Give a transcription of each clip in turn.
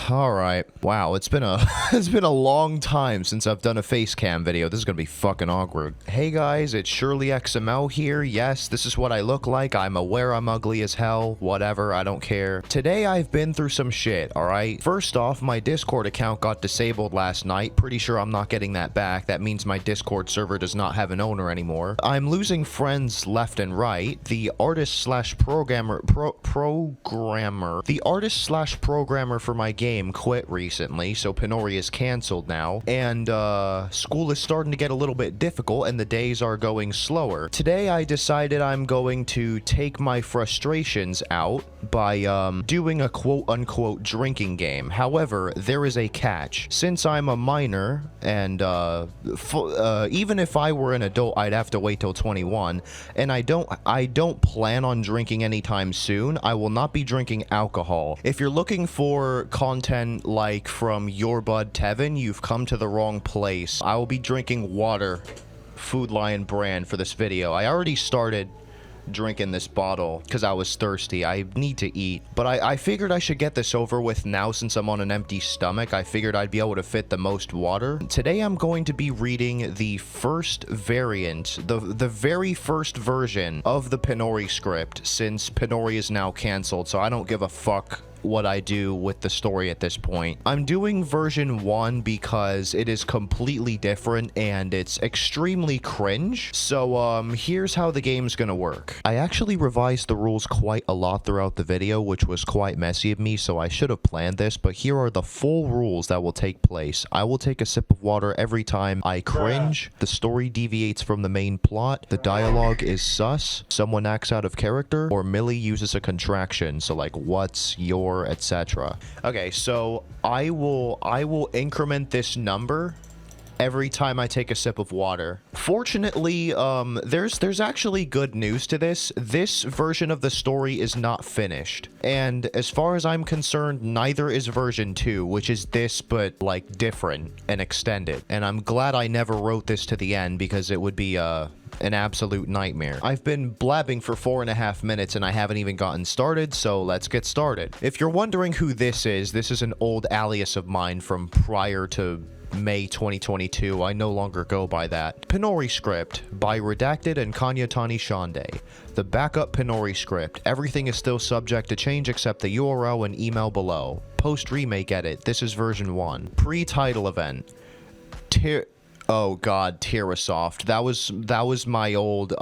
Alright, wow, it's been a it's been a long time since I've done a face cam video. This is gonna be fucking awkward. Hey guys, it's Shirley-XML here. Yes, this is what I look like. I'm aware I'm ugly as hell. Whatever, I don't care. Today I've been through some shit, alright? First off, my Discord account got disabled last night. Pretty sure I'm not getting that back. That means my Discord server does not have an owner anymore. I'm losing friends left and right. The artist slash programmer for my game quit recently, so Pinori is cancelled now, and school is starting to get a little bit difficult and the days are going slower. Today I decided I'm going to take my frustrations out by doing a quote-unquote drinking game. However, there is a catch. Since I'm a minor, and even if I were an adult, I'd have to wait till 21, and I don't plan on drinking anytime soon. I will not be drinking alcohol. If you're looking for content like from YourBudTevin, you've come to the wrong place. I will be drinking water, Food Lion brand, for this video. I already started drinking this bottle because I was thirsty. I need to eat, but I figured I should get this over with now since I'm on an empty stomach. I figured I'd be able to fit the most water. Today I'm going to be reading the first variant, the very first version of the Pinori script, since Pinori is now cancelled, so I don't give a fuck what I do with the story at this point. I'm doing version 1 because it is completely different and it's extremely cringe. So here's how the game's gonna work. I actually revised the rules quite a lot throughout the video, which was quite messy of me, so I should have planned this, but here are the full rules that will take place. I will take a sip of water every time I cringe. The story deviates from the main plot. The dialogue is sus. Someone acts out of character, or Millie uses a contraction, so like what's your, etc. Okay, so I will increment this number every time I take a sip of water. Fortunately, there's actually good news to this. This version of the story is not finished. And as far as I'm concerned, neither is version 2, which is this, but like different and extended. And I'm glad I never wrote this to the end because it would be, an absolute nightmare. I've been blabbing for 4.5 minutes and I haven't even gotten started, so let's get started. If you're wondering who this is an old alias of mine from prior to May 2022. I no longer go by that. Pinori script by Redacted and Kanyatani Shande. The backup Pinori script. Everything is still subject to change except the URL and email below. Post remake edit. This is version 1. Pre-title event. Oh god, Tirasoft. That was my old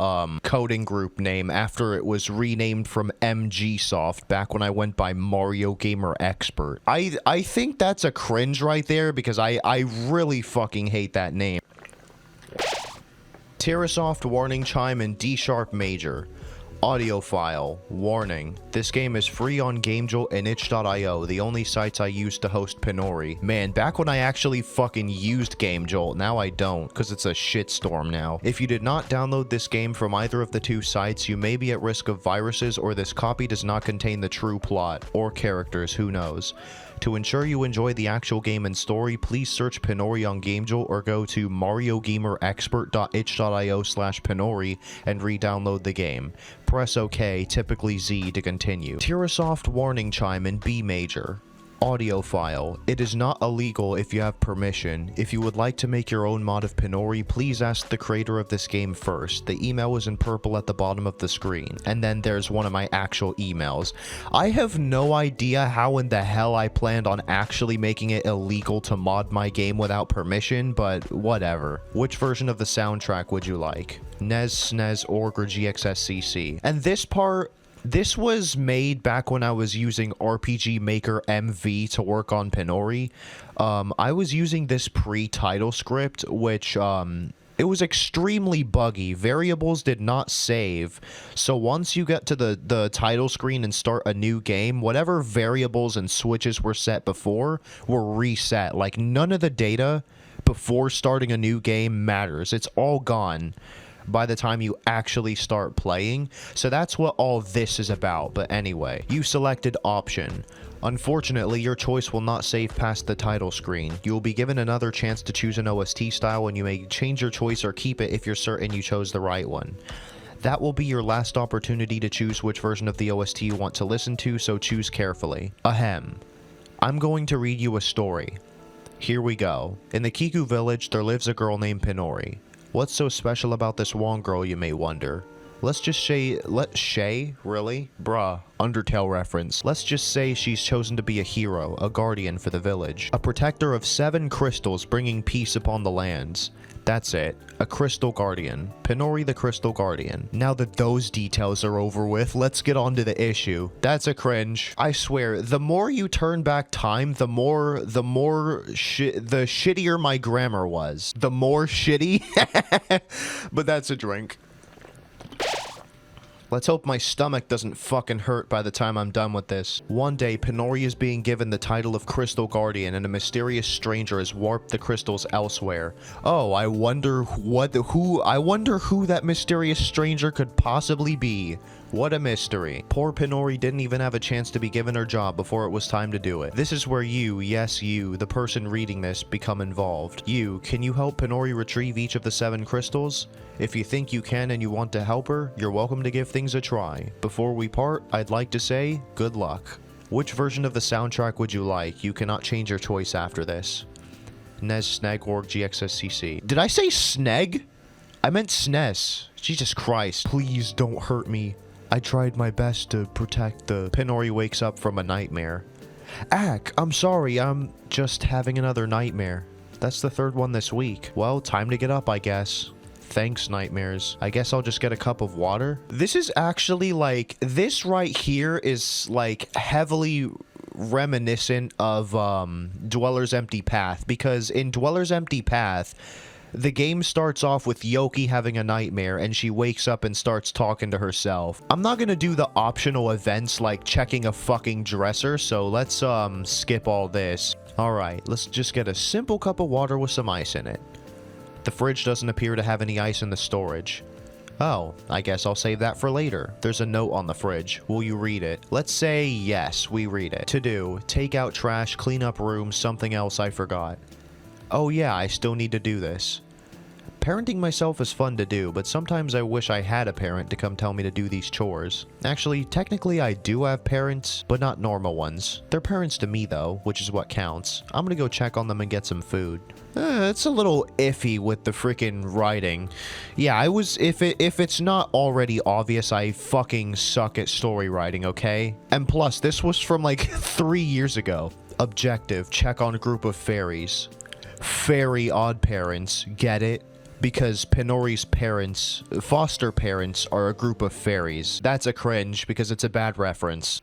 coding group name after it was renamed from MGSoft back when I went by Mario Gamer Expert. I think that's a cringe right there because I really fucking hate that name. Tirasoft warning chime in D# major. Audio file. Warning. This game is free on GameJolt and itch.io, the only sites I use to host Pinori. Man, back when I actually fucking used GameJolt, now I don't, because it's a shitstorm now. If you did not download this game from either of the two sites, you may be at risk of viruses, or this copy does not contain the true plot, or characters, who knows. To ensure you enjoy the actual game and story, please search Pinori on GameJolt or go to mariogamerexpert.itch.io/Pinori and re-download the game. Press OK, typically Z, to continue. Tirasoft warning chime in B major. Audio file. It is not illegal if you have permission. If you would like to make your own mod of Pinori, please ask the creator of this game first. The email is in purple at the bottom of the screen. And then there's one of my actual emails. I have no idea how in the hell I planned on actually making it illegal to mod my game without permission, but whatever. Which version of the soundtrack would you like? NES, SNES, ORG, or GXSCC? And this was made back when I was using RPG Maker MV to work on Pinori. I was using this pre-title script, which, it was extremely buggy. Variables did not save. So once you get to the title screen and start a new game, whatever variables and switches were set before were reset. Like, none of the data before starting a new game matters. It's all gone by the time you actually start playing. So that's what all this is about. But anyway, you selected option. Unfortunately, your choice will not save past the title screen. You will be given another chance to choose an OST style, and you may change your choice or keep it if you're certain you chose the right one. That will be your last opportunity to choose which version of the OST you want to listen to, so choose carefully. Ahem. I'm going to read you a story. Here we go. In the Kiku village, there lives a girl named Pinori. What's so special about this one girl, you may wonder? Let's just say, really? Bruh, Undertale reference. Let's just say she's chosen to be a hero, a guardian for the village. A protector of 7 crystals bringing peace upon the lands. That's it. A crystal guardian. Pinori the crystal guardian. Now that those details are over with, let's get on to the issue. That's a cringe. I swear, the more you turn back time, the shittier my grammar was. The more shitty? But that's a drink. Let's hope my stomach doesn't fucking hurt by the time I'm done with this. One day, Pinori is being given the title of Crystal Guardian and a mysterious stranger has warped the crystals elsewhere. Oh, I wonder who that mysterious stranger could possibly be. What a mystery. Poor Pinori didn't even have a chance to be given her job before it was time to do it. This is where you, yes you, the person reading this, become involved. You, can you help Pinori retrieve each of the 7 crystals? If you think you can and you want to help her, you're welcome to give things a try. Before we part, I'd like to say, good luck. Which version of the soundtrack would you like? You cannot change your choice after this. NES Sneg Org GXSCC. Did I say Sneg? I meant SNES. Jesus Christ. Please don't hurt me. I tried my best to protect the... Pinori wakes up from a nightmare. Ack, I'm sorry, I'm just having another nightmare. That's the 3rd one this week. Well, time to get up, I guess. Thanks, nightmares. I guess I'll just get a cup of water. This is actually like... This right here is like heavily reminiscent of Dweller's Empty Path. Because in Dweller's Empty Path... The game starts off with Yoki having a nightmare and she wakes up and starts talking to herself. I'm not gonna do the optional events like checking a fucking dresser, so let's skip all this. Alright, let's just get a simple cup of water with some ice in it. The fridge doesn't appear to have any ice in the storage. Oh, I guess I'll save that for later. There's a note on the fridge. Will you read it? Let's say yes, we read it. To do, take out trash, clean up rooms, something else I forgot. Oh yeah, I still need to do this. Parenting myself is fun to do, but sometimes I wish I had a parent to come tell me to do these chores. Actually, technically I do have parents, but not normal ones. They're parents to me though, which is what counts. I'm gonna go check on them and get some food. It's a little iffy with the freaking writing. Yeah, if it's not already obvious, I fucking suck at story writing, okay? And plus, this was from like 3 years ago. Objective, check on a group of fairies. Fairy odd parents, get it? Because Pinori's parents, foster parents, are a group of fairies. That's a cringe because it's a bad reference.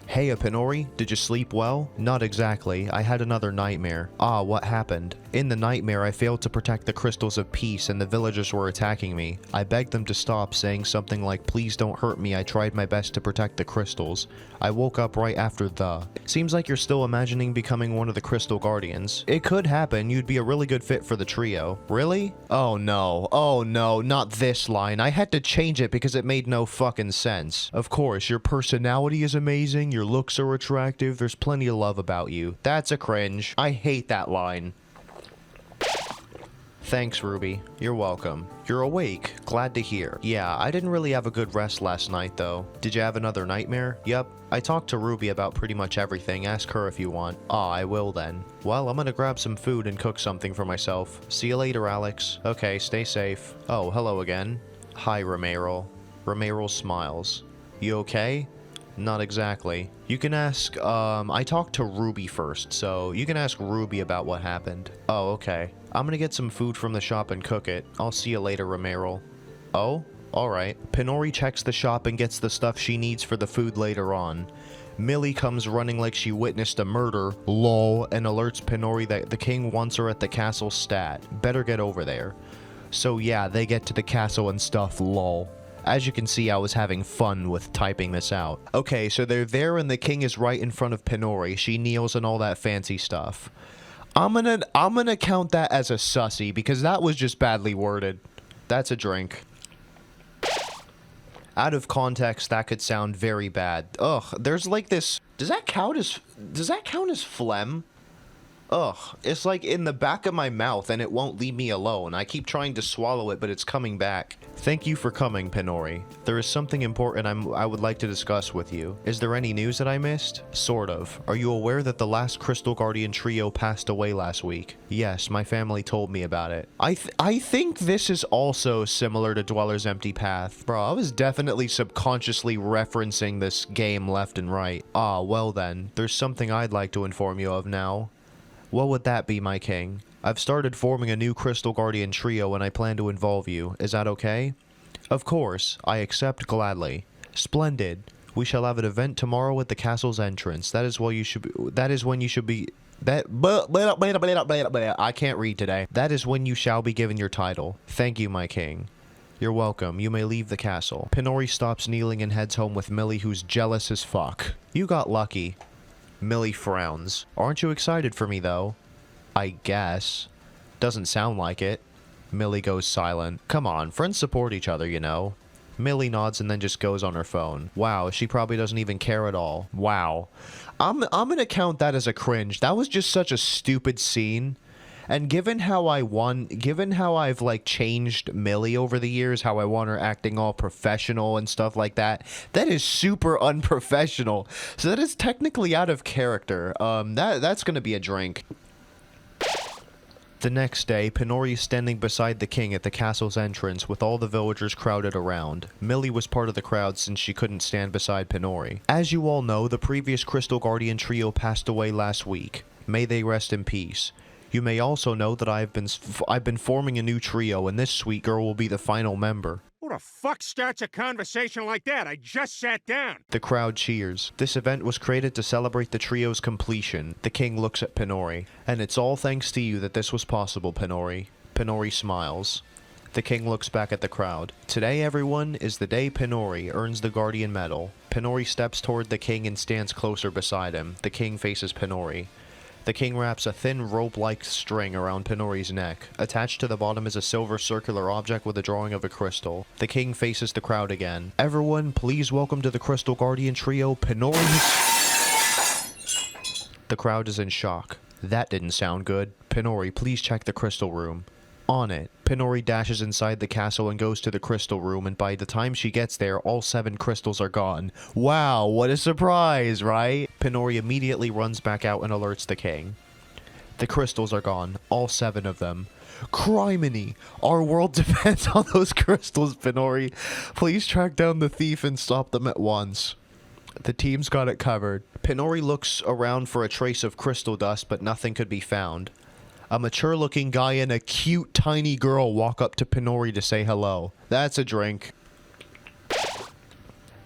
Hey, Pinori, did you sleep well? Not exactly. I had another nightmare. Ah, what happened? In the nightmare, I failed to protect the crystals of peace and the villagers were attacking me. I begged them to stop, saying something like, please don't hurt me, I tried my best to protect the crystals. I woke up right after the... Seems like you're still imagining becoming one of the crystal guardians. It could happen, you'd be a really good fit for the trio. Really? Oh no, not this line. I had to change it because it made no fucking sense. Of course, your personality is amazing, your looks are attractive, there's plenty of love about you. That's a cringe. I hate that line. Thanks, Ruby. You're welcome. You're awake. Glad to hear. Yeah, I didn't really have a good rest last night, though. Did you have another nightmare? Yep. I talked to Ruby about pretty much everything. Ask her if you want. Ah, I will then. Well, I'm gonna grab some food and cook something for myself. See you later, Alex. Okay, stay safe. Oh, hello again. Hi, Romero. Romero smiles. You okay? Not exactly. You can ask, I talked to Ruby first, so you can ask Ruby about what happened. Oh, okay. I'm gonna get some food from the shop and cook it. I'll see you later, Romero. Oh? Alright. Pinori checks the shop and gets the stuff she needs for the food later on. Millie comes running like she witnessed a murder, lol, and alerts Pinori that the king wants her at the castle stat. Better get over there. So yeah, they get to the castle and stuff, lol. As you can see, I was having fun with typing this out. Okay, so they're there and the king is right in front of Pinori. She kneels and all that fancy stuff. I'm gonna count that as a sussy because that was just badly worded. That's a drink. Out of context, that could sound very bad. Ugh, there's like this... Does that count as phlegm? Ugh, it's like in the back of my mouth and it won't leave me alone. I keep trying to swallow it, but it's coming back. Thank you for coming, Pinori. There is something important I would like to discuss with you. Is there any news that I missed? Sort of. Are you aware that the last Crystal Guardian trio passed away last week? Yes, my family told me about it. I think this is also similar to Dweller's Empty Path. Bro, I was definitely subconsciously referencing this game left and right. Ah, well then, there's something I'd like to inform you of now. What would that be, my king? I've started forming a new Crystal Guardian trio and I plan to involve you. Is that okay? Of course. I accept gladly. Splendid. We shall have an event tomorrow at the castle's entrance. That is when you should be... I can't read today. That is when you shall be given your title. Thank you, my king. You're welcome. You may leave the castle. Pinori stops kneeling and heads home with Millie, who's jealous as fuck. You got lucky. Millie frowns. Aren't you excited for me, though? I guess. Doesn't sound like it. Millie goes silent. Come on, friends support each other, you know. Millie nods and then just goes on her phone. Wow, she probably doesn't even care at all. Wow. I'm gonna count that as a cringe. That was just such a stupid scene. And given how I've like changed Millie over the years, how I want her acting all professional and stuff like that, that is super unprofessional. So that is technically out of character. That's gonna be a drink. The next day, Pinori is standing beside the king at the castle's entrance with all the villagers crowded around. Millie was part of the crowd since she couldn't stand beside Pinori. As you all know, the previous Crystal Guardian trio passed away last week. May they rest in peace. You may also know that I've been forming a new trio, and this sweet girl will be the final member. Who the fuck starts a conversation like that? I just sat down. The crowd cheers. This event was created to celebrate the trio's completion. The king looks at Pinori. And it's all thanks to you that this was possible, Pinori. Pinori smiles. The king looks back at the crowd. Today, everyone, is the day Pinori earns the Guardian Medal. Pinori steps toward the king and stands closer beside him. The king faces Pinori. The king wraps a thin rope-like string around Pinori's neck. Attached to the bottom is a silver circular object with a drawing of a crystal. The king faces the crowd again. Everyone, please welcome to the Crystal Guardian trio, Pinori. The crowd is in shock. That didn't sound good. Pinori, please check the crystal room. On it, Pinori dashes inside the castle and goes to the crystal room, and by the time she gets there, all 7 crystals are gone. Wow, what a surprise, right? Pinori immediately runs back out and alerts the king. The crystals are gone, all 7 of them. Criminy! Our world depends on those crystals, Pinori. Please track down the thief and stop them at once. The team's got it covered. Pinori looks around for a trace of crystal dust, but nothing could be found. A mature-looking guy and a cute, tiny girl walk up to Pinori to say hello. That's a drink.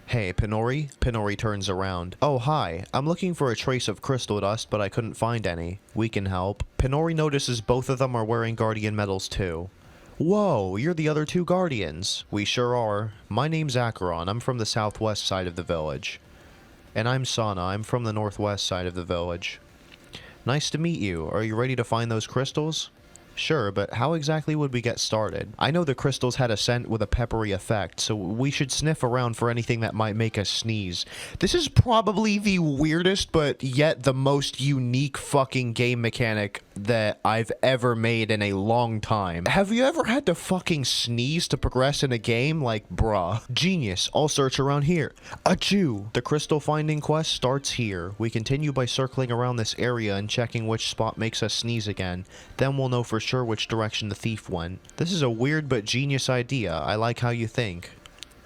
Hey, Pinori? Pinori turns around. Oh, hi. I'm looking for a trace of crystal dust, but I couldn't find any. We can help. Pinori notices both of them are wearing Guardian medals, too. Whoa, you're the other 2 Guardians. We sure are. My name's Acheron. I'm from the southwest side of the village. And I'm Sana. I'm from the northwest side of the village. Nice to meet you. Are you ready to find those crystals? Sure, but how exactly would we get started? I know the crystals had a scent with a peppery effect, so we should sniff around for anything that might make us sneeze. This is probably the weirdest, but yet the most unique fucking game mechanic that I've ever made in a long time. Have you ever had to fucking sneeze to progress in a game? Like, bruh. Genius. I'll search around here. Achoo! The crystal finding quest starts here. We continue by circling around this area and checking which spot makes us sneeze again. Then we'll know for sure which direction the thief went. This is a weird but genius idea. I like how you think.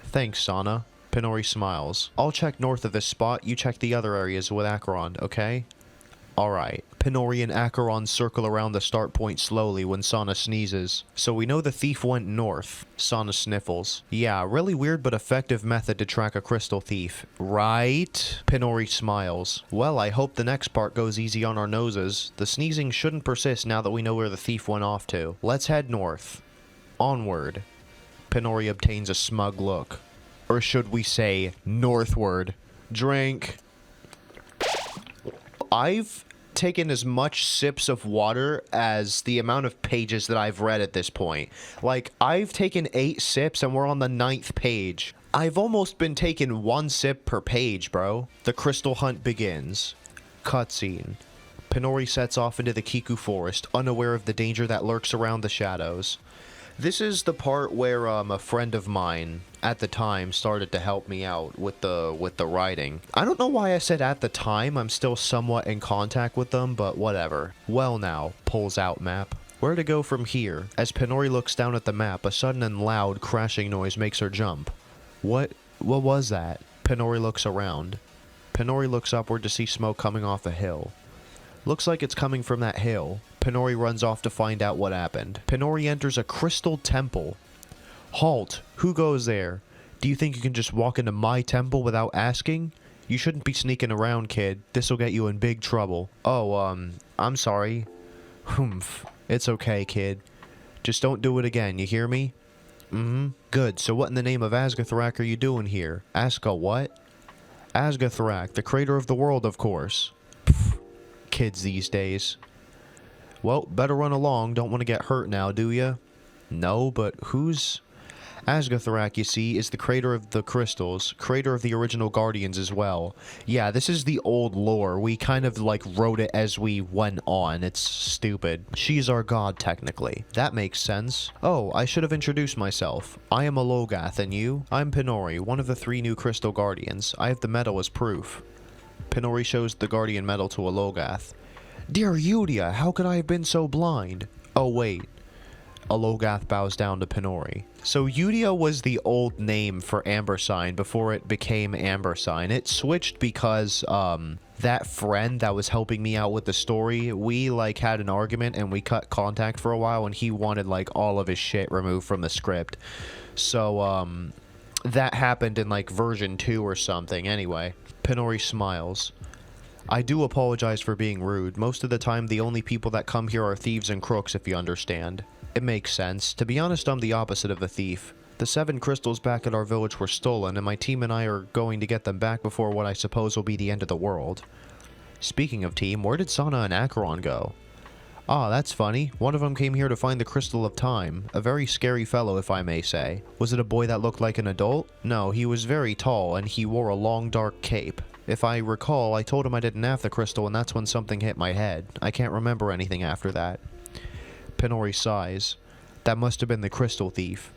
Thanks, Sana. Pinori smiles. I'll check north of this spot, you check the other areas with Acheron, okay? Alright. Pinori and Acheron circle around the start point slowly when Sana sneezes. So we know the thief went north. Sana sniffles. Yeah, really weird but effective method to track a crystal thief. Right? Pinori smiles. Well, I hope the next part goes easy on our noses. The sneezing shouldn't persist now that we know where the thief went off to. Let's head north. Onward. Pinori obtains a smug look. Or should we say, northward. Drink. I've taken as much sips of water as the amount of pages that I've read at this point. Like, I've taken 8 sips and we're on the 9th page. I've almost been taking 1 sip per page, bro. The crystal hunt begins. Cutscene. Pinori sets off into the Kiku forest, unaware of the danger that lurks around the shadows. This is the part where a friend of mine at the time started to help me out with the writing. I don't know why I said at the time. I'm still somewhat in contact with them, but whatever. Well now, pulls out map. Where to go from here? As Pinori looks down at the map, a sudden and loud crashing noise makes her jump. What was that? Pinori looks around. Pinori looks upward to see smoke coming off a hill. Looks like it's coming from that hill. Pinori runs off to find out what happened. Pinori enters a crystal temple. Halt! Who goes there? Do you think you can just walk into my temple without asking? You shouldn't be sneaking around, kid. This'll get you in big trouble. Oh, I'm sorry. Humph. It's okay, kid. Just don't do it again, you hear me? Good. So what in the name of Asgathrak are you doing here? Aska what? Asgathrak, the creator of the world, of course. Pfft. Kids these days. Well, better run along. Don't want to get hurt now, do ya? No, but who's... Asgathrak, you see, is the creator of the crystals, creator of the original Guardians as well. Yeah, this is the old lore. We kind of, like, wrote it as we went on. It's stupid. She's our god, technically. That makes sense. Oh, I should have introduced myself. I am a Logath, and you? I'm Pinori, one of the 3 new crystal guardians. I have the medal as proof. Pinori shows the guardian medal to a Logath. Dear Yudia, how could I have been so blind? Oh, wait. A Logath bows down to Pinori. So Yudia was the old name for Ambersine before it became Ambersine. It switched because, that friend that was helping me out with the story, we, like, had an argument and we cut contact for a while and he wanted, like, all of his shit removed from the script. So, that happened in, like, version 2 or something. Anyway, Pinori smiles. I do apologize for being rude. Most of the time, the only people that come here are thieves and crooks, if you understand. It makes sense. To be honest, I'm the opposite of a thief. The 7 crystals back at our village were stolen, and my team and I are going to get them back before what I suppose will be the end of the world. Speaking of team, where did Sana and Acheron go? Ah, that's funny. One of them came here to find the Crystal of Time. A very scary fellow, if I may say. Was it a boy that looked like an adult? No, he was very tall, and he wore a long dark cape. If I recall, I told him I didn't have the crystal, and that's when something hit my head. I can't remember anything after that. Pinori sighs. That must have been the crystal thief.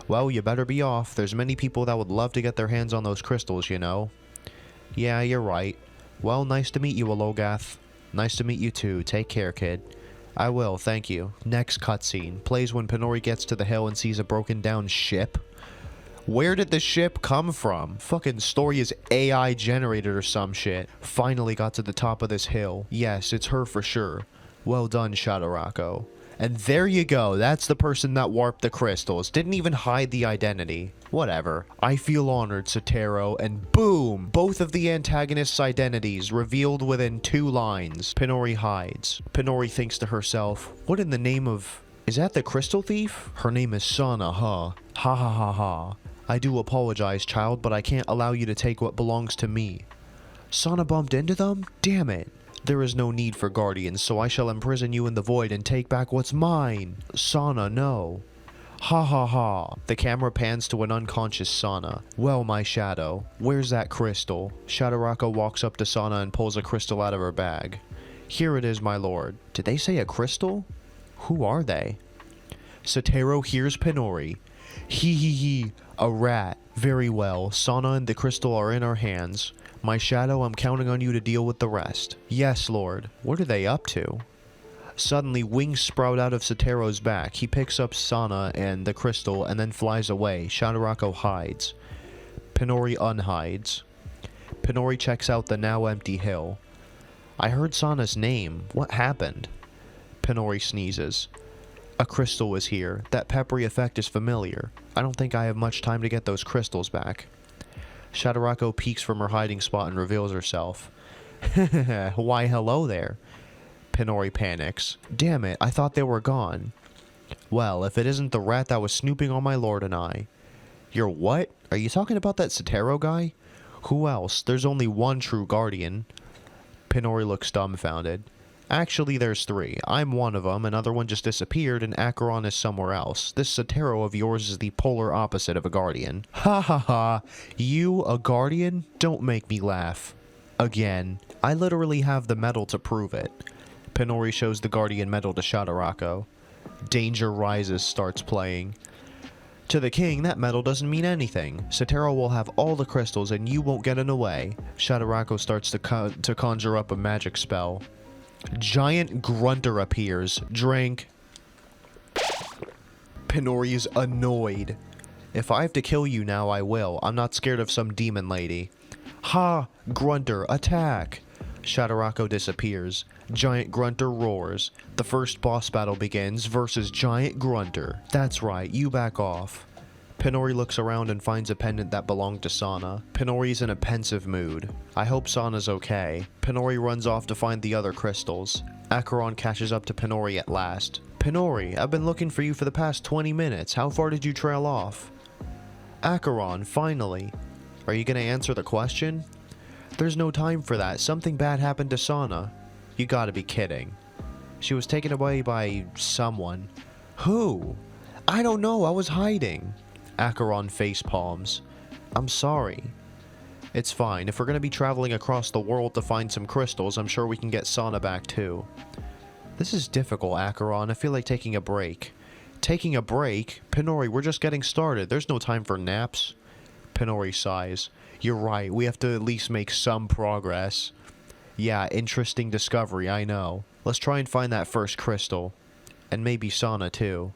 Well, you better be off. There's many people that would love to get their hands on those crystals, you know. Yeah, you're right. Well, nice to meet you, Alogath. Nice to meet you too. Take care, kid. I will, thank you. Next cutscene. Plays when Pinori gets to the hill and sees a broken down ship. Where did the ship come from? Fucking story is AI generated or some shit. Finally got to the top of this hill. Yes, it's her for sure. Well done, Shadowrocko. And there you go, that's the person that warped the crystals. Didn't even hide the identity. Whatever. I feel honored, Sotero, and boom! Both of the antagonists' identities revealed within 2 lines. Pinori hides. Pinori thinks to herself, what in the name of... Is that the crystal thief? Her name is Sana, huh? Ha ha ha ha. I do apologize, child, but I can't allow you to take what belongs to me. Sana bumped into them? Damn it. There is no need for guardians, so I shall imprison you in the void and take back what's mine. Sana, no. Ha ha ha. The camera pans to an unconscious Sana. Well, my shadow, where's that crystal? Shadowrocko walks up to Sana and pulls a crystal out of her bag. Here it is, my lord. Did they say a crystal? Who are they? Sotero hears Pinori. Hee, a rat. Very well, Sana and the crystal are in our hands. My shadow, I'm counting on you to deal with the rest. Yes, lord. What are they up to? Suddenly, wings sprout out of Sotero's back. He picks up Sana and the crystal and then flies away. Shadowrocko hides. Pinori unhides. Pinori checks out the now empty hill. I heard Sana's name. What happened? Pinori sneezes. A crystal was here. That peppery effect is familiar. I don't think I have much time to get those crystals back. Shadowrocko peeks from her hiding spot and reveals herself. Why, hello there. Pinori panics. Damn it, I thought they were gone. Well, if it isn't the rat that was snooping on my lord and I. You're what? Are you talking about that Sotero guy? Who else? There's only one true guardian. Pinori looks dumbfounded. Actually, there's 3. I'm one of them, another one just disappeared, and Acheron is somewhere else. This Sotero of yours is the polar opposite of a guardian. Ha ha ha. You, a guardian? Don't make me laugh. Again. I literally have the medal to prove it. Pinori shows the Guardian medal to Shadarako. Danger Rises starts playing. To the king, that medal doesn't mean anything. Sotero will have all the crystals and you won't get in the way. Shadarako starts to conjure up a magic spell. Giant grunter appears. Drink. Pinori is annoyed. If I have to kill you now, I will. I'm not scared of some demon lady. Ha! Grunter, attack! Shadarako disappears. Giant Grunter roars. The first boss battle begins versus Giant Grunter. That's right, you back off. Pinori looks around and finds a pendant that belonged to Sana. Pinori's in a pensive mood. I hope Sana's okay. Pinori runs off to find the other crystals. Acheron catches up to Pinori at last. Pinori, I've been looking for you for the past 20 minutes. How far did you trail off? Acheron, finally. Are you gonna answer the question? There's no time for that. Something bad happened to Sana. You gotta be kidding. She was taken away by someone. Who? I don't know. I was hiding. Acheron face palms. I'm sorry. It's fine. If we're gonna be traveling across the world to find some crystals, I'm sure we can get Sana back too. This is difficult, Acheron. I feel like taking a break. Taking a break? Pinori, we're just getting started. There's no time for naps. Pinori sighs. You're right. We have to at least make some progress. Yeah, interesting discovery, I know. Let's try and find that first crystal. And maybe Sana too.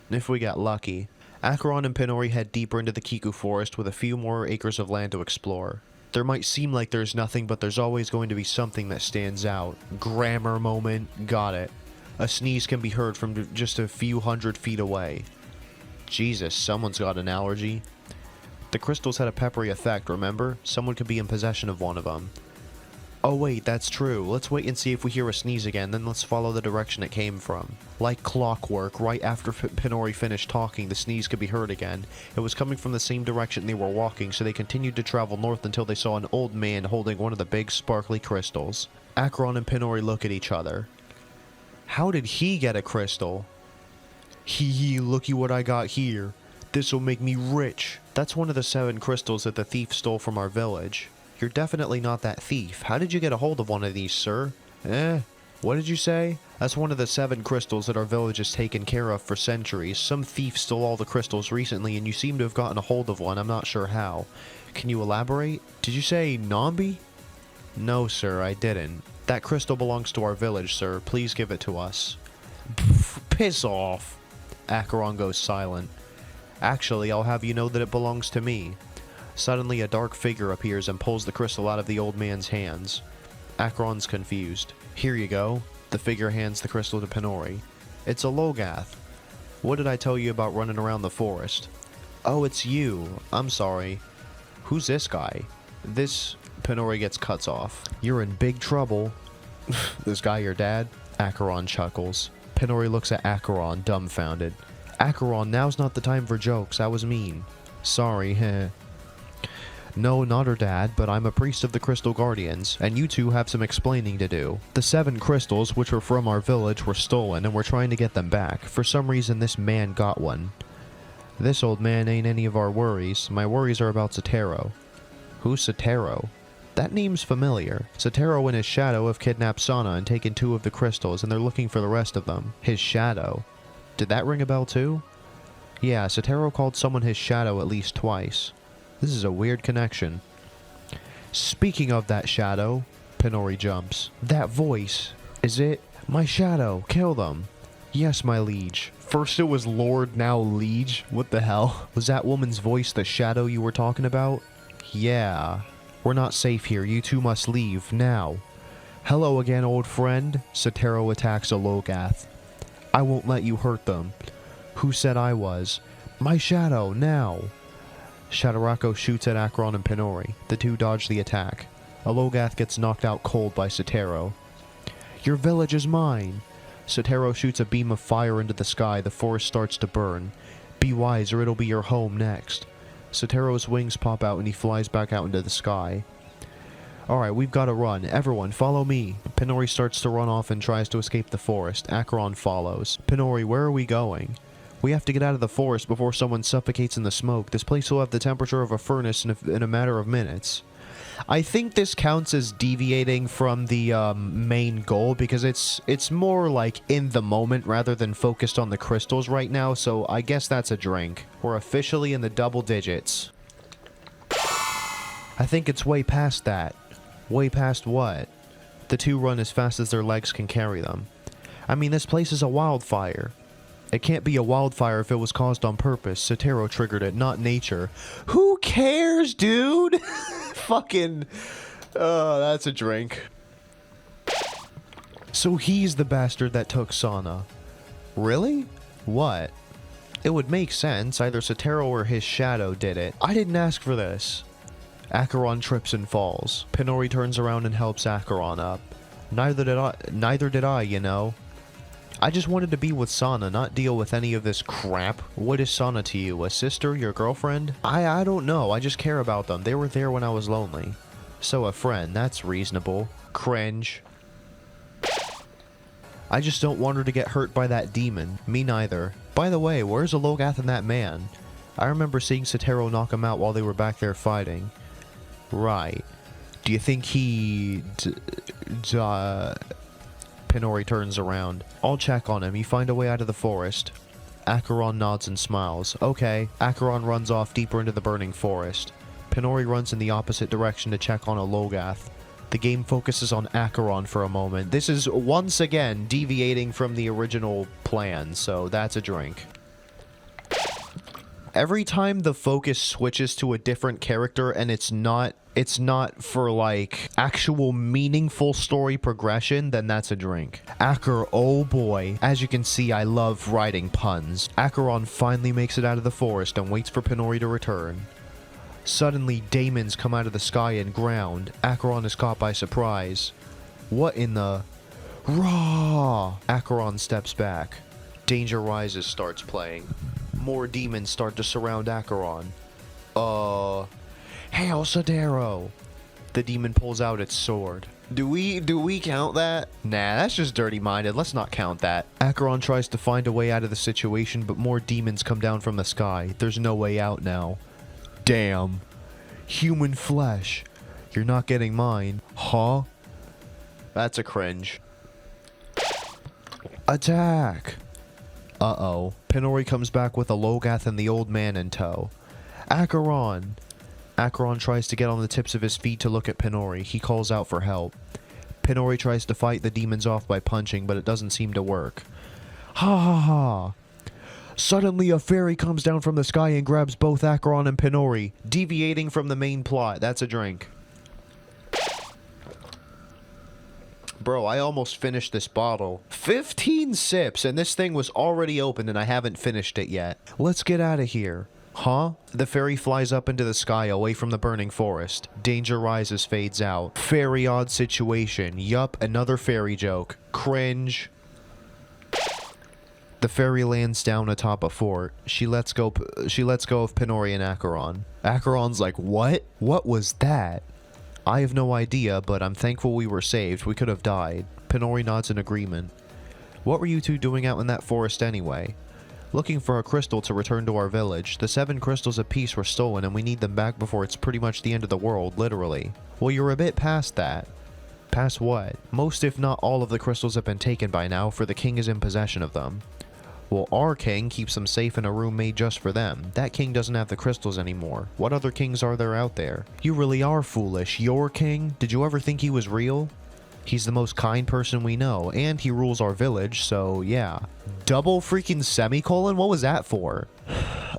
If we get lucky. Acheron and Pinori head deeper into the Kiku forest with a few more acres of land to explore. There might seem like there's nothing, but there's always going to be something that stands out. Grammar moment. Got it. A sneeze can be heard from just a few hundred feet away. Jesus, someone's got an allergy. The crystals had a peppery effect, remember? Someone could be in possession of one of them. Oh wait, that's true. Let's wait and see if we hear a sneeze again, then let's follow the direction it came from. Like clockwork, right after Pinori finished talking, the sneeze could be heard again. It was coming from the same direction they were walking, so they continued to travel north until they saw an old man holding one of the big sparkly crystals. Acheron and Pinori look at each other. How did he get a crystal? Hee hee, looky what I got here. This'll make me rich. That's one of the 7 crystals that the thief stole from our village. You're definitely not that thief. How did you get a hold of one of these, sir? What did you say? That's one of the 7 crystals that our village has taken care of for centuries. Some thief stole all the crystals recently and you seem to have gotten a hold of one. I'm not sure how. Can you elaborate? Did you say Nambi? No, sir, I didn't. That crystal belongs to our village, sir. Please give it to us. Pff, piss off. Acheron goes silent. Actually, I'll have you know that it belongs to me. Suddenly, a dark figure appears and pulls the crystal out of the old man's hands. Acheron's confused. Here you go. The figure hands the crystal to Pinori. It's a Logath. What did I tell you about running around the forest? Oh, it's you. I'm sorry. Who's this guy? This... Pinori gets cuts off. You're in big trouble. This guy your dad? Acheron chuckles. Pinori looks at Acheron, dumbfounded. Acheron, now's not the time for jokes. I was mean. Sorry, heh. No, not her dad, but I'm a priest of the Crystal Guardians, and you two have some explaining to do. The 7 crystals, which were from our village, were stolen, and we're trying to get them back. For some reason, this man got one. This old man ain't any of our worries. My worries are about Sotero. Who's Sotero? That name's familiar. Sotero and his shadow have kidnapped Sana and taken 2 of the crystals, and they're looking for the rest of them. His shadow. Did that ring a bell too? Yeah, Sotero called someone his shadow at least twice. This is a weird connection. Speaking of that shadow, Pinori jumps. That voice. Is it? My shadow. Kill them. Yes, my liege. First it was Lord, now liege. What the hell? Was that woman's voice the shadow you were talking about? Yeah. We're not safe here. You two must leave, now. Hello again, old friend. Sotero attacks a Logath. I won't let you hurt them. Who said I was? My shadow, now. Shadarako shoots at Acheron and Pinori. The two dodge the attack. A Logath gets knocked out cold by Sotero. Your village is mine. Sotero shoots a beam of fire into the sky. The forest starts to burn. Be wise or it'll be your home next. Sotero's wings pop out and he flies back out into the sky. Alright, we've got to run. Everyone, follow me. Pinori starts to run off and tries to escape the forest. Acheron follows. Pinori, where are we going? We have to get out of the forest before someone suffocates in the smoke. This place will have the temperature of a furnace in a matter of minutes. I think this counts as deviating from the main goal because it's more like in the moment rather than focused on the crystals right now, so I guess that's a drink. We're officially in the double digits. I think it's way past that. Way past what? The two run as fast as their legs can carry them. I mean, this place is a wildfire. It can't be a wildfire if it was caused on purpose. Sotero triggered it, not nature. Who cares, dude? Fucking... that's a drink. So he's the bastard that took Sana. Really? What? It would make sense. Either Sotero or his shadow did it. I didn't ask for this. Acheron trips and falls. Pinori turns around and helps Acheron up. Neither did I, you know. I just wanted to be with Sana, not deal with any of this crap. What is Sana to you? A sister? Your girlfriend? I don't know. I just care about them. They were there when I was lonely. So a friend. That's reasonable. Cringe. I just don't want her to get hurt by that demon. Me neither. By the way, where's Alogath and that man? I remember seeing Sotero knock him out while they were back there fighting. Right. Do you think he... Pinori turns around. I'll check on him. You find a way out of the forest. Acheron nods and smiles. Okay. Acheron runs off deeper into the burning forest. Pinori runs in the opposite direction to check on Alogath. The game focuses on Acheron for a moment. This is once again deviating from the original plan, so that's a drink. Every time the focus switches to a different character and it's not for like actual meaningful story progression, then that's a drink. Acher, oh boy. As you can see, I love writing puns. Acheron finally makes it out of the forest and waits for Pinori to return. Suddenly, daemons come out of the sky and ground. Acheron is caught by surprise. What in the... Raw! Acheron steps back. Danger Rises starts playing. More demons start to surround Acheron. Hail Sotero! The demon pulls out its sword. Do we count that? Nah, that's just dirty-minded. Let's not count that. Acheron tries to find a way out of the situation, but more demons come down from the sky. There's no way out now. Damn. Human flesh. You're not getting mine. Huh? That's a cringe. Attack! Uh-oh. Pinori comes back with Alogath and the old man in tow. Acheron! Acheron tries to get on the tips of his feet to look at Pinori. He calls out for help. Pinori tries to fight the demons off by punching, but it doesn't seem to work. Ha ha ha! Suddenly a fairy comes down from the sky and grabs both Acheron and Pinori, deviating from the main plot. That's a drink. Bro, I almost finished this bottle. 15 sips, and this thing was already opened and I haven't finished it yet. Let's get out of here. Huh? The fairy flies up into the sky away from the burning forest. Danger Rises fades out. Very odd situation. Yup, another fairy joke. Cringe. The fairy lands down atop a fort. She lets go of Pinori and Acheron. Acheron's like, what? What was that? I have no idea, but I'm thankful we were saved. We could have died. Pinori nods in agreement. What were you two doing out in that forest anyway? Looking for a crystal to return to our village. The 7 crystals apiece were stolen and we need them back before it's pretty much the end of the world, literally. Well, you're a bit past that. Past what? Most if not all of the crystals have been taken by now, for the king is in possession of them. Well, our king keeps them safe in a room made just for them. That king doesn't have the crystals anymore. What other kings are there out there? You really are foolish. Your king? Did you ever think he was real? He's the most kind person we know, and he rules our village, so yeah. Double freaking semicolon? What was that for?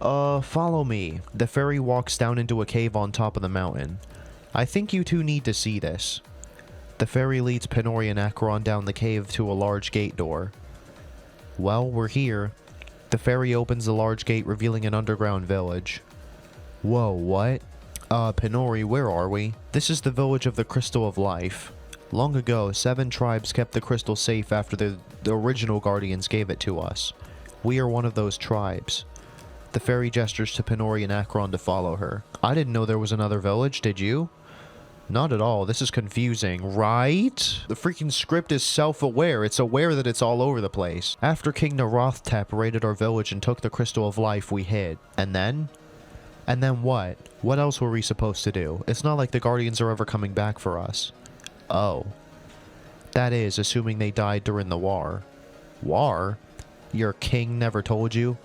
Follow me. The fairy walks down into a cave on top of the mountain. I think you two need to see this. The fairy leads Pinori and Acheron down the cave to a large gate door. Well, we're here. The fairy opens the large gate, revealing an underground village. Whoa, what? Pinori, where are we? This is the village of the Crystal of Life. Long ago, 7 tribes kept the crystal safe after the original guardians gave it to us. We are one of those tribes. The fairy gestures to Pinori and Acheron to follow her. I didn't know there was another village, did you? Not at all. This is confusing, right? The freaking script is self-aware. It's aware that it's all over the place. After King Naroth'tep raided our village and took the Crystal of Life, we hid. And then? And then what? What else were we supposed to do? It's not like the Guardians are ever coming back for us. Oh. That is, assuming they died during the war. War? Your king never told you?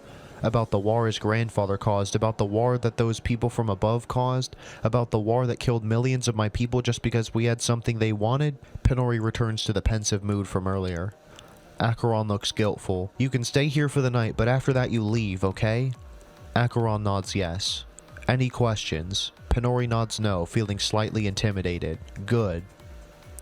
About the war his grandfather caused, about the war that those people from above caused, about the war that killed millions of my people just because we had something they wanted? Pinori returns to the pensive mood from earlier. Acheron looks guiltful. You can stay here for the night, but after that you leave, okay? Acheron nods yes. Any questions? Pinori nods no, feeling slightly intimidated. Good.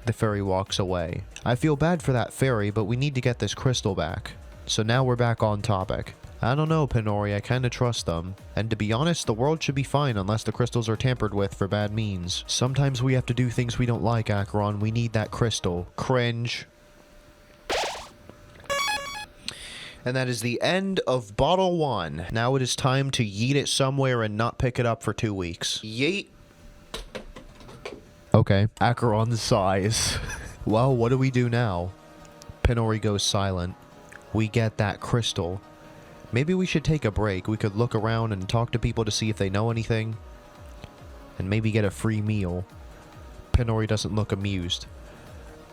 The fairy walks away. I feel bad for that fairy, but we need to get this crystal back. So now we're back on topic. I don't know, Pinori, I kinda trust them. And to be honest, the world should be fine unless the crystals are tampered with for bad means. Sometimes we have to do things we don't like, Acheron. We need that crystal. Cringe. And that is the end of bottle 1. Now it is time to yeet it somewhere and not pick it up for 2 weeks. Yeet. Okay. Acheron sighs. Well, what do we do now? Pinori goes silent. We get that crystal. Maybe we should take a break. We could look around and talk to people to see if they know anything. And maybe get a free meal. Pinori doesn't look amused.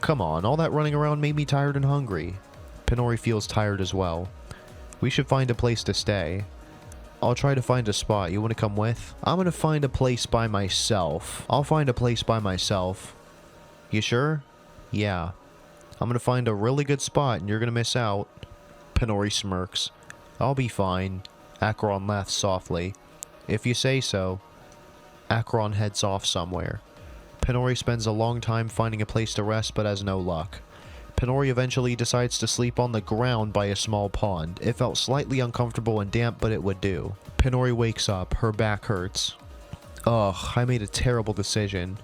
Come on, all that running around made me tired and hungry. Pinori feels tired as well. We should find a place to stay. I'll try to find a spot. You want to come with? I'm gonna find a place by myself. I'll find a place by myself. You sure? Yeah. I'm gonna find a really good spot and you're gonna miss out. Pinori smirks. I'll be fine. Acheron laughs softly. If you say so. Acheron heads off somewhere. Pinori spends a long time finding a place to rest but has no luck. Pinori eventually decides to sleep on the ground by a small pond. It felt slightly uncomfortable and damp, but it would do. Pinori wakes up. Her back hurts. Ugh, I made a terrible decision.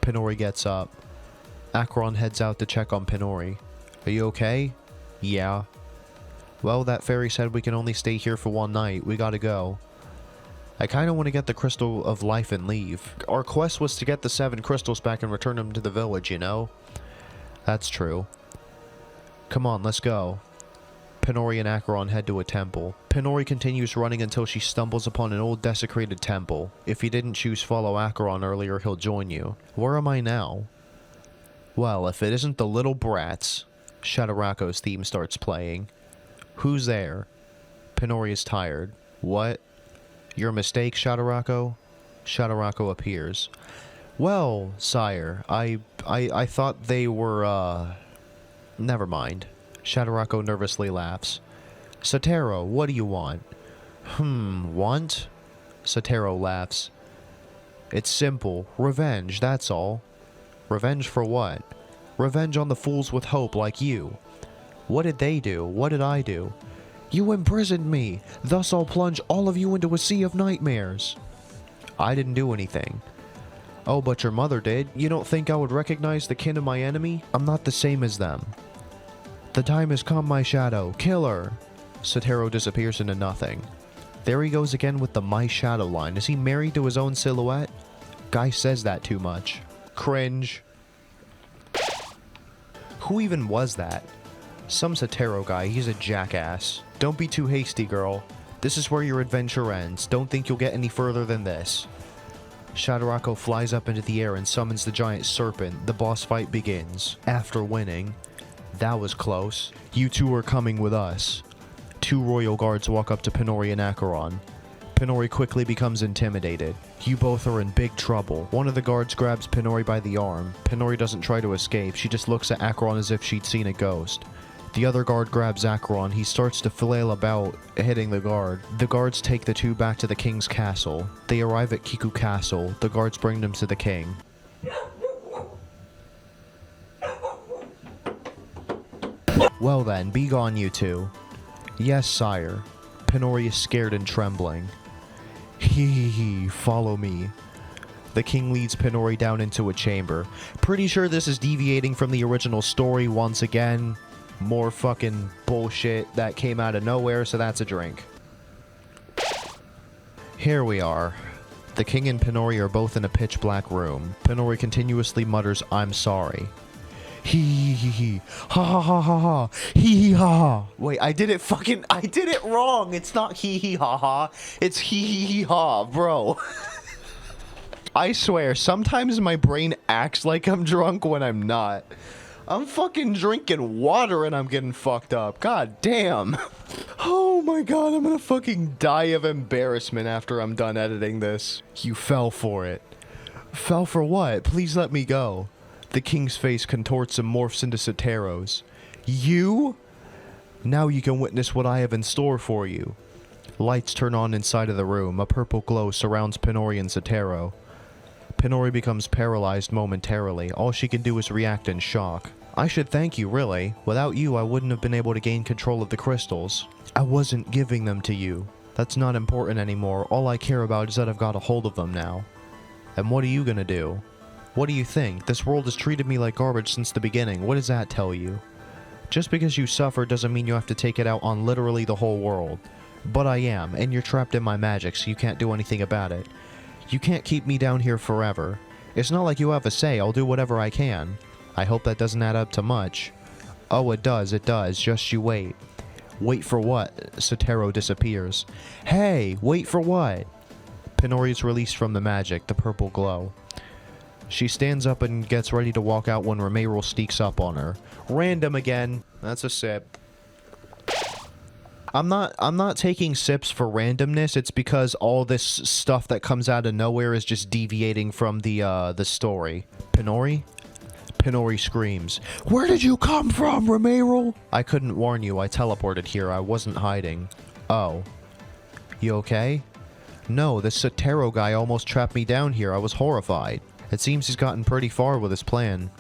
Pinori gets up. Acheron heads out to check on Pinori. Are you okay? Yeah. Well, that fairy said we can only stay here for 1 night. We gotta go. I kinda want to get the Crystal of Life and leave. Our quest was to get the 7 crystals back and return them to the village, you know? That's true. Come on, let's go. Pinori and Acheron head to a temple. Pinori continues running until she stumbles upon an old desecrated temple. If you didn't choose follow Acheron earlier, he'll join you. Where am I now? Well, if it isn't the little brats. Shadowrako's theme starts playing. Who's there? Pinori is tired. What? Your mistake, Shadowrako? Shadowrako appears. Well, sire, I thought they were, Never mind. Shadowrako nervously laughs. Sotero, what do you want? Want? Sotero laughs. It's simple. Revenge, that's all. Revenge for what? Revenge on the fools with hope like you. What did they do? What did I do? You imprisoned me. Thus I'll plunge all of you into a sea of nightmares. I didn't do anything. Oh, but your mother did. You don't think I would recognize the kin of my enemy? I'm not the same as them. The time has come, my shadow. Kill her. Sotero disappears into nothing. There he goes again with the my shadow line. Is he married to his own silhouette? Guy says that too much. Cringe. Who even was that? Some Sotero guy. He's a jackass. Don't be too hasty, girl. This is where your adventure ends. Don't think you'll get any further than this. Shadowrako flies up into the air and summons the giant serpent. The boss fight begins. After winning. That was close. You two are coming with us. 2 royal guards walk up to Pinori and Acheron. Pinori quickly becomes intimidated. You both are in big trouble. One of the guards grabs Pinori by the arm. Pinori doesn't try to escape. She just looks at Acheron as if she'd seen a ghost. The other guard grabs Acheron. He starts to flail about, hitting the guard. The guards take the 2 back to the king's castle. They arrive at Kiku Castle. The guards bring them to the king. Well then, be gone you two. Yes, sire. Pinori is scared and trembling. Hee, follow me. The king leads Pinori down into a chamber. Pretty sure this is deviating from the original story once again. More fucking bullshit that came out of nowhere, so that's a drink. Here we are. The king and Pinori are both in a pitch black room. Pinori continuously mutters, "I'm sorry." Hee. Ha ha ha ha ha. Hee ha ha. Wait, I did it wrong. It's not hee ha ha. It's hee ha, bro. I swear, sometimes my brain acts like I'm drunk when I'm not. I'm fucking drinking water and I'm getting fucked up. God damn. Oh my god, I'm gonna fucking die of embarrassment after I'm done editing this. You fell for it. Fell for what? Please let me go. The king's face contorts and morphs into Sotero's. You? Now you can witness what I have in store for you. Lights turn on inside of the room. A purple glow surrounds Pinori and Sotero. Pinori becomes paralyzed momentarily. All she can do is react in shock. I should thank you, really. Without you, I wouldn't have been able to gain control of the crystals. I wasn't giving them to you. That's not important anymore. All I care about is that I've got a hold of them now. And what are you gonna do? What do you think? This world has treated me like garbage since the beginning. What does that tell you? Just because you suffer doesn't mean you have to take it out on literally the whole world. But I am, and you're trapped in my magic, so you can't do anything about it. You can't keep me down here forever. It's not like you have a say. I'll do whatever I can. I hope that doesn't add up to much. Oh, it does. Just you wait. Wait for what? Sotero disappears. Hey, wait for what? Pinori is released from the magic, the purple glow. She stands up and gets ready to walk out when Romero sneaks up on her. Random again. That's a sip. I'm not taking sips for randomness. It's because all this stuff that comes out of nowhere is just deviating from the story. Pinori? Pinori screams. Where did you come from, Romero? I couldn't warn you. I teleported here. I wasn't hiding. Oh. You okay? No, this Sotero guy almost trapped me down here. I was horrified. It seems he's gotten pretty far with his plan.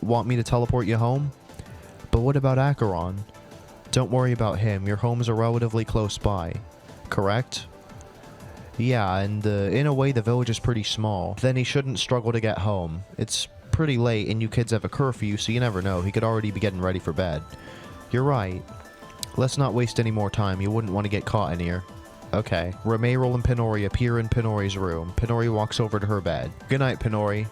Want me to teleport you home? But what about Acheron? Don't worry about him. Your homes are relatively close by. Correct? Yeah, and in a way the village is pretty small. Then he shouldn't struggle to get home. It's pretty late and you kids have a curfew, so you never know. He could already be getting ready for bed. You're right. Let's not waste any more time. You wouldn't want to get caught in here. Okay. Romero and Pinori appear in Pinori's room. Pinori walks over to her bed. Good night, Pinori.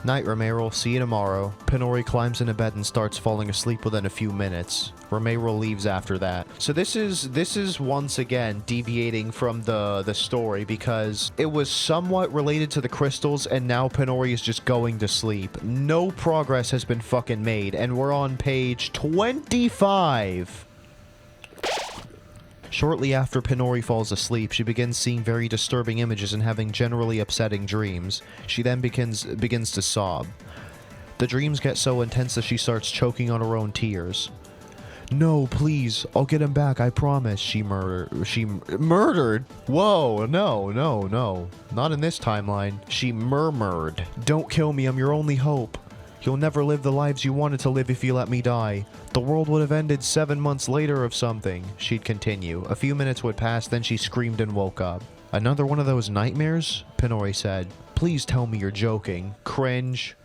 Night, Romero. See you tomorrow. Pinori climbs into bed and starts falling asleep within a few minutes. Romero leaves after that. So this is once again deviating from the story because it was somewhat related to the crystals and now Pinori is just going to sleep. No progress has been fucking made and we're on page 25. Shortly after Pinori falls asleep, she begins seeing very disturbing images and having generally upsetting dreams. She then begins to sob. The dreams get so intense that she starts choking on her own tears. No, please, I'll get him back, I promise, she murdered? Whoa, no. Not in this timeline. She murmured. Don't kill me, I'm your only hope. You'll never live the lives you wanted to live if you let me die. The world would have ended 7 months later of something, she'd continue. A few minutes would pass, then she screamed and woke up. Another one of those nightmares? Pinori said. Please tell me you're joking. Cringe.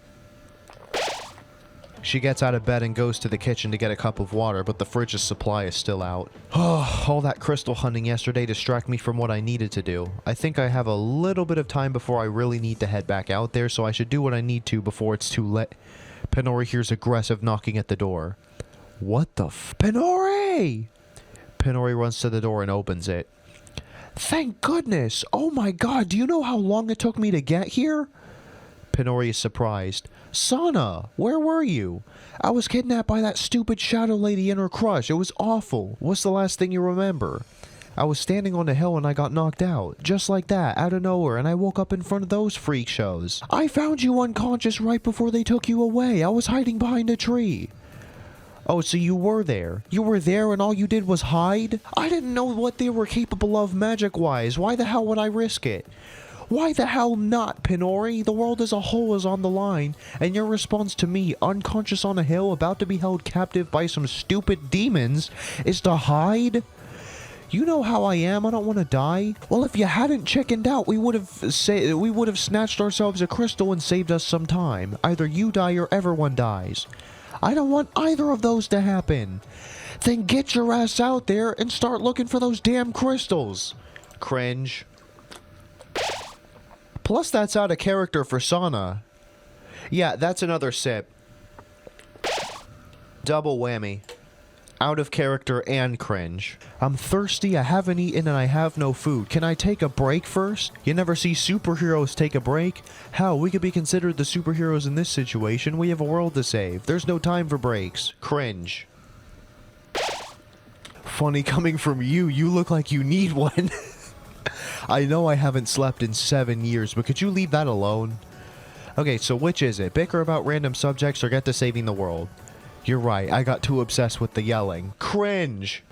She gets out of bed and goes to the kitchen to get a cup of water, but the fridge's supply is still out. All that crystal hunting yesterday distracted me from what I needed to do. I think I have a little bit of time before I really need to head back out there, so I should do what I need to before it's too late. Pinori hears aggressive knocking at the door. What the Pinori! Pinori runs to the door and opens it. Thank goodness! Oh my god, do you know how long it took me to get here? Pinori is surprised. Sana, where were you? I was kidnapped by that stupid shadow lady and her crush. It was awful. What's the last thing you remember? I was standing on a hill and I got knocked out. Just like that, out of nowhere, and I woke up in front of those freak shows. I found you unconscious right before they took you away. I was hiding behind a tree. Oh, so you were there. You were there and all you did was hide? I didn't know what they were capable of magic-wise. Why the hell would I risk it? Why the hell not, Pinori? The world as a whole is on the line, and your response to me, unconscious on a hill, about to be held captive by some stupid demons, is to hide? You know how I am, I don't want to die. Well, if you hadn't chickened out, we would have snatched ourselves a crystal and saved us some time. Either you die or everyone dies. I don't want either of those to happen. Then get your ass out there and start looking for those damn crystals. Cringe. Plus, that's out of character for Sana. Yeah, that's another sip. Double whammy. Out of character and cringe. I'm thirsty, I haven't eaten, and I have no food. Can I take a break first? You never see superheroes take a break? Hell, we could be considered the superheroes in this situation. We have a world to save. There's no time for breaks. Cringe. Funny coming from you. You look like you need one. I know I haven't slept in 7 years, but could you leave that alone? Okay, so which is it? Bicker about random subjects or get to saving the world? You're right, I got too obsessed with the yelling. Cringe!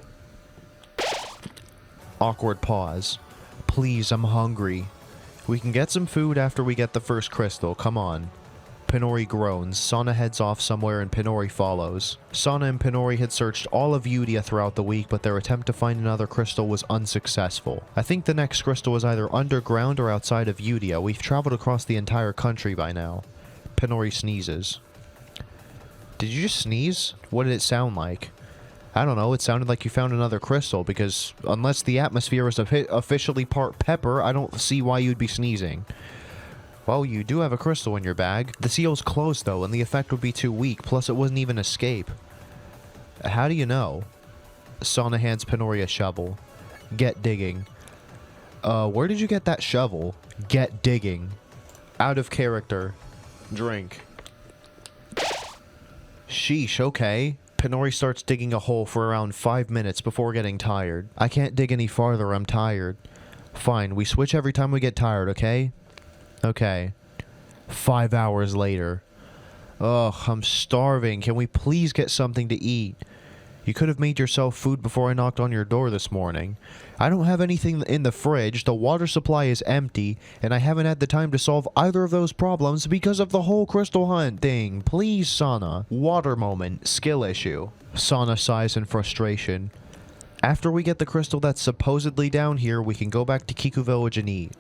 Awkward pause. Please, I'm hungry. We can get some food after we get the first crystal, come on. Pinori groans. Sana heads off somewhere and Pinori follows. Sana and Pinori had searched all of Udia throughout the week, but their attempt to find another crystal was unsuccessful. I think the next crystal is either underground or outside of Udia. We've traveled across the entire country by now. Pinori sneezes. Did you just sneeze? What did it sound like? I don't know, it sounded like you found another crystal, because unless the atmosphere is officially part pepper, I don't see why you'd be sneezing. Well, you do have a crystal in your bag. The seal's closed though, and the effect would be too weak, plus it wasn't even escape. How do you know? Sana hands Pinori a shovel. Get digging. Where did you get that shovel? Get digging. Out of character. Drink. Sheesh, okay. Pinori starts digging a hole for around 5 minutes before getting tired. I can't dig any farther, I'm tired. Fine, we switch every time we get tired, okay? Okay. 5 hours later. Ugh, I'm starving. Can we please get something to eat? You could have made yourself food before I knocked on your door this morning. I don't have anything in the fridge, the water supply is empty, and I haven't had the time to solve either of those problems because of the whole crystal hunt thing. Please, Sana. Water moment. Skill issue. Sana sighs in frustration. After we get the crystal that's supposedly down here, we can go back to Kiku Village and eat.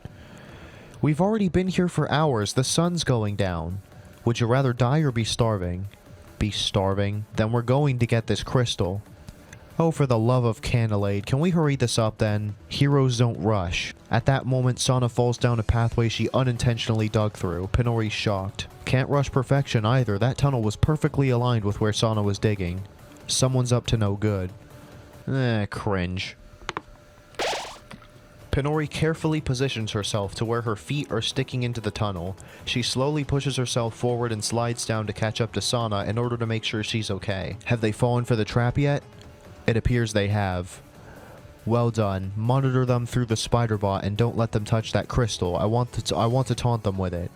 We've already been here for hours. The sun's going down. Would you rather die or be starving? Be starving? Then we're going to get this crystal. Oh, for the love of Candleade, can we hurry this up then? Heroes don't rush. At that moment, Sana falls down a pathway she unintentionally dug through. Pinori's shocked. Can't rush perfection either. That tunnel was perfectly aligned with where Sana was digging. Someone's up to no good. Cringe. Pinori carefully positions herself to where her feet are sticking into the tunnel. She slowly pushes herself forward and slides down to catch up to Sana in order to make sure she's okay. Have they fallen for the trap yet? It appears they have. Well done. Monitor them through the spider bot and don't let them touch that crystal. I want to taunt them with it.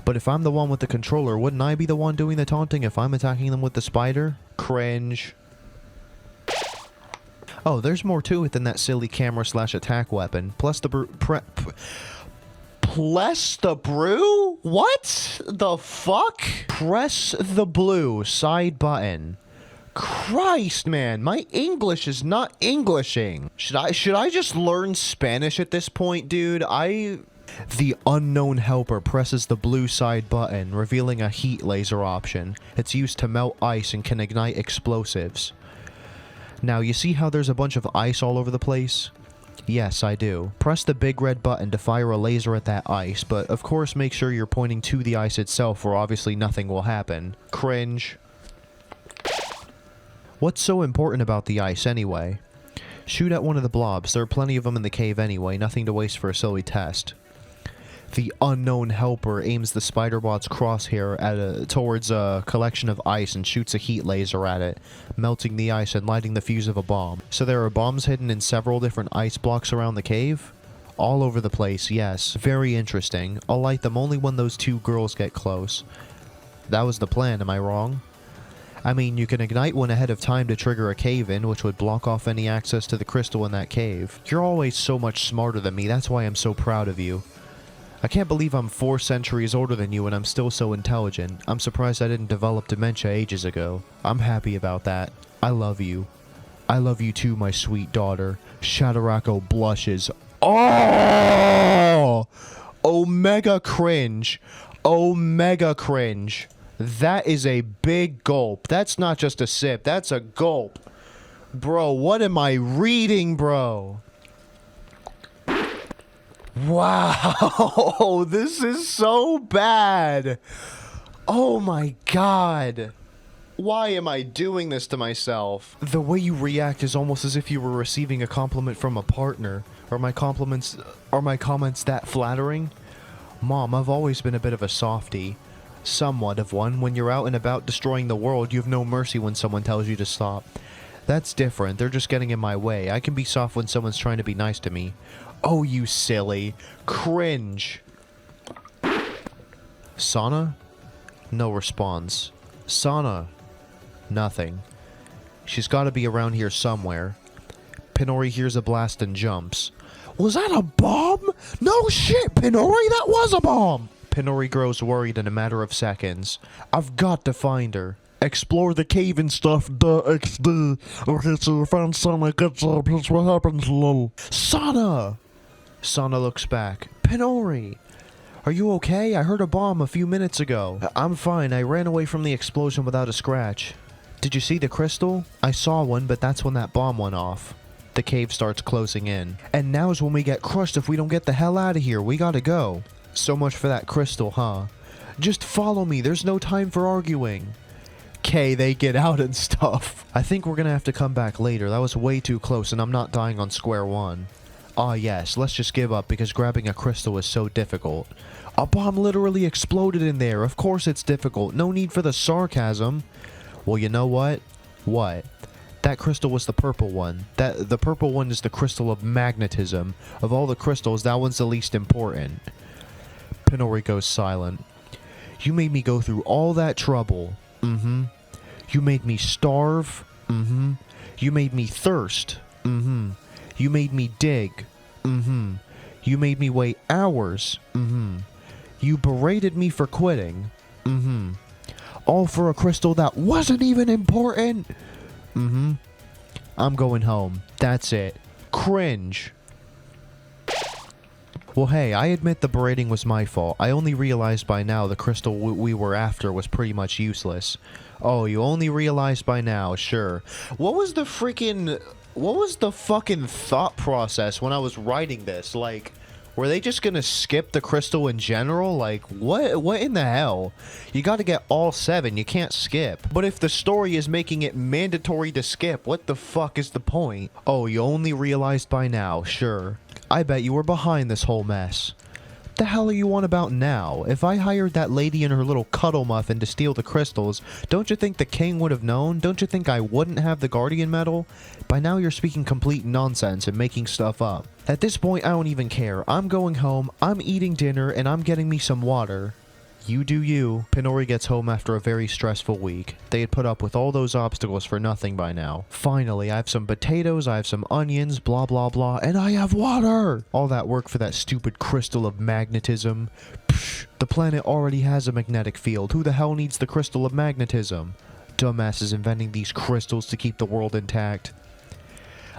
But if I'm the one with the controller, wouldn't I be the one doing the taunting if I'm attacking them with the spider? Cringe. Oh, there's more to it than that silly camera/attack weapon. Plus the Press the brew? What the fuck? Press the blue side button. Christ, man, my English is not Englishing. Should I just learn Spanish at this point, dude? The unknown helper presses the blue side button, revealing a heat laser option. It's used to melt ice and can ignite explosives. Now, you see how there's a bunch of ice all over the place? Yes, I do. Press the big red button to fire a laser at that ice, but of course make sure you're pointing to the ice itself or obviously nothing will happen. Cringe. What's so important about the ice anyway? Shoot at one of the blobs. There are plenty of them in the cave anyway, nothing to waste for a silly test. The unknown helper aims the spider bot's crosshair towards a collection of ice and shoots a heat laser at it, melting the ice and lighting the fuse of a bomb. So there are bombs hidden in several different ice blocks around the cave? All over the place, yes. Very interesting. I'll light them only when those two girls get close. That was the plan, am I wrong? I mean, you can ignite one ahead of time to trigger a cave-in, which would block off any access to the crystal in that cave. You're always so much smarter than me, that's why I'm so proud of you. I can't believe I'm 4 centuries older than you and I'm still so intelligent. I'm surprised I didn't develop dementia ages ago. I'm happy about that. I love you. I love you too, my sweet daughter. Shadarako blushes. Oh! Omega cringe. Omega cringe. That is a big gulp. That's not just a sip. That's a gulp. Bro, what am I reading, bro? Wow, this is so bad. Oh my god. Why am I doing this to myself? The way you react is almost as if you were receiving a compliment from a partner. Are my comments that flattering? Mom, I've always been a bit of a softie. Somewhat of one. When you're out and about destroying the world, you have no mercy when someone tells you to stop. That's different. They're just getting in my way. I can be soft when someone's trying to be nice to me. Oh, you silly. Cringe. Sana? No response. Sana? Nothing. She's got to be around here somewhere. Pinori hears a blast and jumps. Was that a bomb? No shit, Pinori, that was a bomb! Pinori grows worried in a matter of seconds. I've got to find her. Explore the cave and stuff, XD. Okay, so you found Sana, good job, here's what happens, lol. Sana! Sana looks back. Pinori! Are you okay? I heard a bomb a few minutes ago. I'm fine, I ran away from the explosion without a scratch. Did you see the crystal? I saw one, but that's when that bomb went off. The cave starts closing in. And now's when we get crushed if we don't get the hell out of here. We gotta go. So much for that crystal, huh? Just follow me. There's no time for arguing. Okay, they get out and stuff. I think we're gonna have to come back later. That was way too close and I'm not dying on square one. Ah yes, let's just give up because grabbing a crystal is so difficult. A bomb literally exploded in there. Of course it's difficult. No need for the sarcasm. Well, you know what? What? That crystal was the purple one. The purple one is the crystal of magnetism. Of all the crystals, that one's the least important. Pinori goes silent. You made me go through all that trouble. Mm-hmm. You made me starve. Mm-hmm. You made me thirst. Mm-hmm. You made me dig. Mm-hmm. You made me wait hours. Mm-hmm. You berated me for quitting. Mm-hmm. All for a crystal that wasn't even important. Mm-hmm. I'm going home. That's it. Cringe. Well, hey, I admit the berating was my fault. I only realized by now the crystal we were after was pretty much useless. Oh, you only realized by now, sure. What was the fucking thought process when I was writing this? Like, were they just gonna skip the crystal in general? Like, what in the hell? You gotta get all 7, you can't skip. But if the story is making it mandatory to skip, what the fuck is the point? Oh, you only realized by now, sure. I bet you were behind this whole mess. The hell are you on about now? If I hired that lady and her little cuddle muffin to steal the crystals, don't you think the king would have known? Don't you think I wouldn't have the guardian medal? By now you're speaking complete nonsense and making stuff up. At this point I don't even care. I'm going home, I'm eating dinner, and I'm getting me some water. You do you. Pinori gets home after a very stressful week. They had put up with all those obstacles for nothing by now. Finally, I have some potatoes, I have some onions, blah blah blah, and I have water! All that work for that stupid crystal of magnetism. Psh, the planet already has a magnetic field. Who the hell needs the crystal of magnetism? Dumbasses inventing these crystals to keep the world intact.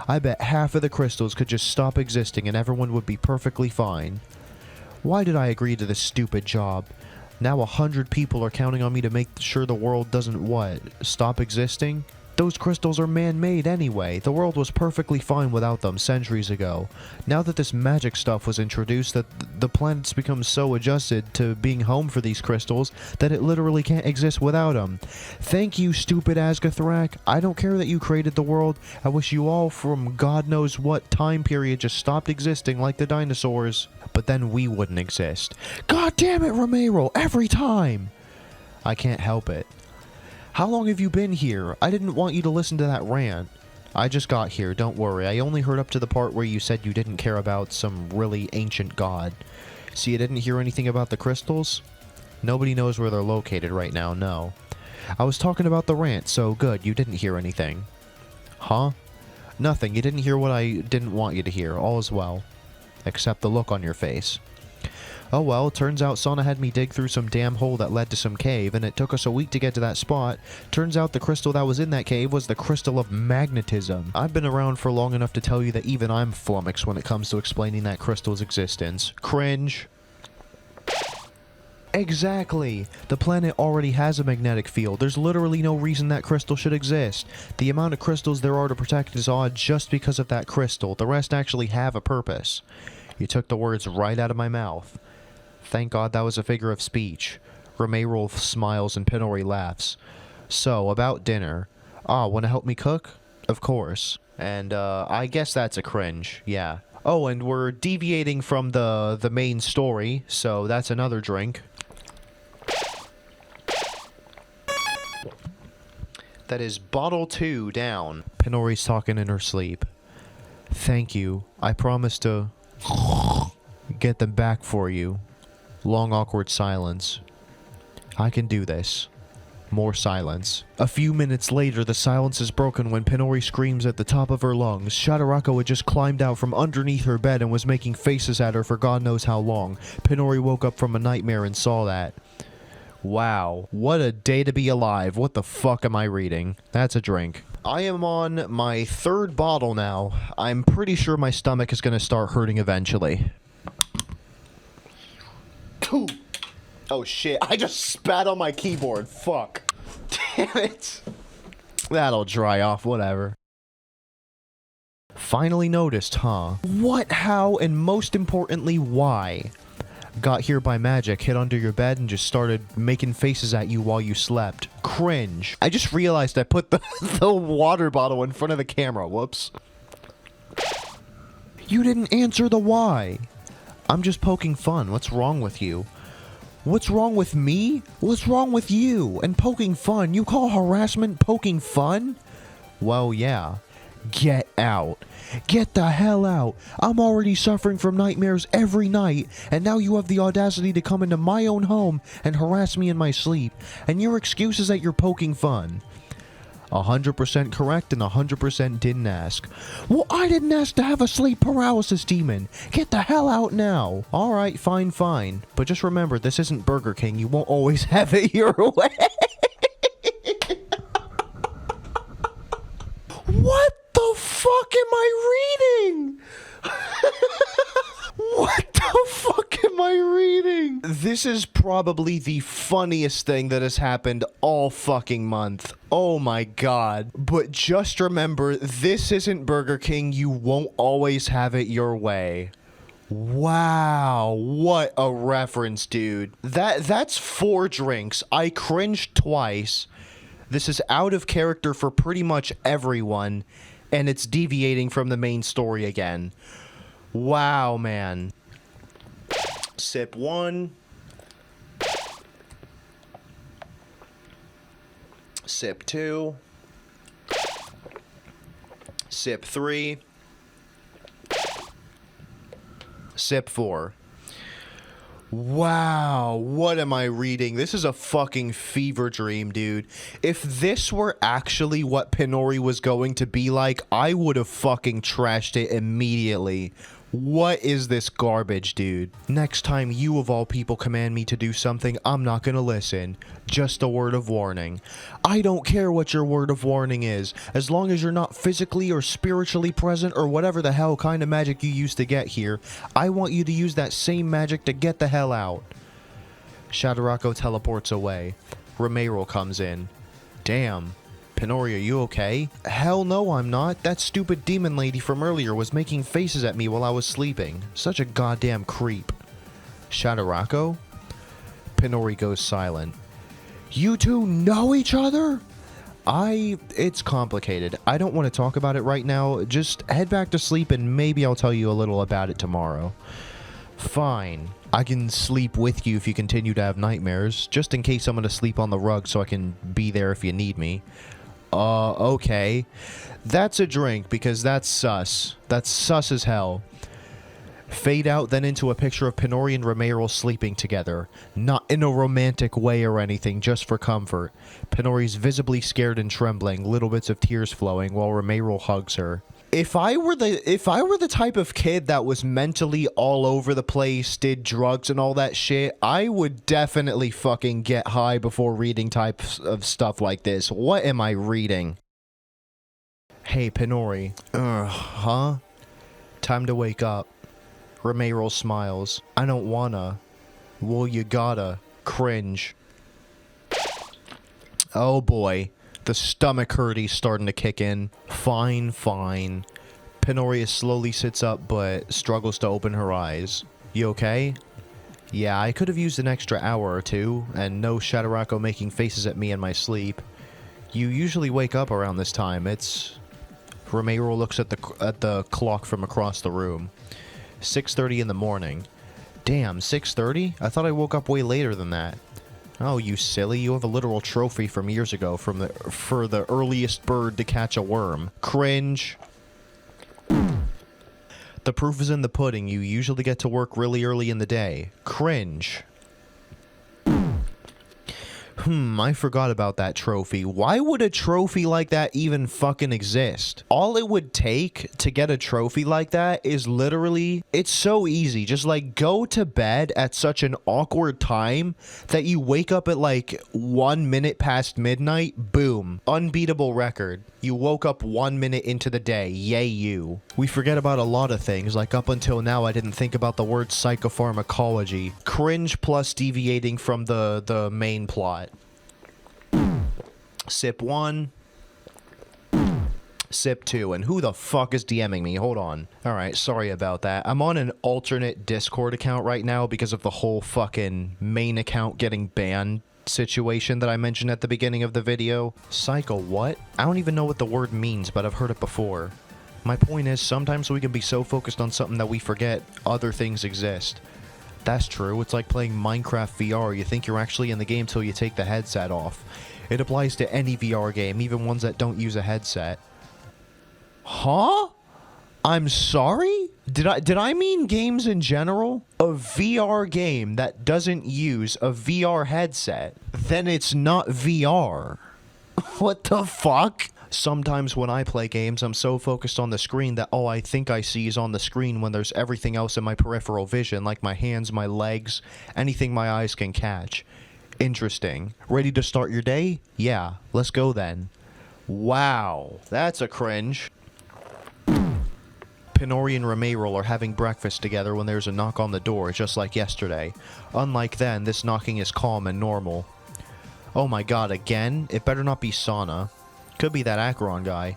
I bet half of the crystals could just stop existing and everyone would be perfectly fine. Why did I agree to this stupid job? Now 100 people are counting on me to make sure the world doesn't what? Stop existing? Those crystals are man-made anyway. The world was perfectly fine without them centuries ago. Now that this magic stuff was introduced, that the planet's become so adjusted to being home for these crystals that it literally can't exist without them. Thank you, stupid Asgathrak. I don't care that you created the world. I wish you all from God knows what time period just stopped existing like the dinosaurs. But then we wouldn't exist. God damn it, Romero, every time! I can't help it. How long have you been here? I didn't want you to listen to that rant. I just got here, don't worry. I only heard up to the part where you said you didn't care about some really ancient god. So you didn't hear anything about the crystals? Nobody knows where they're located right now, no. I was talking about the rant, so good, you didn't hear anything. Huh? Nothing, you didn't hear what I didn't want you to hear. All is well. Except the look on your face. Oh well, turns out Sana had me dig through some damn hole that led to some cave, and it took us a week to get to that spot. Turns out the crystal that was in that cave was the crystal of magnetism. I've been around for long enough to tell you that even I'm flummoxed when it comes to explaining that crystal's existence. Cringe. Exactly! The planet already has a magnetic field. There's literally no reason that crystal should exist. The amount of crystals there are to protect is odd just because of that crystal. The rest actually have a purpose. You took the words right out of my mouth. Thank God that was a figure of speech. Romero smiles and Pinori laughs. So, about dinner. Ah, wanna help me cook? Of course. And, I guess that's a cringe, yeah. Oh, and we're deviating from the main story, so that's another drink. That is bottle 2 down. Pinori's talking in her sleep. Thank you. I promise to get them back for you. Long awkward silence. I can do this. More silence. A few minutes later, the silence is broken when Pinori screams at the top of her lungs. Shadarako had just climbed out from underneath her bed and was making faces at her for God knows how long. Pinori woke up from a nightmare and saw that. Wow, what a day to be alive. What the fuck am I reading? That's a drink. I am on my 3rd bottle now. I'm pretty sure my stomach is going to start hurting eventually. Oh shit, I just spat on my keyboard. Fuck. Damn it. That'll dry off, whatever. Finally noticed, huh? What, how, and most importantly, why? Got here by magic, hid under your bed, and just started making faces at you while you slept. Cringe. I just realized I put the water bottle in front of the camera. Whoops. You didn't answer the why. I'm just poking fun. What's wrong with you? What's wrong with me? What's wrong with you? And poking fun? You call harassment poking fun? Well, yeah. Get out. Get the hell out. I'm already suffering from nightmares every night, and now you have the audacity to come into my own home and harass me in my sleep, and your excuse is that you're poking fun. 100% correct and 100% didn't ask. Well, I didn't ask to have a sleep paralysis demon. Get the hell out now. Alright, fine, fine. But just remember, this isn't Burger King. You won't always have it your way. What the fuck am I reading? What the fuck am I reading? This is probably the funniest thing that has happened all fucking month. Oh my god. But just remember, this isn't Burger King. You won't always have it your way. Wow, what a reference, dude. That's 4 drinks. I cringed twice. This is out of character for pretty much everyone, and it's deviating from the main story again. Wow, man. Sip 1. Sip 2. Sip 3. Sip 4. Wow, what am I reading? This is a fucking fever dream, dude. If this were actually what Pinori was going to be like, I would have fucking trashed it immediately. What is this garbage, dude? Next time you of all people command me to do something, I'm not gonna listen. Just a word of warning. I don't care what your word of warning is, as long as you're not physically or spiritually present or whatever the hell kind of magic you used to get here. I want you to use that same magic to get the hell out. Shadarako teleports away. Romero comes in. Damn. Pinori, are you okay? Hell no, I'm not. That stupid demon lady from earlier was making faces at me while I was sleeping. Such a goddamn creep. Shadarako? Pinori goes silent. You two know each other? It's complicated. I don't want to talk about it right now. Just head back to sleep and maybe I'll tell you a little about it tomorrow. Fine. I can sleep with you if you continue to have nightmares, just in case I'm going to sleep on the rug so I can be there if you need me. Okay. That's a drink, because that's sus. That's sus as hell. Fade out then into a picture of Pinori and Romero sleeping together. Not in a romantic way or anything, just for comfort. Pinori's visibly scared and trembling, little bits of tears flowing, while Romero hugs her. If I were the type of kid that was mentally all over the place, did drugs and all that shit, I would definitely fucking get high before reading types of stuff like this. What am I reading? Hey, Pinori. Huh? Time to wake up. Romero smiles. I don't wanna. Well, you gotta. Cringe. Oh boy. The stomach hurty's starting to kick in. Fine, fine. Pinori slowly sits up, but struggles to open her eyes. You okay? Yeah, I could have used an extra hour or two, and no Shadarako making faces at me in my sleep. You usually wake up around this time. It's... Romero looks at the clock from across the room. 6:30 in the morning. Damn, 6:30? I thought I woke up way later than that. Oh, you silly. You have a literal trophy from years ago for the earliest bird to catch a worm. Cringe. The proof is in the pudding. You usually get to work really early in the day. Cringe. I forgot about that trophy. Why would a trophy like that even fucking exist? All it would take to get a trophy like that is literally, it's so easy. Just like go to bed at such an awkward time that you wake up at like 1 minute past midnight. Boom. Unbeatable record. You woke up 1 minute into the day. Yay you. We forget about a lot of things. Like up until now, I didn't think about the word psychopharmacology. Cringe plus deviating from the main plot. Sip 1. Sip 2. And who the fuck is DMing me? Hold on. Alright, sorry about that. I'm on an alternate Discord account right now because of the whole fucking main account getting banned situation that I mentioned at the beginning of the video. Psycho what? I don't even know what the word means, but I've heard it before. My point is, sometimes we can be so focused on something that we forget other things exist. That's true. It's like playing Minecraft VR. You think you're actually in the game till you take the headset off. It applies to any VR game, even ones that don't use a headset. Huh? I'm sorry? Did I mean games in general? A VR game that doesn't use a VR headset, then it's not VR. What the fuck? Sometimes when I play games, I'm so focused on the screen that all I think I see is on the screen when there's everything else in my peripheral vision, like my hands, my legs, anything my eyes can catch. Interesting. Ready to start your day? Yeah, let's go then. Wow, that's a cringe. Pinori and Romero are having breakfast together when there's a knock on the door, just like yesterday. Unlike then, this knocking is calm and normal. Oh my god, again? It better not be Sauna. Could be that Acheron guy.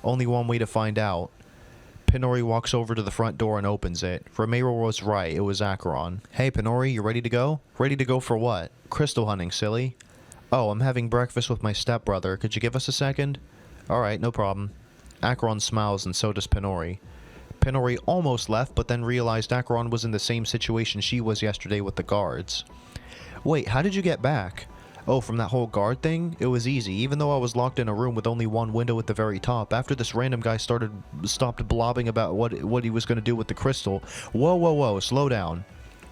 Only one way to find out. Pinori walks over to the front door and opens it. Romero was right, it was Acheron. Hey Pinori, you ready to go? Ready to go for what? Crystal hunting, silly. Oh, I'm having breakfast with my stepbrother. Could you give us a second? Alright, no problem. Acheron smiles and so does Pinori. Pinori almost left, but then realized Acheron was in the same situation she was yesterday with the guards. Wait, how did you get back? Oh, from that whole guard thing? It was easy. Even though I was locked in a room with only one window at the very top, after this random guy stopped blobbing about what he was going to do with the crystal. Whoa, slow down.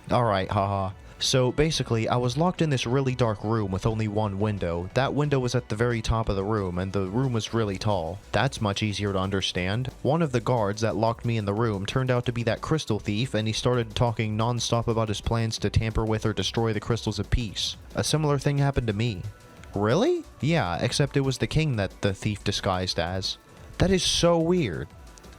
Alright, haha. So, basically, I was locked in this really dark room with only one window. That window was at the very top of the room, and the room was really tall. That's much easier to understand. One of the guards that locked me in the room turned out to be that crystal thief, and he started talking non-stop about his plans to tamper with or destroy the crystals of peace. A similar thing happened to me. Really? Yeah, except it was the king that the thief disguised as. That is so weird.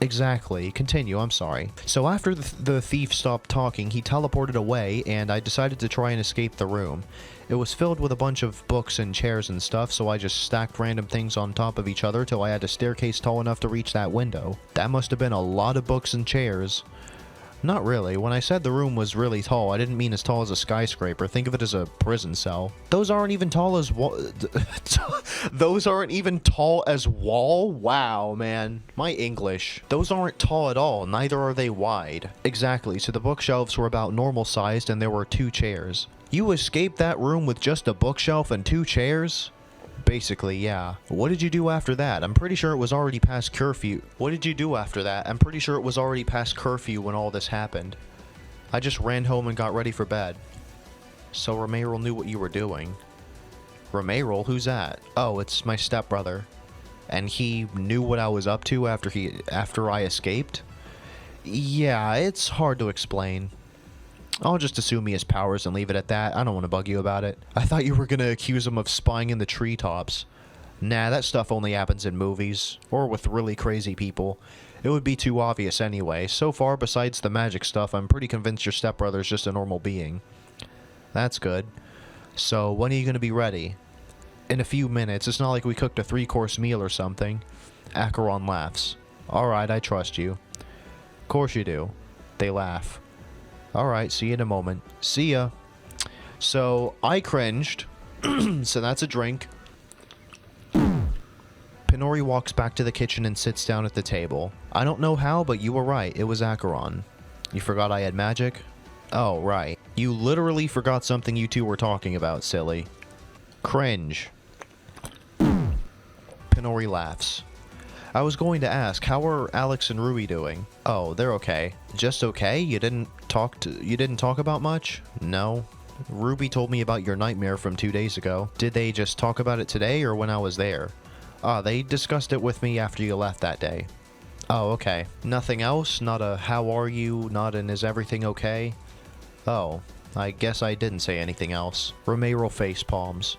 Exactly. Continue, I'm sorry. So after the thief stopped talking, he teleported away, and I decided to try and escape the room. It was filled with a bunch of books and chairs and stuff, so I just stacked random things on top of each other till I had a staircase tall enough to reach that window. That must have been a lot of books and chairs. Not really. When I said the room was really tall, I didn't mean as tall as a skyscraper. Think of it as a prison cell. Those aren't even tall as Those aren't even tall as wall? Wow, man. My English. Those aren't tall at all. Neither are they wide. Exactly. So the bookshelves were about normal sized and there were 2 chairs. You escaped that room with just a bookshelf and 2 chairs? Basically, yeah. What did you do after that? I'm pretty sure it was already past curfew. What did you do after that? I'm pretty sure it was already past curfew when all this happened. I just ran home and got ready for bed. So Romero knew what you were doing. Romero? Who's that? Oh, it's my stepbrother. And he knew what I was up to after I escaped? Yeah, it's hard to explain. I'll just assume he has powers and leave it at that. I don't want to bug you about it. I thought you were going to accuse him of spying in the treetops. Nah, that stuff only happens in movies, or with really crazy people. It would be too obvious anyway. So far, besides the magic stuff, I'm pretty convinced your stepbrother's just a normal being. That's good. So, when are you going to be ready? In a few minutes. It's not like we cooked a 3-course meal or something. Acheron laughs. Alright, I trust you. Course you do. They laugh. Alright, see you in a moment. See ya. So, I cringed. So that's a drink. Pinori walks back to the kitchen and sits down at the table. I don't know how, but you were right. It was Acheron. You forgot I had magic? Oh, right. You literally forgot something you two were talking about, silly. Cringe. Pinori laughs. I was going to ask, how are Alex and Ruby doing? Oh, they're okay. Just okay? You didn't talk about much? No. Ruby told me about your nightmare from 2 days ago. Did they just talk about it today or when I was there? They discussed it with me after you left that day. Oh, okay. Nothing else? Not a how are you? Not an is everything okay? Oh, I guess I didn't say anything else. Romero face palms.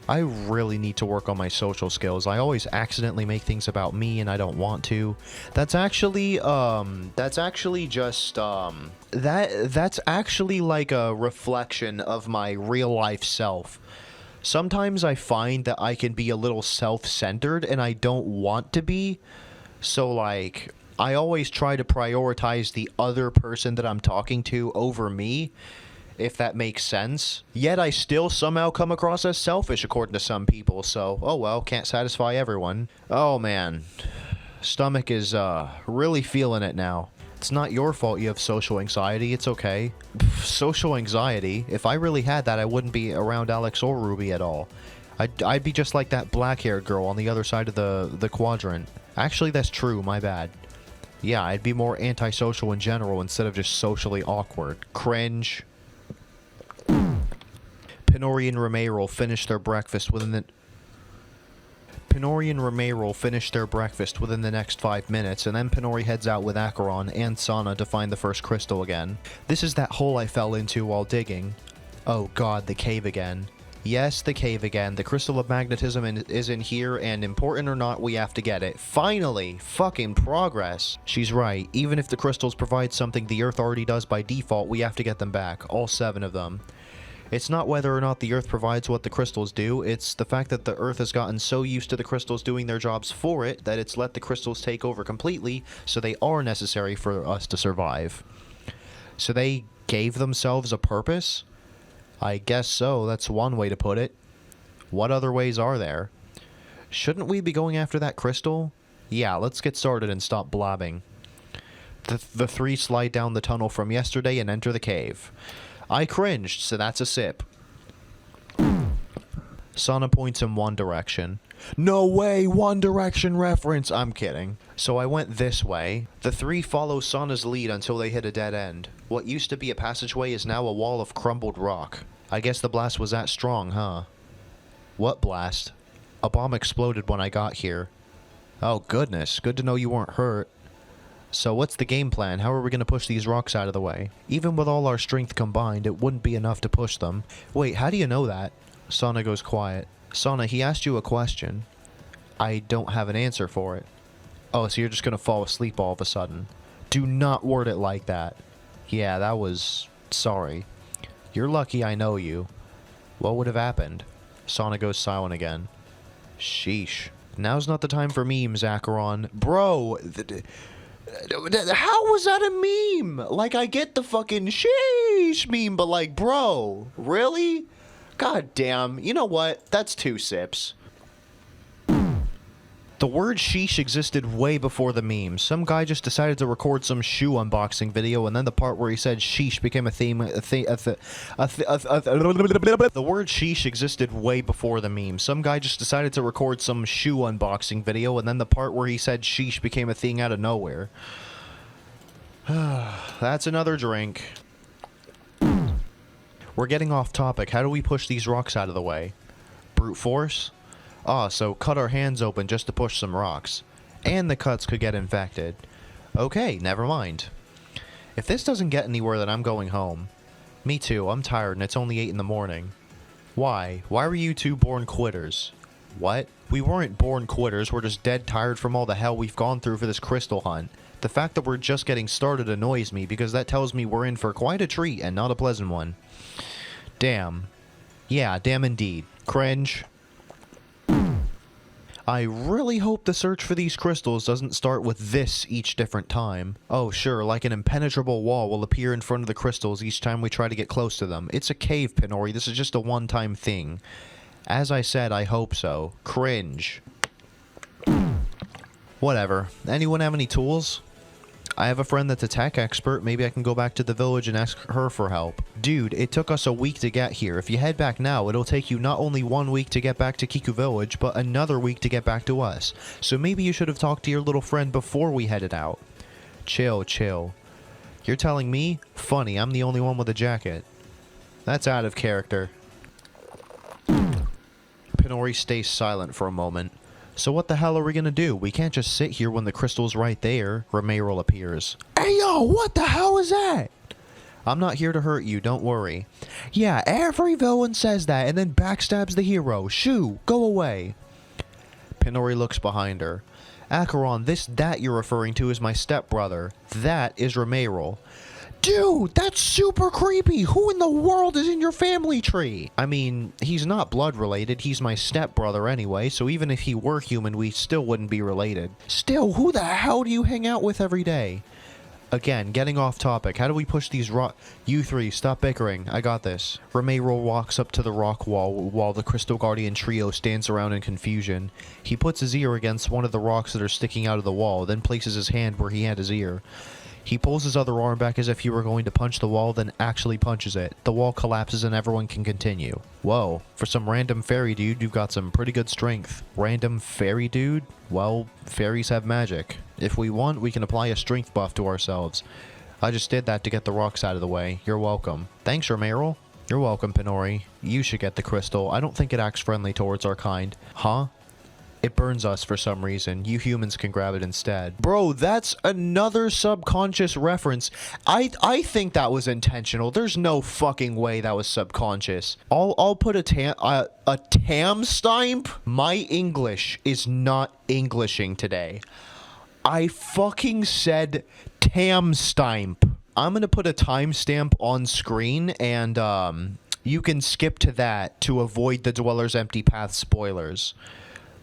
I really need to work on my social skills. I always accidentally make things about me and I don't want to. That's actually like a reflection of my real life self. Sometimes I find that I can be a little self-centered and I don't want to be. So like, I always try to prioritize the other person that I'm talking to over me, if that makes sense. Yet I still somehow come across as selfish according to some people, so oh well, can't satisfy everyone. Oh man, stomach is really feeling it now. It's not your fault you have social anxiety, it's okay. Social anxiety? If I really had that, I wouldn't be around Alex or Ruby at all. I'd be just like that black-haired girl on the other side of the quadrant. Actually, that's true, my bad. Yeah, I'd be more antisocial in general instead of just socially awkward. Cringe. Pinori and Romero finished their breakfast within the next 5 minutes, and then Pinori heads out with Acheron and Sana to find the first crystal again. This is that hole I fell into while digging. Oh god, the cave again. Yes, the cave again. The crystal of magnetism is in here, and important or not, we have to get it. Finally! Fucking progress! She's right. Even if the crystals provide something the Earth already does by default, we have to get them back. All 7 of them. It's not whether or not the Earth provides what the crystals do, it's the fact that the Earth has gotten so used to the crystals doing their jobs for it that it's let the crystals take over completely, so they are necessary for us to survive. So they gave themselves a purpose? I guess so, that's one way to put it. What other ways are there? Shouldn't we be going after that crystal? Yeah, let's get started and stop blabbing. The 3 slide down the tunnel from yesterday and enter the cave. I cringed, so that's a sip. Sana points in one direction. No way, One Direction reference! I'm kidding. So I went this way. The 3 follow Sana's lead until they hit a dead end. What used to be a passageway is now a wall of crumbled rock. I guess the blast was that strong, huh? What blast? A bomb exploded when I got here. Oh goodness, good to know you weren't hurt. So what's the game plan? How are we going to push these rocks out of the way? Even with all our strength combined, it wouldn't be enough to push them. Wait, how do you know that? Sana goes quiet. Sana, he asked you a question. I don't have an answer for it. Oh, so you're just going to fall asleep all of a sudden. Do not word it like that. Yeah, that was... sorry. You're lucky I know you. What would have happened? Sana goes silent again. Sheesh. Now's not the time for memes, Acheron. Bro... How was that a meme? Like, I get the fucking sheesh meme, but like, bro, really? God damn. You know what? That's 2 sips. The word sheesh existed way before the meme. Some guy just decided to record some shoe unboxing video, and then the part where he said sheesh became a theme. The word sheesh existed way before the meme. Some guy just decided to record some shoe unboxing video, and then the part where he said sheesh became a thing out of nowhere. That's another drink. We're getting off topic. How do we push these rocks out of the way? Brute force? Ah, so cut our hands open just to push some rocks. And the cuts could get infected. Okay, never mind. If this doesn't get anywhere, then I'm going home. Me too, I'm tired and it's only 8 in the morning. Why? Why were you 2 born quitters? What? We weren't born quitters, we're just dead tired from all the hell we've gone through for this crystal hunt. The fact that we're just getting started annoys me because that tells me we're in for quite a treat and not a pleasant one. Damn. Yeah, damn indeed. Cringe. I really hope the search for these crystals doesn't start with this each different time. Oh sure, like an impenetrable wall will appear in front of the crystals each time we try to get close to them. It's a cave, Pinori, this is just a one-time thing. As I said, I hope so. Cringe. Whatever. Anyone have any tools? I have a friend that's a tech expert. Maybe I can go back to the village and ask her for help. Dude, it took us a week to get here. If you head back now, it'll take you not only 1 week to get back to Kiku Village, but another week to get back to us. So maybe you should have talked to your little friend before we headed out. Chill, chill. You're telling me? Funny, I'm the only one with a jacket. That's out of character. Pinori stays silent for a moment. So what the hell are we gonna do? We can't just sit here when the crystal's right there. Romero appears. Hey yo, what the hell is that? I'm not here to hurt you, don't worry. Yeah, every villain says that and then backstabs the hero. Shoo, go away. Pinori looks behind her. Acheron, that you're referring to is my stepbrother. That is Romero. Dude, that's super creepy. Who in the world is in your family tree? I mean, he's not blood related. He's my stepbrother anyway, so even if he were human, we still wouldn't be related. Still, who the hell do you hang out with every day? Again, getting off topic. How do we push these You three, stop bickering. I got this. Romero walks up to the rock wall while the Crystal Guardian trio stands around in confusion. He puts his ear against one of the rocks that are sticking out of the wall, then places his hand where he had his ear. He pulls his other arm back as if he were going to punch the wall, then actually punches it. The wall collapses and everyone can continue. Whoa, for some random fairy dude, you've got some pretty good strength. Random fairy dude? Well, fairies have magic. If we want, we can apply a strength buff to ourselves. I just did that to get the rocks out of the way. You're welcome. Thanks, Romero. You're welcome, Pinori. You should get the crystal. I don't think it acts friendly towards our kind. Huh? It burns us for some reason. You humans can grab it instead. Bro, that's another subconscious reference. I think that was intentional. There's no fucking way that was subconscious. I'll put a timestamp. My English is not Englishing today. I fucking said timestamp. I'm gonna put a timestamp on screen and you can skip to that to avoid the Dweller's Empty Path spoilers.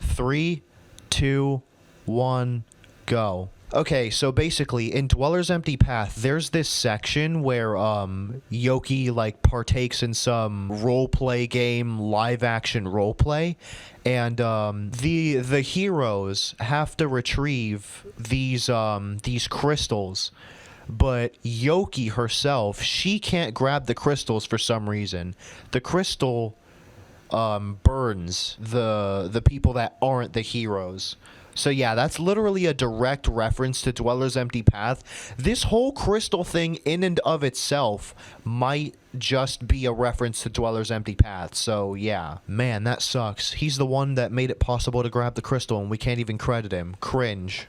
3, 2, 1, go. Okay, so basically, in Dweller's Empty Path, there's this section where, Yoki, like, partakes in some roleplay game, live-action roleplay, and, the heroes have to retrieve these crystals, but Yoki herself, she can't grab the crystals for some reason. The crystal burns the people that aren't the heroes. So yeah, that's literally a direct reference to Dweller's Empty Path. This whole crystal thing in and of itself might just be a reference to Dweller's Empty Path. So yeah, man, that sucks. He's the one that made it possible to grab the crystal and we can't even credit him. Cringe.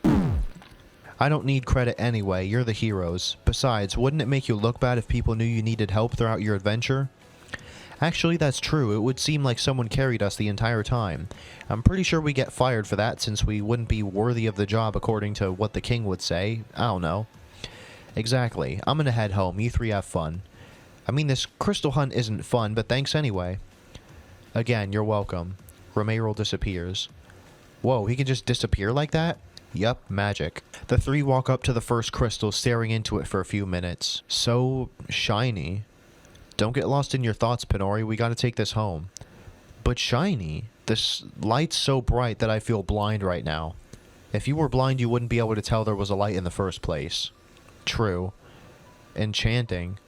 I don't need credit anyway, you're the heroes. Besides, wouldn't it make you look bad if people knew you needed help throughout your adventure? Actually, that's true. It would seem like someone carried us the entire time. I'm pretty sure we get fired for that since we wouldn't be worthy of the job according to what the king would say. I don't know. Exactly. I'm gonna head home. You three have fun. I mean, this crystal hunt isn't fun, but thanks anyway. Again, you're welcome. Romero disappears. Whoa, he can just disappear like that? Yup, magic. The three walk up to the first crystal, staring into it for a few minutes. So shiny. Don't get lost in your thoughts, Pinori. We gotta take this home. But shiny. This light's so bright that I feel blind right now. If you were blind, you wouldn't be able to tell there was a light in the first place. True. Enchanting.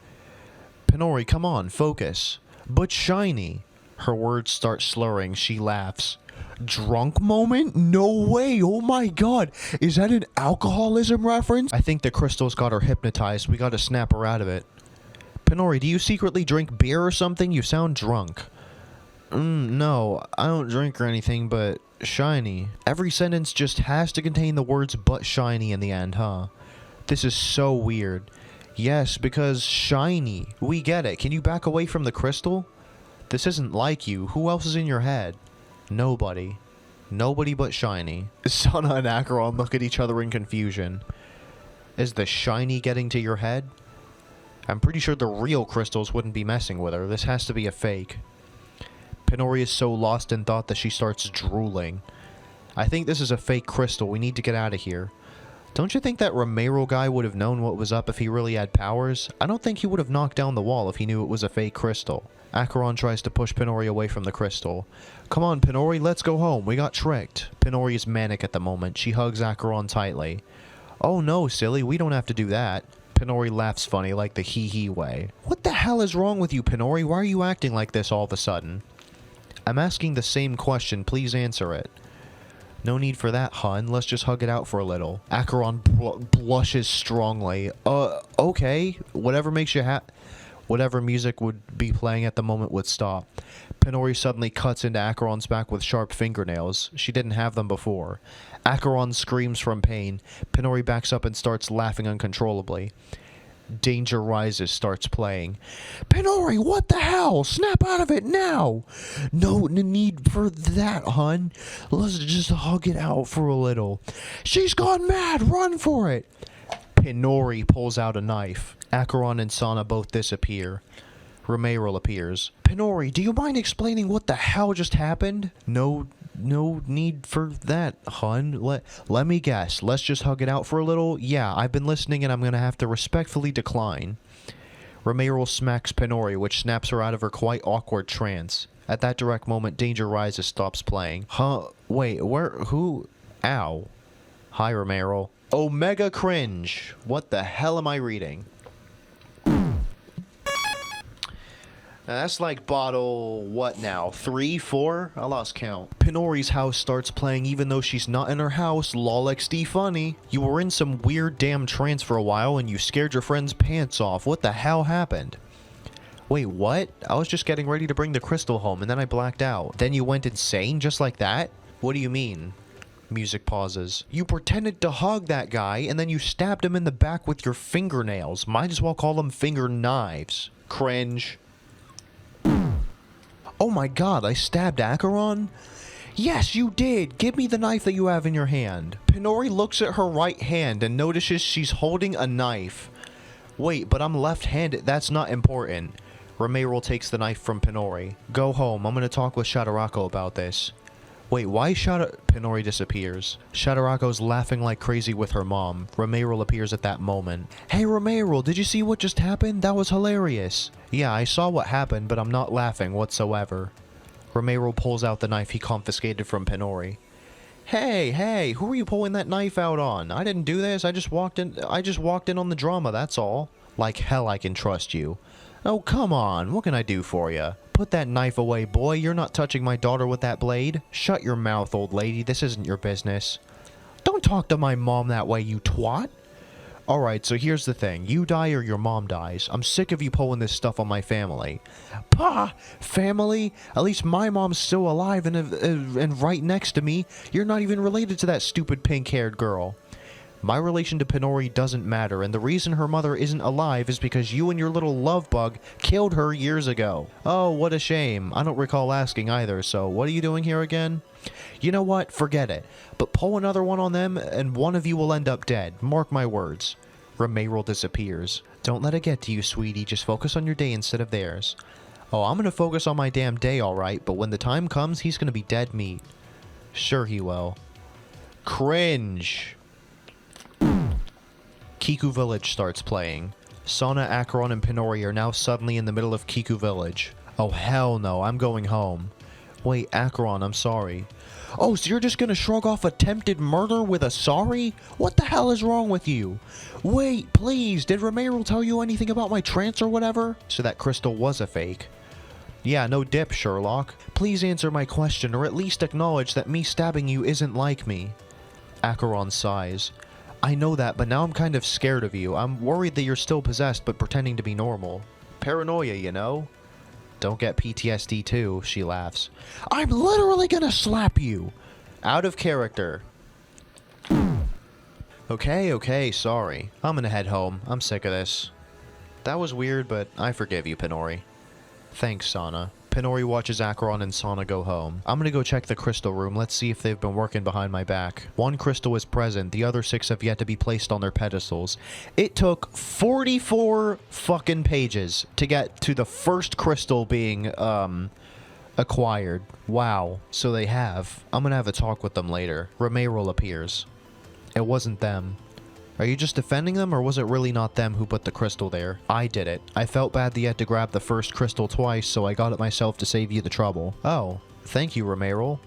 Pinori, come on, focus. But shiny. Her words start slurring. She laughs. Drunk moment? No way. Oh my god. Is that an alcoholism reference? I think the crystal's got her hypnotized. We gotta snap her out of it. Pinori, do you secretly drink beer or something? You sound drunk. No, I don't drink or anything, but shiny. Every sentence just has to contain the words but shiny in the end, huh? This is so weird. Yes, because shiny. We get it. Can you back away from the crystal? This isn't like you. Who else is in your head? Nobody. Nobody but shiny. Sana and Acheron look at each other in confusion. Is the shiny getting to your head? I'm pretty sure the real crystals wouldn't be messing with her. This has to be a fake. Pinori is so lost in thought that she starts drooling. I think this is a fake crystal. We need to get out of here. Don't you think that Romero guy would have known what was up if he really had powers? I don't think he would have knocked down the wall if he knew it was a fake crystal. Acheron tries to push Pinori away from the crystal. Come on, Pinori, let's go home. We got tricked. Pinori is manic at the moment. She hugs Acheron tightly. Oh no, silly, we don't have to do that. Pinori laughs funny, like the hee-hee way. What the hell is wrong with you, Pinori? Why are you acting like this all of a sudden? I'm asking the same question. Please answer it. No need for that, hun. Let's just hug it out for a little. Acheron blushes strongly. Okay. Whatever makes you happy. Whatever music would be playing at the moment would stop. Pinori suddenly cuts into Acheron's back with sharp fingernails. She didn't have them before. Acheron screams from pain. Pinori backs up and starts laughing uncontrollably. Danger Rises starts playing. Pinori, what the hell? Snap out of it now! No need for that, hun. Let's just hug it out for a little. She's gone mad! Run for it! Pinori pulls out a knife. Acheron and Sana both disappear. Romero appears. Pinori, do you mind explaining what the hell just happened? No need for that, hun. Let me guess. Let's just hug it out for a little? Yeah, I've been listening and I'm gonna have to respectfully decline. Romero smacks Pinori, which snaps her out of her quite awkward trance. At that direct moment, Danger Rises stops playing. Huh? Wait, who? Ow. Hi, Romero. Omega Cringe. What the hell am I reading? That's like bottle, what now? 3, 4? I lost count. Pinori's house starts playing even though she's not in her house. LOLXD funny. You were in some weird damn trance for a while and you scared your friend's pants off. What the hell happened? Wait, what? I was just getting ready to bring the crystal home and then I blacked out. Then you went insane just like that? What do you mean? Music pauses. You pretended to hug that guy and then you stabbed him in the back with your fingernails. Might as well call them finger knives. Cringe. Oh my god, I stabbed Acheron? Yes, you did! Give me the knife that you have in your hand. Pinori looks at her right hand and notices she's holding a knife. Wait, but I'm left-handed. That's not important. Romero takes the knife from Pinori. Go home. I'm gonna talk with Shadarako about this. Wait, why Pinori disappears. Shadarako's laughing like crazy with her mom. Romero appears at that moment. Hey Romero, did you see what just happened? That was hilarious. Yeah, I saw what happened, but I'm not laughing whatsoever. Romero pulls out the knife he confiscated from Pinori. Hey, who are you pulling that knife out on? I didn't do this, I just walked in on the drama, that's all. Like hell I can trust you. Oh, come on, what can I do for you? Put that knife away, boy. You're not touching my daughter with that blade. Shut your mouth, old lady. This isn't your business. Don't talk to my mom that way, you twat. Alright, so here's the thing. You die or your mom dies. I'm sick of you pulling this stuff on my family. Pah! Family? At least my mom's still alive and right next to me. You're not even related to that stupid pink-haired girl. My relation to Pinori doesn't matter, and the reason her mother isn't alive is because you and your little love bug killed her years ago. Oh, what a shame. I don't recall asking either, so what are you doing here again? You know what? Forget it. But pull another one on them, and one of you will end up dead. Mark my words. Romero disappears. Don't let it get to you, sweetie. Just focus on your day instead of theirs. Oh, I'm gonna focus on my damn day, alright, but when the time comes, he's gonna be dead meat. Sure he will. Cringe. Kiku Village starts playing. Sana, Acheron, and Pinori are now suddenly in the middle of Kiku Village. Oh hell no, I'm going home. Wait, Acheron, I'm sorry. Oh, so you're just gonna shrug off attempted murder with a sorry? What the hell is wrong with you? Wait, please, did Romero tell you anything about my trance or whatever? So that crystal was a fake. Yeah, no dip, Sherlock. Please answer my question, or at least acknowledge that me stabbing you isn't like me. Acheron sighs. I know that, but now I'm kind of scared of you. I'm worried that you're still possessed, but pretending to be normal. Paranoia, you know? Don't get PTSD too, she laughs. I'm literally gonna slap you! Out of character. Okay, sorry. I'm gonna head home. I'm sick of this. That was weird, but I forgive you, Pinori. Thanks, Sana. Pinori watches Acheron and Sana go home. I'm gonna go check the crystal room. Let's see if they've been working behind my back. One crystal is present. The other 6 have yet to be placed on their pedestals. It took 44 fucking pages to get to the first crystal being, acquired. Wow. So they have. I'm gonna have a talk with them later. Romero appears. It wasn't them. Are you just defending them, or was it really not them who put the crystal there? I did it. I felt bad that you had to grab the first crystal twice, so I got it myself to save you the trouble. Oh, thank you, Romero.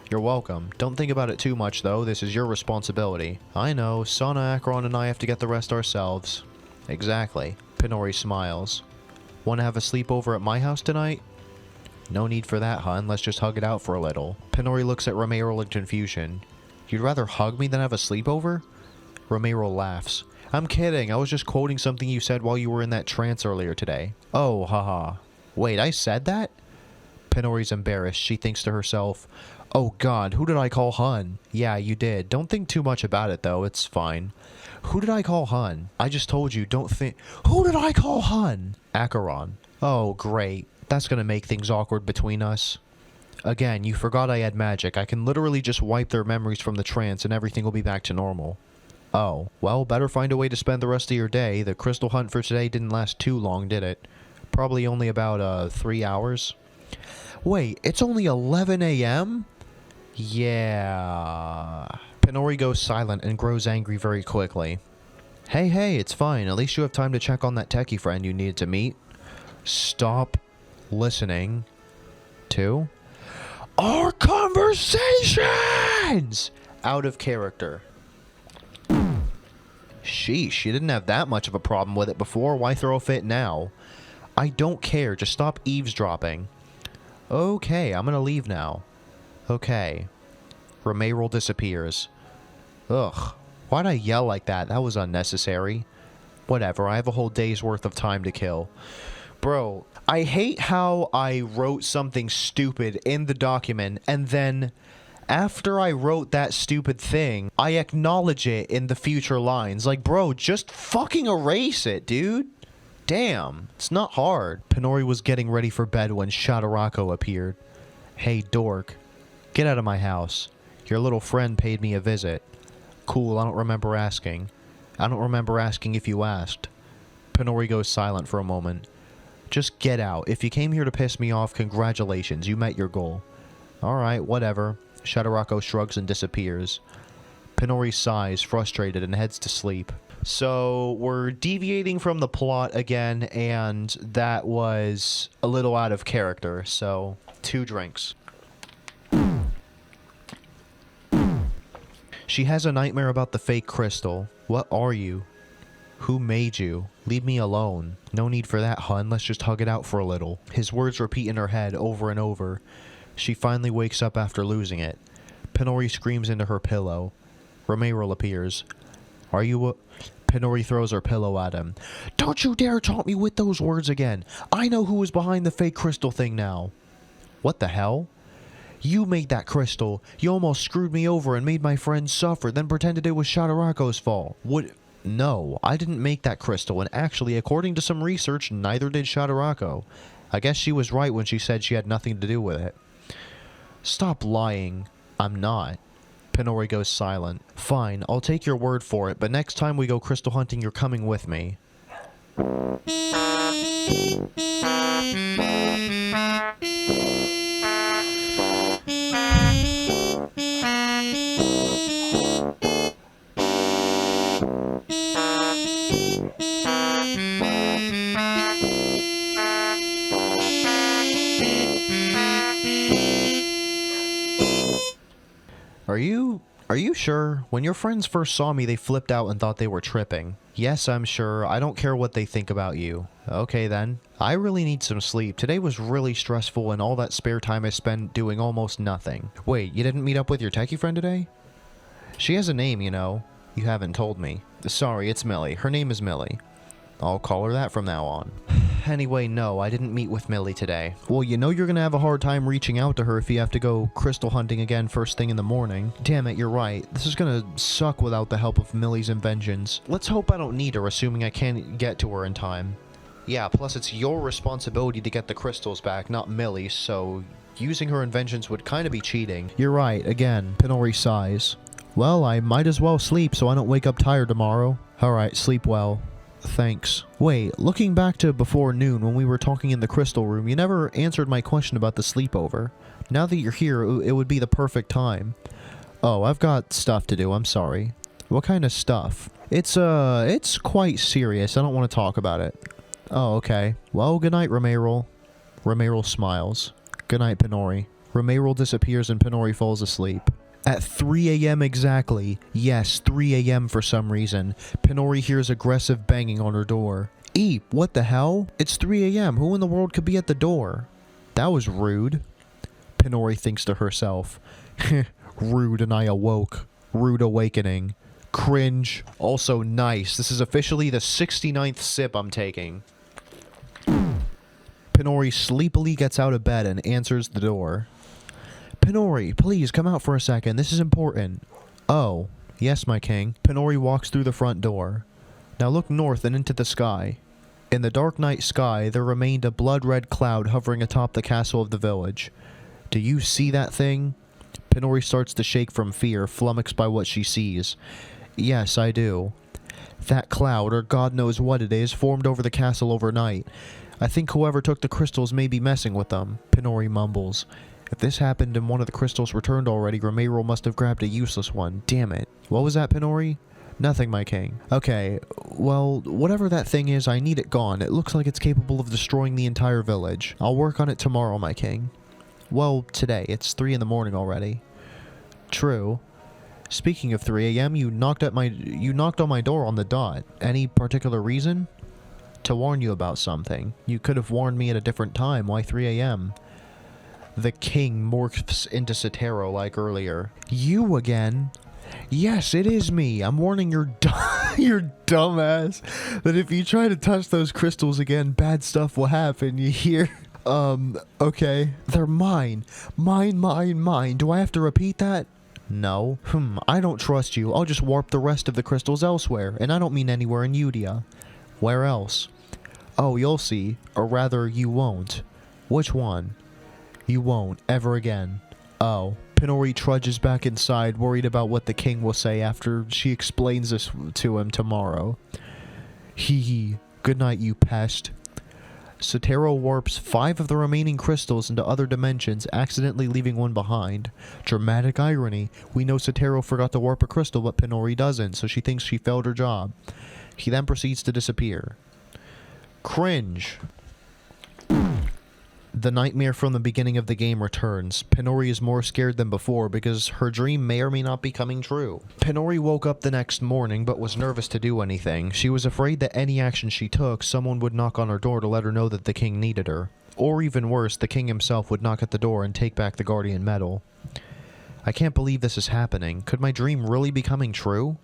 You're welcome. Don't think about it too much, though. This is your responsibility. I know. Sana, Akron, and I have to get the rest ourselves. Exactly. Pinori smiles. Want to have a sleepover at my house tonight? No need for that, hun. Let's just hug it out for a little. Pinori looks at Romero in confusion. You'd rather hug me than have a sleepover? Romero laughs. I'm kidding. I was just quoting something you said while you were in that trance earlier today. Oh, haha. Wait, I said that? Pinori's embarrassed. She thinks to herself, oh god, who did I call hun? Yeah, you did. Don't think too much about it, though. It's fine. Who did I call hun? I just told you, don't think... Who did I call hun? Acheron. Oh, great. That's gonna make things awkward between us. Again, you forgot I had magic. I can literally just wipe their memories from the trance and everything will be back to normal. Oh, well, better find a way to spend the rest of your day. The crystal hunt for today didn't last too long, did it? Probably only about, 3 hours? Wait, it's only 11 a.m.? Yeah... Pinori goes silent and grows angry very quickly. Hey, it's fine. At least you have time to check on that techie friend you needed to meet. Stop listening to our conversations! Out of character. Sheesh, you didn't have that much of a problem with it before. Why throw a fit now? I don't care. Just stop eavesdropping. Okay, I'm gonna leave now. Okay. Romero disappears. Ugh. Why'd I yell like that? That was unnecessary. Whatever, I have a whole day's worth of time to kill. Bro, I hate how I wrote something stupid in the document, and then after I wrote that stupid thing, I acknowledge it in the future lines. Like, bro, just fucking erase it, dude. Damn, it's not hard. Pinori was getting ready for bed when Shadarako appeared. Hey, dork. Get out of my house. Your little friend paid me a visit. Cool, I don't remember asking. I don't remember asking if you asked. Pinori goes silent for a moment. Just get out. If you came here to piss me off, congratulations, you met your goal. Alright, whatever. Shadarako shrugs and disappears. Pinori sighs, frustrated, and heads to sleep. So, we're deviating from the plot again, and that was a little out of character, so 2 drinks. She has a nightmare about the fake crystal. What are you? Who made you? Leave me alone. No need for that, hun. Let's just hug it out for a little. His words repeat in her head over and over. She finally wakes up after losing it. Pinori screams into her pillow. Romero appears. Are you a... Pinori throws her pillow at him. Don't you dare taunt me with those words again. I know who was behind the fake crystal thing now. What the hell? You made that crystal. You almost screwed me over and made my friends suffer, then pretended it was Shadarako's fault. What? No, I didn't make that crystal, and actually, according to some research, neither did Shadarako. I guess she was right when she said she had nothing to do with it. Stop lying. I'm not. Pinori goes silent. Fine, I'll take your word for it, but next time we go crystal hunting, you're coming with me. Are you sure? When your friends first saw me, they flipped out and thought they were tripping. Yes, I'm sure. I don't care what they think about you. Okay, then. I really need some sleep. Today was really stressful, and all that spare time I spent doing almost nothing. Wait, you didn't meet up with your techie friend today? She has a name, you know. You haven't told me. Sorry, it's Millie. Her name is Millie. I'll call her that from now on. Anyway, no, I didn't meet with Millie today. Well, you know you're gonna have a hard time reaching out to her if you have to go crystal hunting again first thing in the morning. Damn it, you're right. This is gonna suck without the help of Millie's inventions. Let's hope I don't need her, assuming I can't get to her in time. Yeah, plus it's your responsibility to get the crystals back, not Millie's, so using her inventions would kinda be cheating. You're right, again. Pinori sighs. Well, I might as well sleep so I don't wake up tired tomorrow. Alright, sleep well. Thanks. Wait, looking back to before noon when we were talking in the crystal room, you never answered my question about the sleepover. Now that you're here, it would be the perfect time. Oh, I've got stuff to do, I'm sorry. What kind of stuff? It's quite serious. I don't want to talk about it. Oh, okay. Well, good night, Romero. Romero smiles. Good night, Pinori. Romero disappears and Pinori falls asleep. At 3 a.m. exactly, yes, 3 a.m. for some reason, Pinori hears aggressive banging on her door. Eep, what the hell? It's 3 a.m. Who in the world could be at the door? That was rude. Pinori thinks to herself. Rude and I awoke. Rude awakening. Cringe. Also nice. This is officially the 69th sip I'm taking. Pinori sleepily gets out of bed and answers the door. Pinori, please come out for a second. This is important. Oh, yes, my king. Pinori walks through the front door. Now look north and into the sky. In the dark night sky, there remained a blood-red cloud hovering atop the castle of the village. Do you see that thing? Pinori starts to shake from fear, flummoxed by what she sees. Yes, I do. That cloud, or God knows what it is, formed over the castle overnight. I think whoever took the crystals may be messing with them, Pinori mumbles. If this happened and one of the crystals returned already, Romero must have grabbed a useless one. Damn it. What was that, Pinori? Nothing, my king. Okay, well, whatever that thing is, I need it gone. It looks like it's capable of destroying the entire village. I'll work on it tomorrow, my king. Well, today. It's 3 in the morning already. True. Speaking of 3 a.m., you knocked on my door on the dot. Any particular reason? To warn you about something. You could have warned me at a different time. Why 3 a.m.? The king morphs into Sotero like earlier. You again? Yes, it is me. I'm warning your your dumbass that if you try to touch those crystals again, bad stuff will happen. You hear? Okay. They're mine. Mine. Do I have to repeat that? No. I don't trust you. I'll just warp the rest of the crystals elsewhere, and I don't mean anywhere in Udia. Where else? Oh, you'll see. Or rather, you won't. Which one? You won't, ever again. Oh. Pinori trudges back inside, worried about what the king will say after she explains this to him tomorrow. Hee hee. Good night, you pest. Sotero warps 5 of the remaining crystals into other dimensions, accidentally leaving one behind. Dramatic irony. We know Sotero forgot to warp a crystal, but Pinori doesn't, so she thinks she failed her job. He then proceeds to disappear. Cringe. The nightmare from the beginning of the game returns. Pinori is more scared than before because her dream may or may not be coming true. Pinori woke up the next morning but was nervous to do anything. She was afraid that any action she took, someone would knock on her door to let her know that the king needed her. Or even worse, the king himself would knock at the door and take back the Guardian Medal. I can't believe this is happening. Could my dream really be coming true?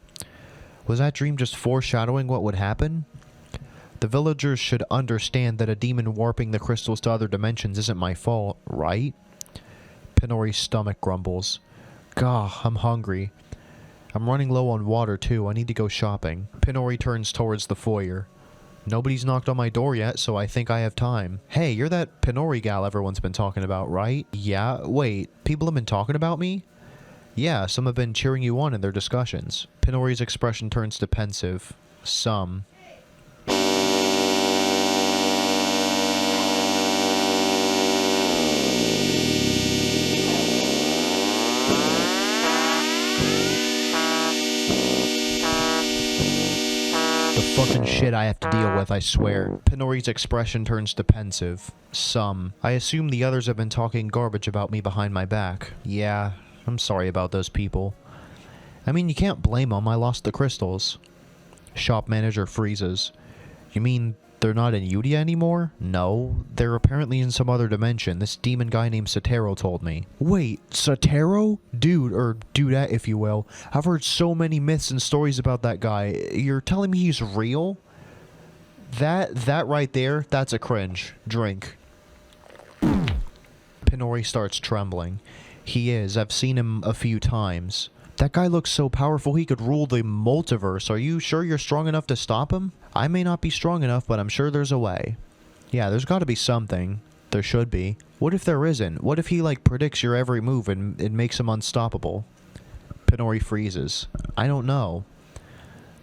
Was that dream just foreshadowing what would happen? The villagers should understand that a demon warping the crystals to other dimensions isn't my fault, right? Pinori's stomach grumbles. Gah, I'm hungry. I'm running low on water too, I need to go shopping. Pinori turns towards the foyer. Nobody's knocked on my door yet, so I think I have time. Hey, you're that Pinori gal everyone's been talking about, right? Yeah? Wait, people have been talking about me? Yeah, some have been cheering you on in their discussions. Pinori's expression turns to pensive. Some. Fucking shit I have to deal with, I swear. Pinori's expression turns to pensive. Some. I assume the others have been talking garbage about me behind my back. Yeah, I'm sorry about those people. I mean, you can't blame them, I lost the crystals. Shop manager freezes. You mean they're not in Udia anymore? No, they're apparently in some other dimension. This demon guy named Sotero told me. Wait, Sotero? Dude, or dudette if you will. I've heard so many myths and stories about that guy. You're telling me he's real? That right there, that's a cringe. Drink. Pinori starts trembling. He is. I've seen him a few times. That guy looks so powerful he could rule the multiverse. Are you sure you're strong enough to stop him? I may not be strong enough, but I'm sure there's a way. Yeah, there's gotta be something. There should be. What if there isn't? What if he, like, predicts your every move and it makes him unstoppable? Pinori freezes. I don't know.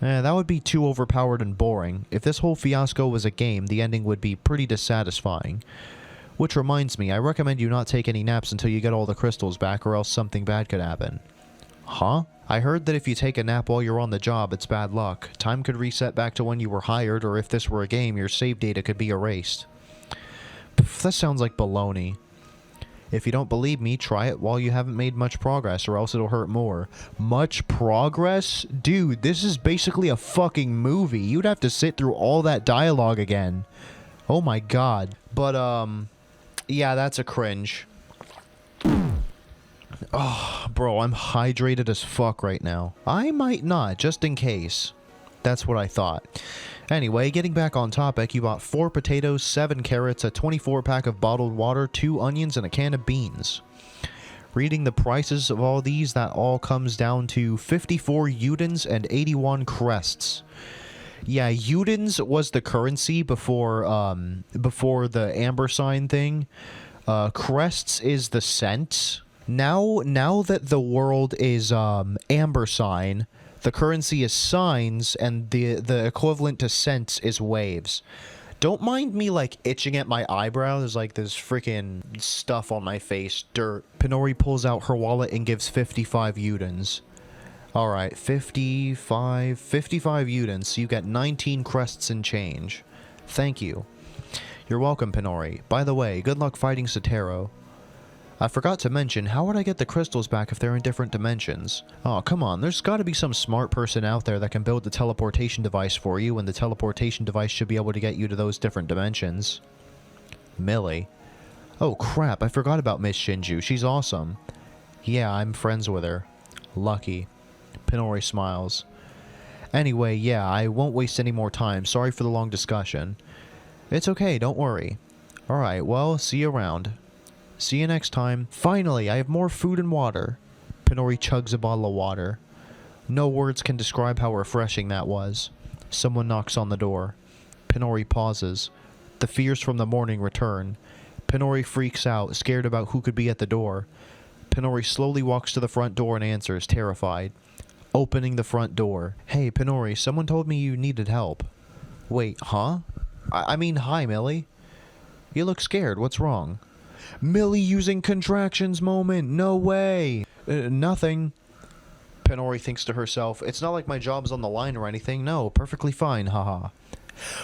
That would be too overpowered and boring. If this whole fiasco was a game, the ending would be pretty dissatisfying. Which reminds me, I recommend you not take any naps until you get all the crystals back, or else something bad could happen. Huh? I heard that if you take a nap while you're on the job, it's bad luck. Time could reset back to when you were hired, or if this were a game, your save data could be erased. Pff, that sounds like baloney. If you don't believe me, try it while you haven't made much progress, or else it'll hurt more. Much progress? Dude, this is basically a fucking movie. You'd have to sit through all that dialogue again. Oh my god. But, yeah, that's a cringe. Oh, bro, I'm hydrated as fuck right now. I might not, just in case. That's what I thought. Anyway, getting back on topic, you bought 4 potatoes, 7 carrots, a 24-pack of bottled water, 2 onions, and a can of beans. Reading the prices of all these, that all comes down to 54 udens and 81 crests. Yeah, udens was the currency before the ampersand thing. Crests is the cent. Now that the world is ampersand, the currency is signs, and the equivalent to cents is waves. Don't mind me, like, itching at my eyebrow. There's, like, this freaking stuff on my face. Dirt. Pinori pulls out her wallet and gives 55 udens. Alright, 55 udens, so you get 19 crests and change. Thank you. You're welcome, Pinori. By the way, good luck fighting Sotero. I forgot to mention, how would I get the crystals back if they're in different dimensions? Oh, come on, there's gotta be some smart person out there that can build the teleportation device for you, and the teleportation device should be able to get you to those different dimensions. Millie. Oh crap, I forgot about Miss Shinju, she's awesome. Yeah, I'm friends with her. Lucky. Pinori smiles. Anyway, yeah, I won't waste any more time, sorry for the long discussion. It's okay, don't worry. Alright, well, see you around. See you next time. Finally, I have more food and water. Pinori chugs a bottle of water. No words can describe how refreshing that was. Someone knocks on the door. Pinori pauses. The fears from the morning return. Pinori freaks out, scared about who could be at the door. Pinori slowly walks to the front door and answers, terrified. Opening the front door. Hey, Pinori, someone told me you needed help. Wait, huh? I mean, hi, Millie. You look scared. What's wrong? Millie using contractions moment. No way. Nothing. Pinori thinks to herself, it's not like my job's on the line or anything. No, perfectly fine, haha.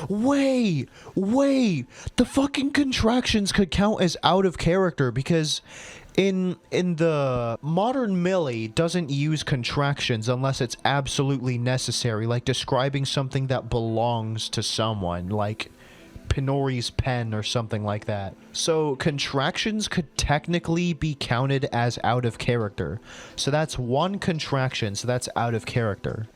Wait! The fucking contractions could count as out of character because in the modern Millie doesn't use contractions unless it's absolutely necessary, like describing something that belongs to someone, like Pinori's pen or something like that. So contractions could technically be counted as out of character. So that's one contraction, so that's out of character.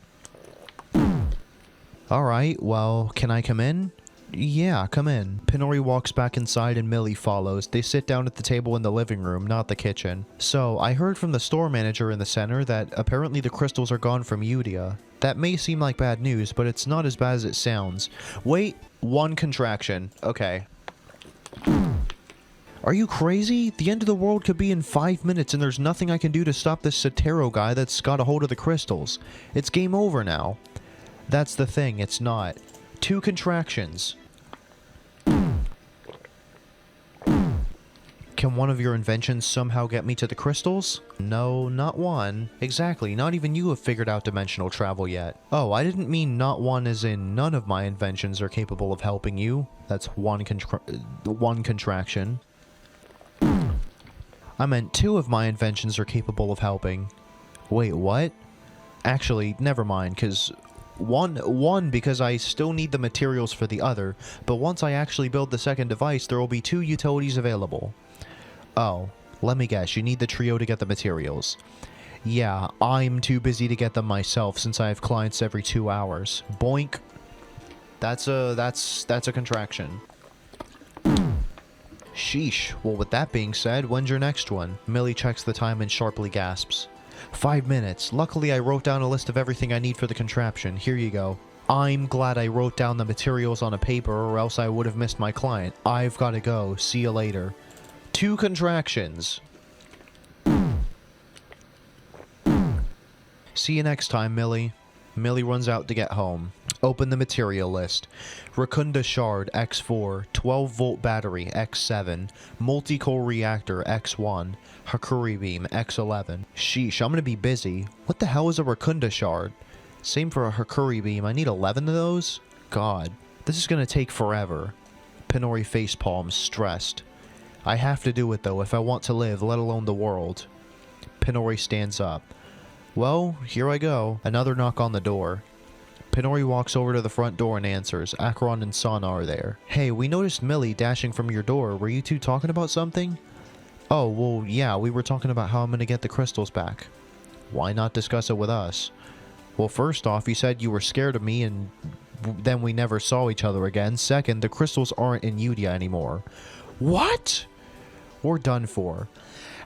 Alright, well, can I come in? Yeah, come in. Pinori walks back inside and Millie follows. They sit down at the table in the living room, not the kitchen. So, I heard from the store manager in the center that apparently the crystals are gone from Udia. That may seem like bad news, but it's not as bad as it sounds. Wait, one contraction. Okay. Are you crazy? The end of the world could be in 5 minutes and there's nothing I can do to stop this Sotero guy that's got a hold of the crystals. It's game over now. That's the thing, it's not. 2 contractions. Can one of your inventions somehow get me to the crystals? No, not one. Exactly, not even you have figured out dimensional travel yet. Oh, I didn't mean not one as in none of my inventions are capable of helping you. That's one contraction. I meant 2 of my inventions are capable of helping. Wait, what? Actually, never mind, because one because I still need the materials for the other, but once I actually build the second device, there will be 2 utilities available. Oh, let me guess, you need the trio to get the materials. Yeah, I'm too busy to get them myself since I have clients every 2 hours. Boink. That's a contraction. Sheesh. Well, with that being said, when's your next one? Millie checks the time and sharply gasps. 5 minutes. Luckily, I wrote down a list of everything I need for the contraption. Here you go. I'm glad I wrote down the materials on a paper or else I would have missed my client. I've got to go. See you later. 2 contractions. See you next time, Millie. Millie runs out to get home. Open the material list. Racunda shard X4, 12-volt battery X7, multi-core reactor X1, Hakuri beam X11. Sheesh, I'm gonna be busy. What the hell is a Racunda shard? Same for a Hakuri beam. I need 11 of those? God. This is gonna take forever. Pinori facepalms, stressed. I have to do it though if I want to live, let alone the world. Pinori stands up. Well, here I go. Another knock on the door. Pinori walks over to the front door and answers. Acheron and Sana are there. Hey, we noticed Millie dashing from your door. Were you two talking about something? Oh, well, yeah, we were talking about how I'm gonna get the crystals back. Why not discuss it with us? Well, first off, you said you were scared of me and then we never saw each other again. Second, the crystals aren't in Udia anymore. What? We're done for.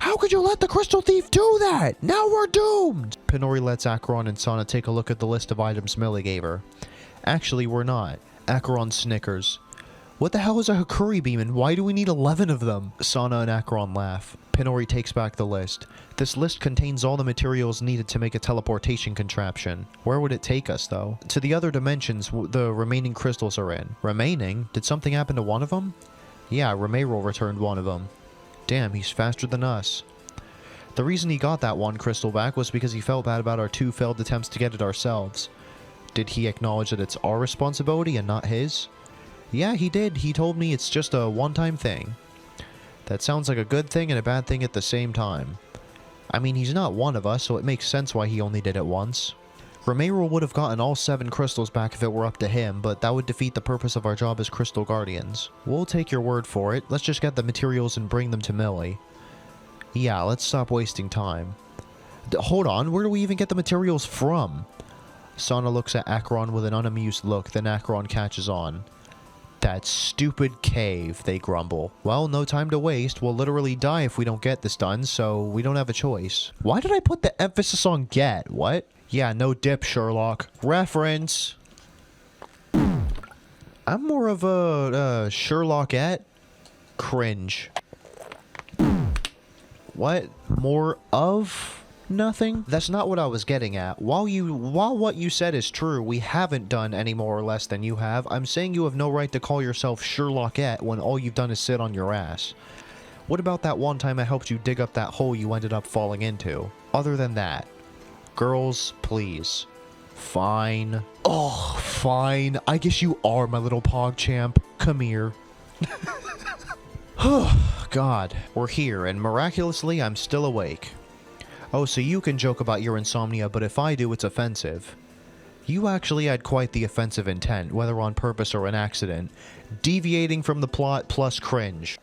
How could you let the crystal thief do that? Now we're doomed! Pinori lets Acheron and Sana take a look at the list of items Millie gave her. Actually, we're not. Acheron snickers. What the hell is a Hakuri beam and why do we need 11 of them? Sana and Acheron laugh. Pinori takes back the list. This list contains all the materials needed to make a teleportation contraption. Where would it take us, though? To the other dimensions the remaining crystals are in. Remaining? Did something happen to one of them? Yeah, Romero returned one of them. Damn, he's faster than us. The reason he got that one crystal back was because he felt bad about our 2 failed attempts to get it ourselves. Did he acknowledge that it's our responsibility and not his? Yeah, he did. He told me it's just a one-time thing. That sounds like a good thing and a bad thing at the same time. I mean, he's not one of us, so it makes sense why he only did it once. Romero would have gotten all 7 crystals back if it were up to him, but that would defeat the purpose of our job as Crystal Guardians. We'll take your word for it. Let's just get the materials and bring them to Millie. Yeah, let's stop wasting time. Hold on, where do we even get the materials from? Sana looks at Acheron with an unamused look, then Acheron catches on. That stupid cave, they grumble. Well, no time to waste. We'll literally die if we don't get this done, so we don't have a choice. Why did I put the emphasis on get? What? Yeah, no dip, Sherlock. Reference. I'm more of a Sherlockette. Cringe. What? More of nothing? That's not what I was getting at. While what you said is true, we haven't done any more or less than you have. I'm saying you have no right to call yourself Sherlockette when all you've done is sit on your ass. What about that one time I helped you dig up that hole you ended up falling into? Other than that. Girls, please. Fine. Oh, fine. I guess you are my little pog champ. Come here. God. We're here, and miraculously, I'm still awake. Oh, so you can joke about your insomnia, but if I do, it's offensive. You actually had quite the offensive intent, whether on purpose or an accident. Deviating from the plot plus cringe.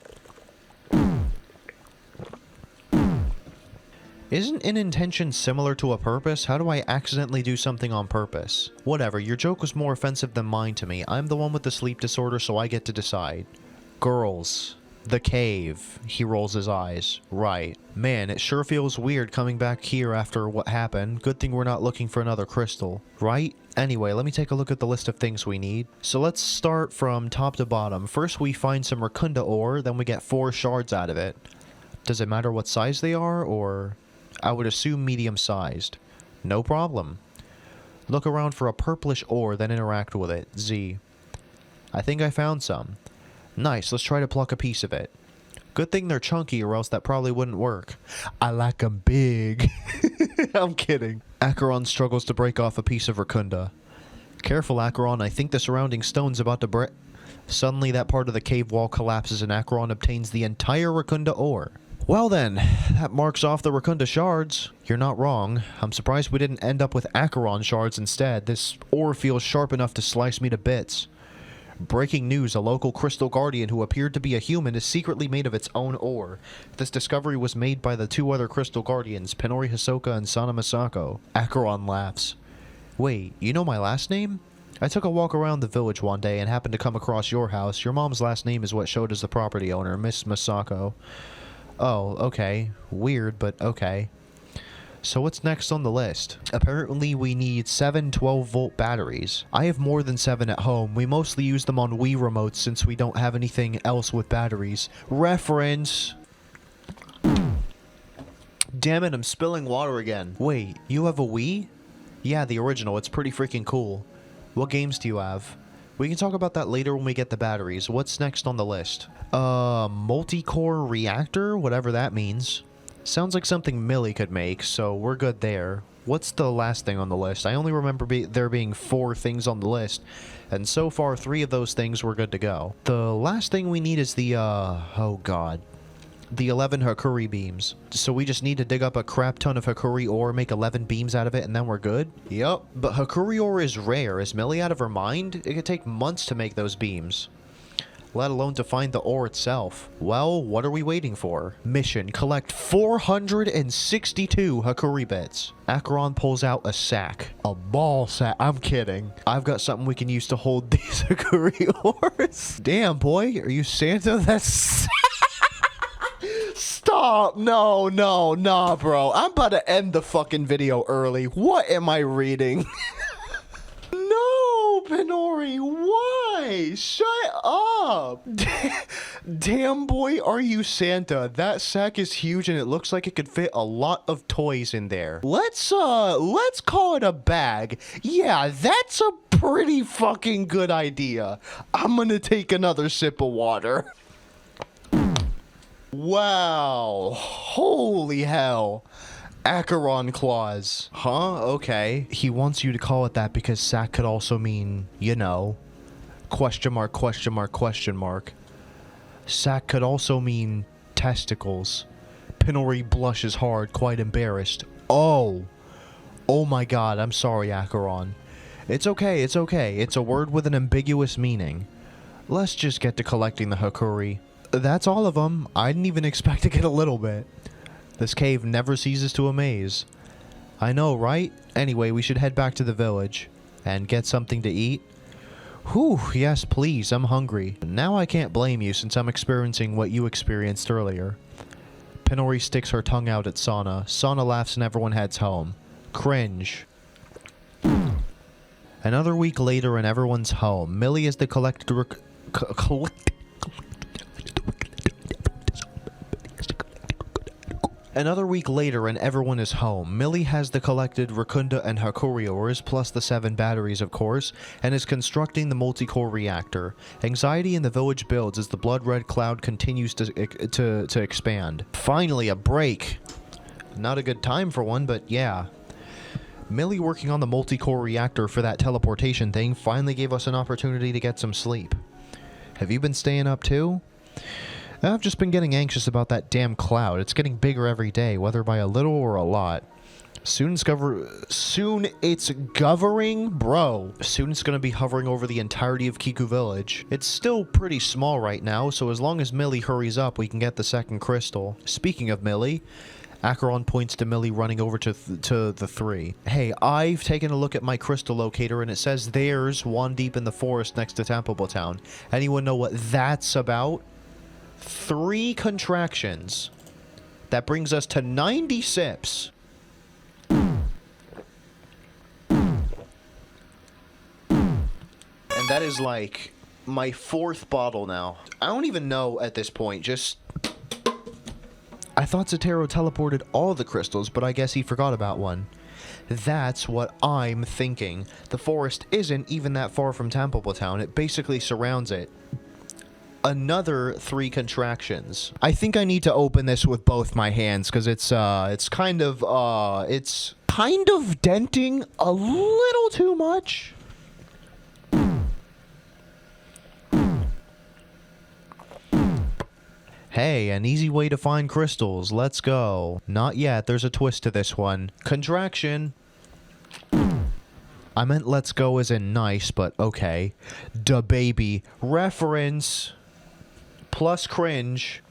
Isn't an intention similar to a purpose? How do I accidentally do something on purpose? Whatever, your joke was more offensive than mine to me. I'm the one with the sleep disorder, so I get to decide. Girls. The cave. He rolls his eyes. Right. Man, it sure feels weird coming back here after what happened. Good thing we're not looking for another crystal. Right? Anyway, let me take a look at the list of things we need. So let's start from top to bottom. First we find some Racunda ore, then we get 4 shards out of it. Does it matter what size they are, or... I would assume medium-sized. No problem. Look around for a purplish ore, then interact with it. Z. I think I found some. Nice, let's try to pluck a piece of it. Good thing they're chunky or else that probably wouldn't work. I like 'em big. I'm kidding. Acheron struggles to break off a piece of Racunda. Careful, Acheron, I think the surrounding stone's about to break. Suddenly that part of the cave wall collapses and Acheron obtains the entire Racunda ore. Well then, that marks off the Racunda shards. You're not wrong. I'm surprised we didn't end up with Acheron shards instead. This ore feels sharp enough to slice me to bits. Breaking news, a local crystal guardian who appeared to be a human is secretly made of its own ore. This discovery was made by the 2 other crystal guardians, Pinori Hisoka and Sana Misako. Acheron laughs. Wait, you know my last name? I took a walk around the village one day and happened to come across your house. Your mom's last name is what showed as the property owner, Miss Misako. Oh, okay. Weird, but okay. So what's next on the list? Apparently we need 7 12-volt batteries. I have more than 7 at home. We mostly use them on Wii remotes since we don't have anything else with batteries. Reference! Damn it, I'm spilling water again. Wait, you have a Wii? Yeah, the original. It's pretty freaking cool. What games do you have? We can talk about that later when we get the batteries. What's next on the list? Multi-core reactor? Whatever that means. Sounds like something Millie could make, so we're good there. What's the last thing on the list? I only remember there being 4 things on the list, and so far 3 of those things were good to go. The last thing we need is the, oh god. The 11 Hikuri beams. So we just need to dig up a crap ton of Hikuri ore, make 11 beams out of it, and then we're good? Yup. But Hikuri ore is rare. Is Millie out of her mind? It could take months to make those beams, let alone to find the ore itself. Well, what are we waiting for? Mission: collect 462 Hikuri bits. Acheron pulls out a sack. A ball sack. I'm kidding. I've got something we can use to hold these Hikuri ores. Damn, boy. Are you Santa? That's... Stop. No, nah, bro. I'm about to end the fucking video early. What am I reading? No, Pinori, why? Shut up. Damn, boy, are you Santa? That sack is huge and it looks like it could fit a lot of toys in there. Let's call it a bag. Yeah, that's a pretty fucking good idea. I'm gonna take another sip of water. Wow. Holy hell. Acheron claws. Huh? Okay. He wants you to call it that because sack could also mean, you know, question mark, question mark, question mark. Sack could also mean testicles. Pinori blushes hard, quite embarrassed. Oh. Oh my god, I'm sorry, Acheron. It's okay, it's okay. It's a word with an ambiguous meaning. Let's just get to collecting the Hikuri. That's all of them. I didn't even expect to get a little bit. This cave never ceases to amaze. I know, right? Anyway, we should head back to the village and get something to eat. Whew, yes, please, I'm hungry. Now I can't blame you since I'm experiencing what you experienced earlier. Pinori sticks her tongue out at Sana. Sana laughs and everyone heads home. Cringe. Another week later and everyone's home. Millie is the Another week later and everyone is home. Millie has the collected Rakunda and Hikuri ores, plus the 7 batteries of course, and is constructing the multi-core reactor. Anxiety in the village builds as the blood-red cloud continues to expand. Finally, a break. Not a good time for one, but yeah. Millie working on the multi-core reactor for that teleportation thing finally gave us an opportunity to get some sleep. Have you been staying up too? I've just been getting anxious about that damn cloud. It's getting bigger every day, whether by a little or a lot. Soon it's hovering, bro. Soon it's gonna be hovering over the entirety of Kiku Village. It's still pretty small right now, so as long as Millie hurries up, we can get the second crystal. Speaking of Millie, Acheron points to Millie running over to the 3. Hey, I've taken a look at my crystal locator and it says there's one deep in the forest next to Temple Town. Anyone know what that's about? 3 contractions. That brings us to 90 sips. And that is like my 4th bottle now. I don't even know at this point, just... I thought Zotero teleported all the crystals, but I guess he forgot about one. That's what I'm thinking. The forest isn't even that far from Temple Town. It basically surrounds it. Another 3 contractions. I think I need to open this with both my hands because it's kind of denting a little too much. Hey, an easy way to find crystals. Let's go. Not yet. There's a twist to this one. Contraction. I meant let's go as in nice, but okay. Da baby. Reference. Plus cringe.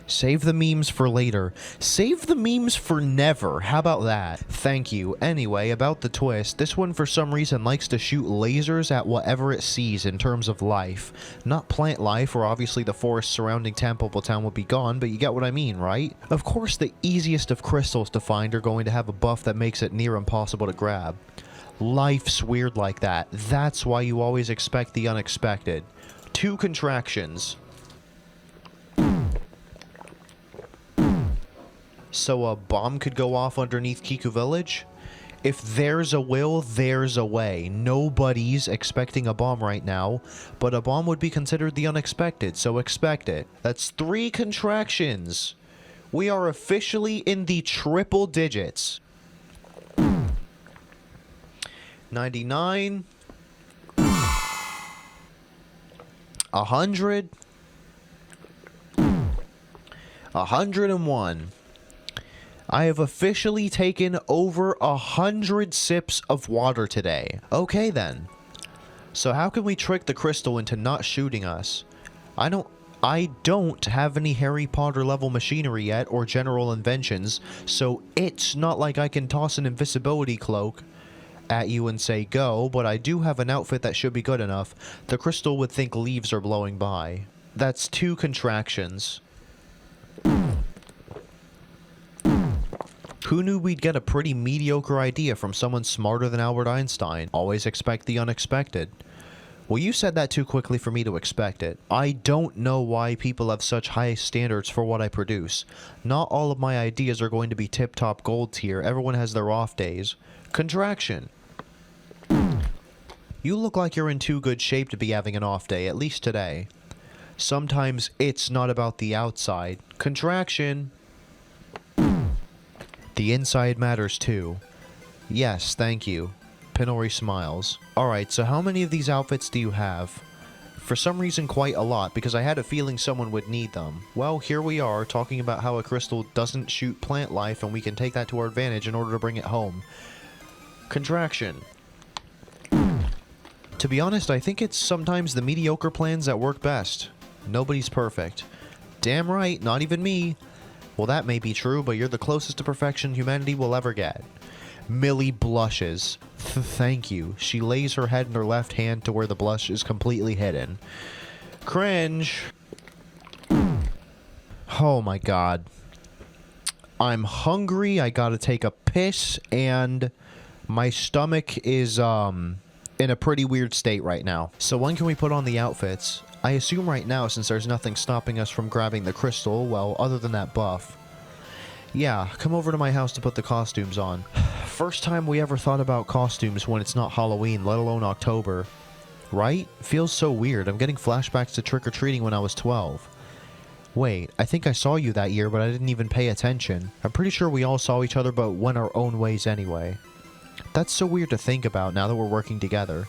Save the memes for later. Save the memes for never. How about that? Thank you. Anyway, about the twist, this one for some reason likes to shoot lasers at whatever it sees in terms of life. Not plant life, or obviously the forest surrounding Temple Town would be gone, but you get what I mean, right? Of course, the easiest of crystals to find are going to have a buff that makes it near impossible to grab. Life's weird like that. That's why you always expect the unexpected. 2 contractions. So a bomb could go off underneath Kiku Village? If there's a will, there's a way. Nobody's expecting a bomb right now, but a bomb would be considered the unexpected, so expect it. That's 3 contractions. We are officially in the triple digits. 99. 100. 101. I have officially taken over 100 sips of water today. Okay then. So how can we trick the crystal into not shooting us? I don't have any Harry Potter level machinery yet or general inventions, so it's not like I can toss an invisibility cloak at you and say go, but I do have an outfit that should be good enough. The crystal would think leaves are blowing by. That's 2 contractions. Who knew we'd get a pretty mediocre idea from someone smarter than Albert Einstein? Always expect the unexpected. Well, you said that too quickly for me to expect it. I don't know why people have such high standards for what I produce. Not all of my ideas are going to be tip-top gold tier. Everyone has their off days. Contraction. You look like you're in too good shape to be having an off day, at least today. Sometimes it's not about the outside. Contraction. The inside matters too. Yes, thank you. Pinori smiles. Alright, so how many of these outfits do you have? For some reason quite a lot, because I had a feeling someone would need them. Well, here we are, talking about how a crystal doesn't shoot plant life, and we can take that to our advantage in order to bring it home. Contraction. To be honest, I think it's sometimes the mediocre plans that work best. Nobody's perfect. Damn right, not even me. Well, that may be true, but you're the closest to perfection humanity will ever get. Millie blushes. Thank you. She lays her head in her left hand to where the blush is completely hidden. Cringe. Oh my god. I'm hungry, I gotta take a piss, and my stomach is, in a pretty weird state right now. So when can we put on the outfits? I assume right now, since there's nothing stopping us from grabbing the crystal, well, other than that buff. Yeah, come over to my house to put the costumes on. First time we ever thought about costumes when it's not Halloween, let alone October. Right? Feels so weird. I'm getting flashbacks to trick-or-treating when I was 12. Wait, I think I saw you that year, but I didn't even pay attention. I'm pretty sure we all saw each other, but went our own ways anyway. That's so weird to think about now that we're working together.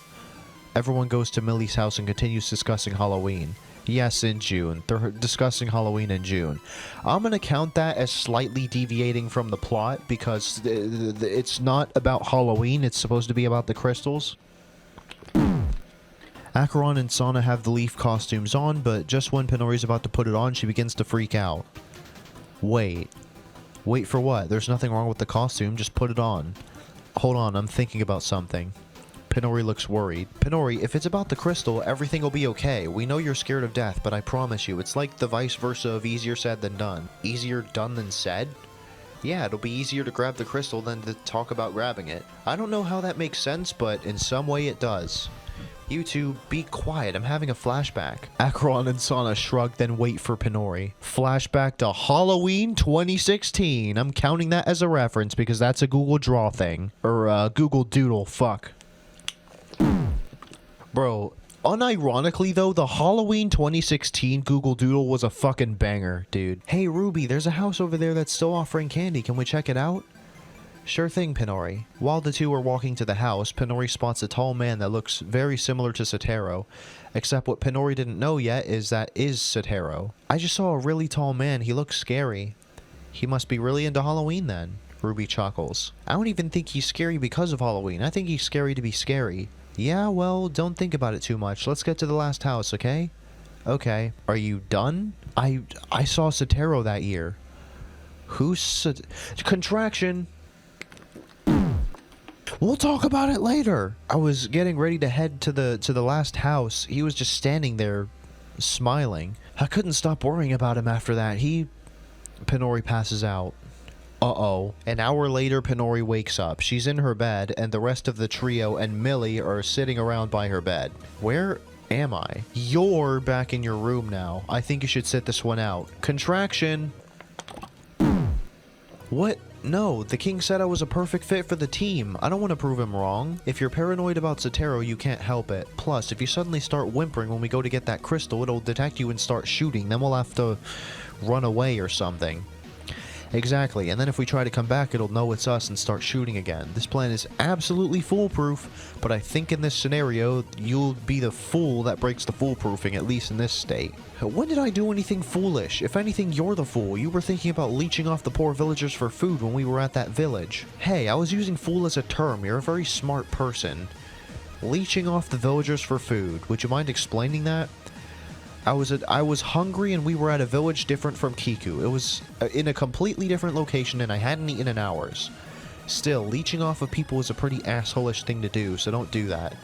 Everyone goes to Millie's house and continues discussing Halloween. Yes, in June. They're discussing Halloween in June. I'm going to count that as slightly deviating from the plot because it's not about Halloween. It's supposed to be about the crystals. Acheron and Sana have the leaf costumes on, but just when Pinori's about to put it on, she begins to freak out. Wait. Wait for what? There's nothing wrong with the costume. Just put it on. Hold on, I'm thinking about something. Pinori looks worried. Pinori, if it's about the crystal, everything will be okay. We know you're scared of death, but I promise you, it's like the vice versa of easier said than done. Easier done than said? Yeah, it'll be easier to grab the crystal than to talk about grabbing it. I don't know how that makes sense, but in some way it does. You two, be quiet. I'm having a flashback. Acheron and Sana shrug, then wait for Pinori. Flashback to Halloween 2016. I'm counting that as a reference because that's a Google Draw thing. Or, Google Doodle. Fuck. Bro, unironically though, the Halloween 2016 Google Doodle was a fucking banger, dude. Hey Ruby, there's a house over there that's still offering candy. Can we check it out? Sure thing, Pinori. While the two are walking to the house, Pinori spots a tall man that looks very similar to Sotero. Except what Pinori didn't know yet is that is Sotero. I just saw a really tall man. He looks scary. He must be really into Halloween then. Ruby chuckles. I don't even think he's scary because of Halloween. I think he's scary to be scary. Yeah, well, don't think about it too much. Let's get to the last house, okay? Okay. Are you done? I saw Sotero that year. Who's Contraction. We'll talk about it later. I was getting ready to head to the last house. He was just standing there, smiling. I couldn't stop worrying about him after that. Pinori passes out. Uh-oh. An hour later, Pinori wakes up. She's in her bed, and the rest of the trio and Millie are sitting around by her bed. Where am I? You're back in your room now. I think you should sit this one out. Contraction. What? No, the king said I was a perfect fit for the team. I don't want to prove him wrong. If you're paranoid about Sotero, you can't help it. Plus, if you suddenly start whimpering when we go to get that crystal, it'll detect you and start shooting. Then we'll have to run away or something. Exactly, and then if we try to come back, it'll know it's us and start shooting again. This plan is absolutely foolproof, but I think in this scenario, you'll be the fool that breaks the foolproofing, at least in this state. When did I do anything foolish? If anything, you're the fool. You were thinking about leeching off the poor villagers for food when we were at that village. Hey, I was using fool as a term. You're a very smart person. Leeching off the villagers for food. Would you mind explaining that? I was hungry and we were at a village different from Kiku. It was in a completely different location and I hadn't eaten in hours. Still, leeching off of people is a pretty asshole-ish thing to do, so don't do that.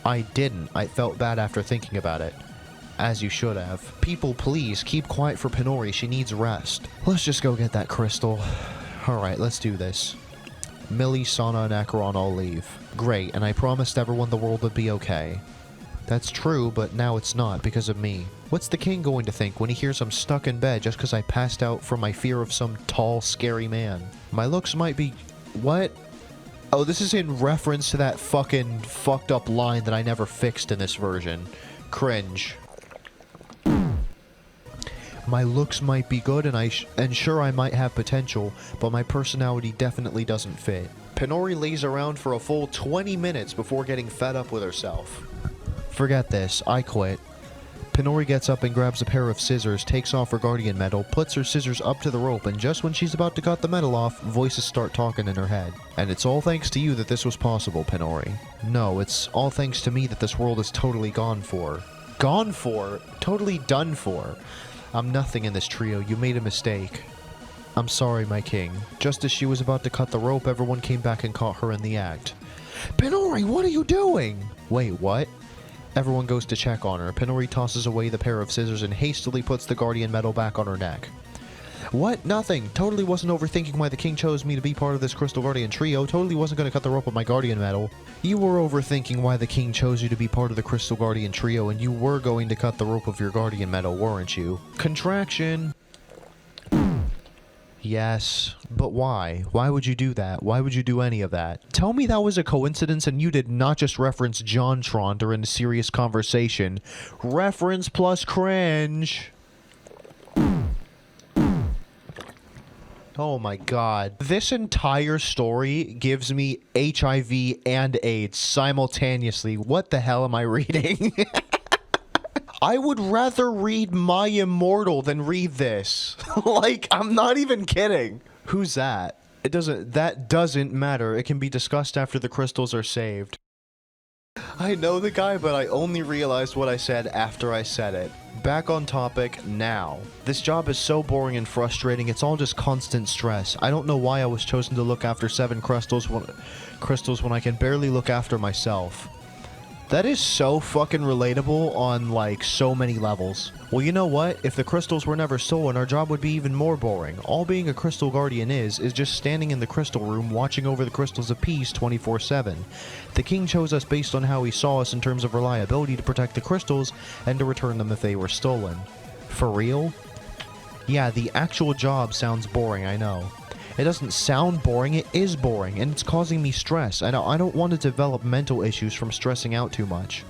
I didn't. I felt bad after thinking about it. As you should have. People, please, keep quiet for Pinori. She needs rest. Let's just go get that crystal. Alright, let's do this. Millie, Sana, and Acheron all leave. Great, and I promised everyone the world would be okay. That's true, but now it's not because of me. What's the king going to think when he hears I'm stuck in bed just because I passed out from my fear of some tall, scary man? My looks might be... What? Oh, this is in reference to that fucking fucked up line that I never fixed in this version. Cringe. My looks might be good and sure I might have potential, but my personality definitely doesn't fit. Pinori lays around for a full 20 minutes before getting fed up with herself. Forget this, I quit. Pinori gets up and grabs a pair of scissors, takes off her guardian medal, puts her scissors up to the rope, and just when she's about to cut the medal off, voices start talking in her head. And it's all thanks to you that this was possible, Pinori. No, it's all thanks to me that this world is totally gone for. Gone for? Totally done for. I'm nothing in this trio, you made a mistake. I'm sorry, my king. Just as she was about to cut the rope, everyone came back and caught her in the act. Pinori, what are you doing? Wait, what? Everyone goes to check on her. Pinori tosses away the pair of scissors and hastily puts the guardian medal back on her neck. What? Nothing. Totally wasn't overthinking why the king chose me to be part of this Crystal Guardian trio. Totally wasn't going to cut the rope with my guardian medal. You were overthinking why the king chose you to be part of the Crystal Guardian trio, and you were going to cut the rope of your guardian medal, weren't you? Contraction. Yes, but why? Why would you do that? Why would you do any of that? Tell me that was a coincidence and you did not just reference JonTron during a serious conversation. Reference plus cringe. Oh my god. This entire story gives me HIV and AIDS simultaneously. What the hell am I reading? I would rather read My Immortal than read this. Like, I'm not even kidding. Who's that? That doesn't matter. It can be discussed after the crystals are saved. I know the guy, but I only realized what I said after I said it. Back on topic now. This job is so boring and frustrating, it's all just constant stress. I don't know why I was chosen to look after 7 crystals when I can barely look after myself. That is so fucking relatable on, like, so many levels. Well, you know what? If the crystals were never stolen, our job would be even more boring. All being a crystal guardian is just standing in the crystal room watching over the crystals of peace 24/7. The king chose us based on how he saw us in terms of reliability to protect the crystals and to return them if they were stolen. For real? Yeah, the actual job sounds boring, I know. It doesn't sound boring, it is boring, and it's causing me stress, and I don't want to develop mental issues from stressing out too much.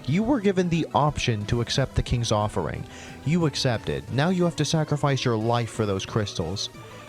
You were given the option to accept the king's offering. You accepted. Now you have to sacrifice your life for those crystals.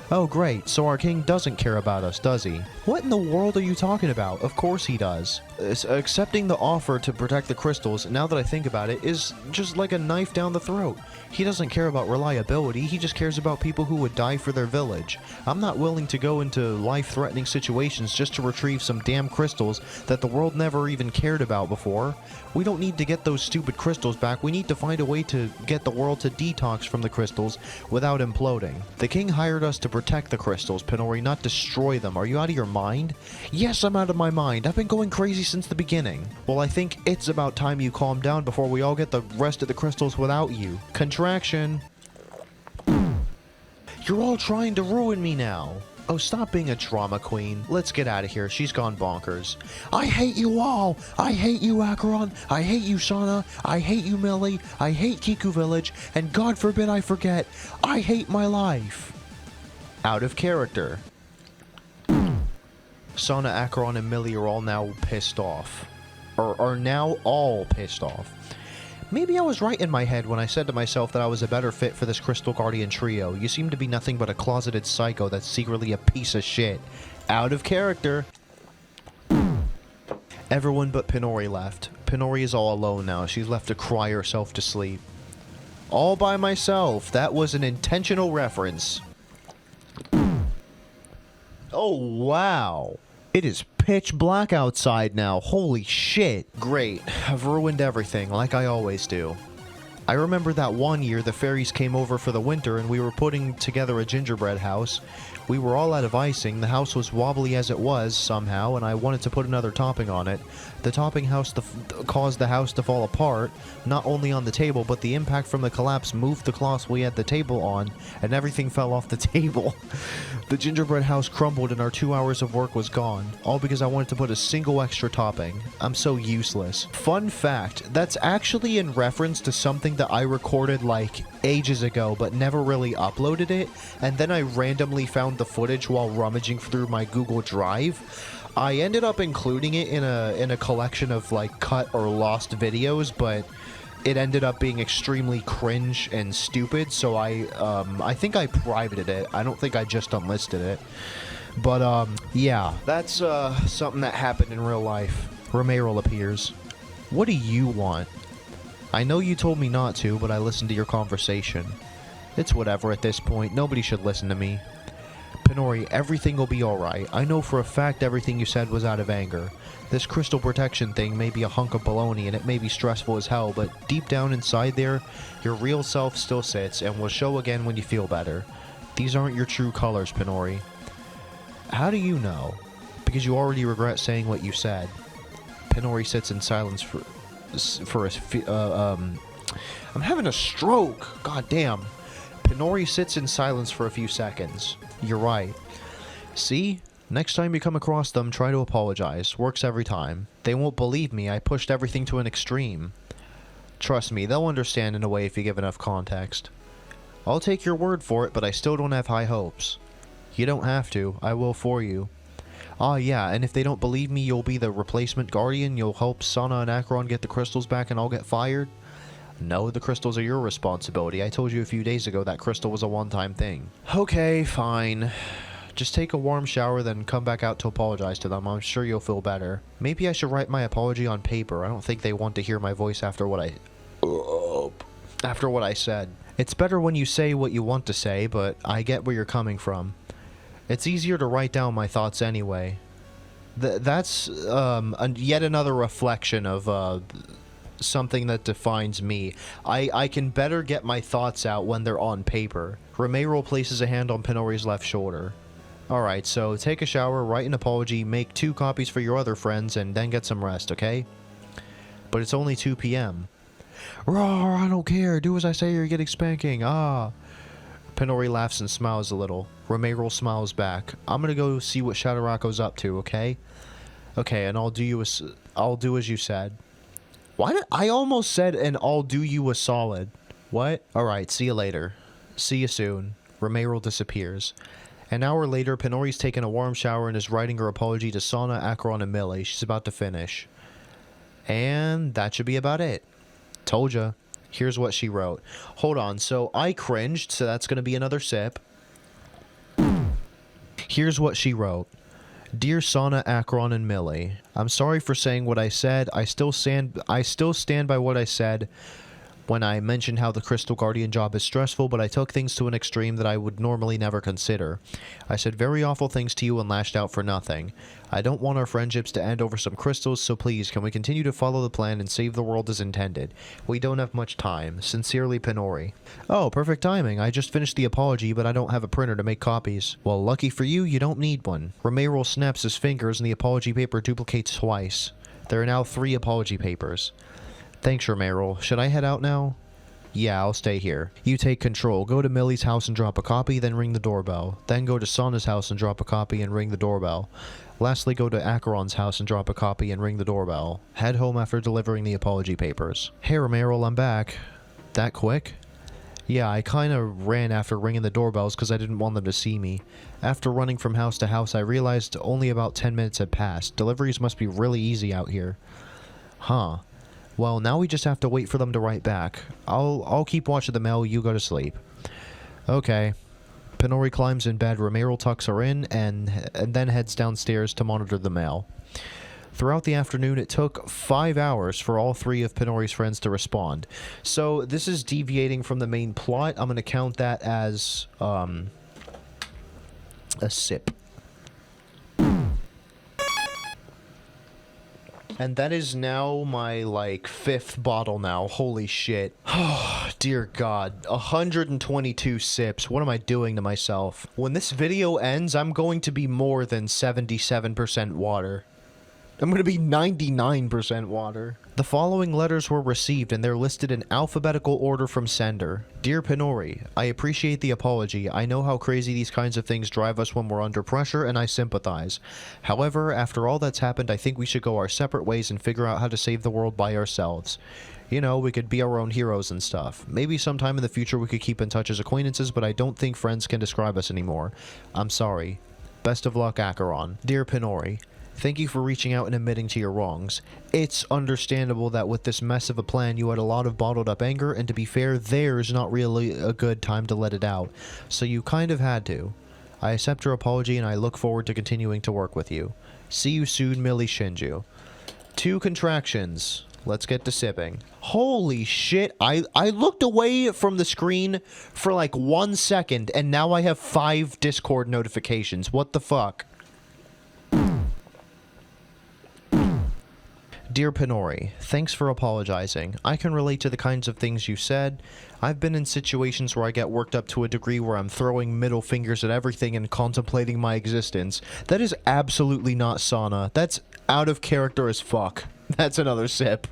Oh great, so our king doesn't care about us, does he? What in the world are you talking about? Of course he does. Accepting the offer to protect the crystals, now that I think about it, is just like a knife down the throat. He doesn't care about reliability, he just cares about people who would die for their village. I'm not willing to go into life-threatening situations just to retrieve some damn crystals that the world never even cared about before. We don't need to get those stupid crystals back, we need to find a way to get the world to detox from the crystals without imploding. The king hired us to protect the crystals, Pinori, not destroy them. Are you out of your mind? Yes, I'm out of my mind. I've been going crazy since the beginning. Well, I think it's about time you calm down before we all get the rest of the crystals without you. Contraction. You're all trying to ruin me now. Oh, stop being a drama queen. Let's get out of here. She's gone bonkers. I hate you all. I hate you, Acheron. I hate you, Sana. I hate you, Millie. I hate Kiku Village. And God forbid I forget, I hate my life. Out of character. Sana, Acheron, and Millie are all now pissed off. Or are now all pissed off. Maybe I was right in my head when I said to myself that I was a better fit for this Crystal Guardian trio. You seem to be nothing but a closeted psycho that's secretly a piece of shit. Out of character. Everyone but Pinori left. Pinori is all alone now. She's left to cry herself to sleep. All by myself. That was an intentional reference. Oh, wow. It is pitch black outside now. Holy shit. Great. I've ruined everything, like I always do. I remember that one year the fairies came over for the winter and we were putting together a gingerbread house. We were all out of icing. The house was wobbly as it was, somehow, and I wanted to put another topping on it. The topping house caused the house to fall apart, not only on the table, but the impact from the collapse moved the cloths we had the table on, and everything fell off the table. The gingerbread house crumbled and our 2 hours of work was gone, all because I wanted to put a single extra topping. I'm so useless. Fun fact, that's actually in reference to something that I recorded like ages ago, but never really uploaded it, and then I randomly found the footage while rummaging through my Google Drive. I ended up including it in a collection of like cut or lost videos, but it ended up being extremely cringe and stupid, so I think I privated it. I don't think I just unlisted it. But yeah, that's something that happened in real life. Romero appears. What do you want? I know you told me not to, but I listened to your conversation. It's whatever at this point. Nobody should listen to me. Pinori, everything will be alright. I know for a fact everything you said was out of anger. This crystal protection thing may be a hunk of baloney and it may be stressful as hell, but deep down inside there, your real self still sits and will show again when you feel better. These aren't your true colors, Pinori. How do you know? Because you already regret saying what you said. Pinori sits in silence I'm having a stroke. God damn. Pinori sits in silence for a few seconds. You're right. See? Next time you come across them, try to apologize. Works every time. They won't believe me. I pushed everything to an extreme. Trust me, they'll understand in a way if you give enough context. I'll take your word for it, but I still don't have high hopes. You don't have to. I will for you. Ah, yeah, and if they don't believe me, you'll be the replacement guardian? You'll help Sana and Acheron get the crystals back and I'll get fired? No, the crystals are your responsibility. I told you a few days ago that crystal was a one-time thing. Okay, fine. Just take a warm shower, then come back out to apologize to them. I'm sure you'll feel better. Maybe I should write my apology on paper. I don't think they want to hear my voice after what I said. It's better when you say what you want to say, but I get where you're coming from. It's easier to write down my thoughts anyway. That's yet another reflection of something that defines me. I can better get my thoughts out when they're on paper. Romero places a hand on Pinori's left shoulder. Alright, so take a shower, write an apology, make 2 copies for your other friends, and then get some rest, okay? But it's only 2 p.m. Roar, I don't care. Do as I say or you're getting spanking. Ah. Pinori laughs and smiles a little. Romero smiles back. I'm gonna go see what Shadowrocko's up to, okay? Okay, and I'll do as you said. Why did I almost said and I'll do you a solid? What? Alright, see you later. See you soon. Romero disappears. An hour later, Pinori's taken a warm shower and is writing her apology to Sana, Acheron, and Millie. She's about to finish. And that should be about it. Told ya. Here's what she wrote. Hold on, so I cringed, so that's going to be another sip. Here's what she wrote. Dear Sana, Acheron, and Millie, I'm sorry for saying what I said. I still stand by what I said when I mentioned how the Crystal Guardian job is stressful, but I took things to an extreme that I would normally never consider. I said very awful things to you and lashed out for nothing. I don't want our friendships to end over some crystals, so please, can we continue to follow the plan and save the world as intended? We don't have much time. Sincerely, Pinori. Oh, perfect timing. I just finished the apology, but I don't have a printer to make copies. Well, lucky for you, you don't need one. Romero snaps his fingers and the apology paper duplicates twice. There are now 3 apology papers. Thanks, Romero. Should I head out now? Yeah, I'll stay here. You take control. Go to Millie's house and drop a copy, then ring the doorbell. Then go to Sana's house and drop a copy and ring the doorbell. Lastly, go to Acheron's house and drop a copy and ring the doorbell. Head home after delivering the apology papers. Hey, Romero, I'm back. That quick? Yeah, I kind of ran after ringing the doorbells because I didn't want them to see me. After running from house to house, I realized only about 10 minutes had passed. Deliveries must be really easy out here. Huh. Well, now we just have to wait for them to write back. I'll keep watching the mail, you go to sleep. Okay. Pinori climbs in bed, Romero tucks her in, and then heads downstairs to monitor the mail. Throughout the afternoon, it took 5 hours for all 3 of Pinori's friends to respond. So, this is deviating from the main plot. I'm going to count that as, a sip. And that is now my, like, 5th bottle now. Holy shit. Oh, dear God. 122 sips. What am I doing to myself? When this video ends, I'm going to be more than 77% water. I'm going to be 99% water. The following letters were received, and they're listed in alphabetical order from sender. Dear Pinori, I appreciate the apology. I know how crazy these kinds of things drive us when we're under pressure, and I sympathize. However, after all that's happened, I think we should go our separate ways and figure out how to save the world by ourselves. You know, we could be our own heroes and stuff. Maybe sometime in the future we could keep in touch as acquaintances, but I don't think friends can describe us anymore. I'm sorry. Best of luck, Acheron. Dear Pinori, thank you for reaching out and admitting to your wrongs. It's understandable that with this mess of a plan you had a lot of bottled up anger, and to be fair, there's not really a good time to let it out, so you kind of had to. I accept your apology and I look forward to continuing to work with you. See you soon, Millie Shinju. 2 contractions. Let's get to sipping. Holy shit, I looked away from the screen for like 1 second and now I have 5 Discord notifications. What the fuck? Dear Pinori, thanks for apologizing. I can relate to the kinds of things you said. I've been in situations where I get worked up to a degree where I'm throwing middle fingers at everything and contemplating my existence. That is absolutely not Sana. That's out of character as fuck. That's another sip.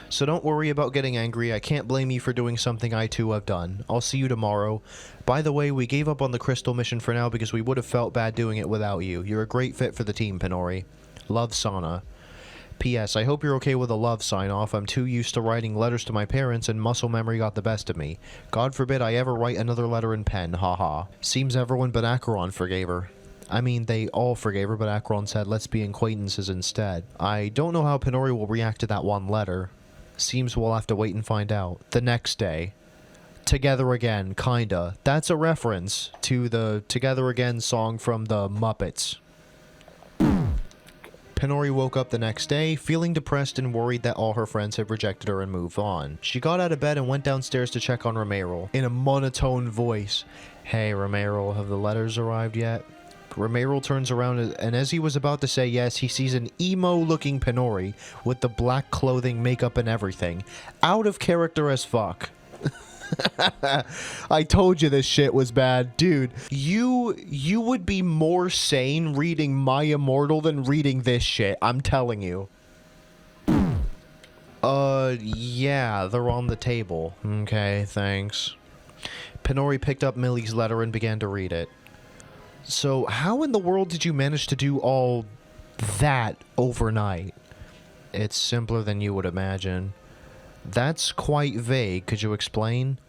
So don't worry about getting angry. I can't blame you for doing something I too have done. I'll see you tomorrow. By the way, we gave up on the crystal mission for now because we would have felt bad doing it without you. You're a great fit for the team, Pinori. Love, Sana. P.S. I hope you're okay with a love sign-off. I'm too used to writing letters to my parents and muscle memory got the best of me. God forbid I ever write another letter in pen, haha. Seems everyone but Acheron forgave her. I mean, they all forgave her, but Acheron said, let's be acquaintances instead. I don't know how Pinori will react to that one letter. Seems we'll have to wait and find out. The next day. Together Again, kinda. That's a reference to the Together Again song from the Muppets. Pinori woke up the next day, feeling depressed and worried that all her friends had rejected her and moved on. She got out of bed and went downstairs to check on Romero, in a monotone voice. Hey, Romero, have the letters arrived yet? Romero turns around, and as he was about to say yes, he sees an emo-looking Pinori with the black clothing, makeup, and everything. Out of character as fuck. I told you this shit was bad. Dude, you would be more sane reading My Immortal than reading this shit. I'm telling you. Yeah, they're on the table. Okay, thanks. Pinori picked up Millie's letter and began to read it. So, how in the world did you manage to do all that overnight? It's simpler than you would imagine. That's quite vague. Could you explain?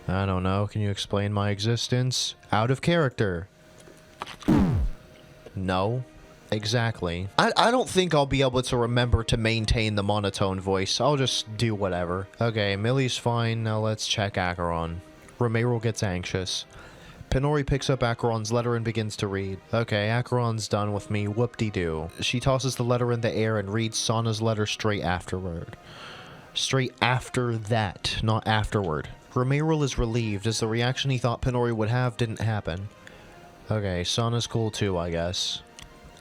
I don't know. Can you explain my existence? Out of character. No. Exactly. I don't think I'll be able to remember to maintain the monotone voice. I'll just do whatever. Okay, Millie's fine. Now let's check Acheron. Romero gets anxious. Pinori picks up Acheron's letter and begins to read. Okay, Acheron's done with me. Whoop-de-doo. She tosses the letter in the air and reads Sana's letter straight afterward. Straight after that, not afterward. Romero is relieved, as the reaction he thought Pinori would have didn't happen. Okay, Sana's cool too, I guess.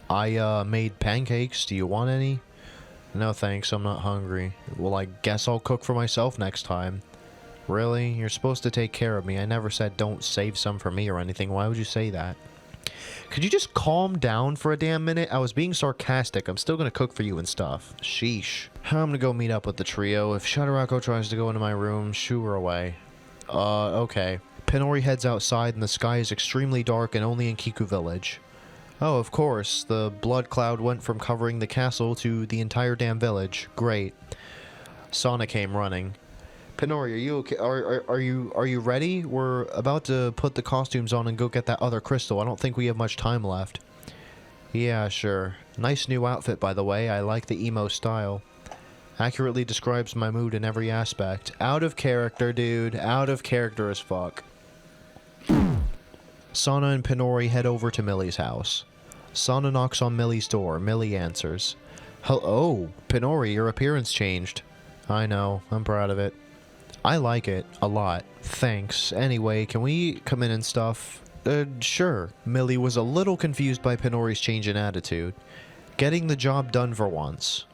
I, made pancakes. Do you want any? No thanks, I'm not hungry. Well, I guess I'll cook for myself next time. Really? You're supposed to take care of me. I never said don't save some for me or anything. Why would you say that? Could you just calm down for a damn minute? I was being sarcastic. I'm still gonna cook for you and stuff. Sheesh. I'm gonna go meet up with the trio. If Shadowrocko tries to go into my room, shoo her away. Okay. Pinori heads outside and the sky is extremely dark and only in Kiku Village. Oh, of course. The blood cloud went from covering the castle to the entire damn village. Great. Sana came running. Pinori, are you okay? Are you ready? We're about to put the costumes on and go get that other crystal. I don't think we have much time left. Yeah, sure. Nice new outfit, by the way. I like the emo style. Accurately describes my mood in every aspect. Out of character, dude. Out of character as fuck. Sana and Pinori head over to Millie's house. Sana knocks on Millie's door. Millie answers. Oh, Pinori, your appearance changed. I know. I'm proud of it. I like it. A lot. Thanks. Anyway, can we come in and stuff? Sure. Millie was a little confused by Pinori's change in attitude. Getting the job done for once.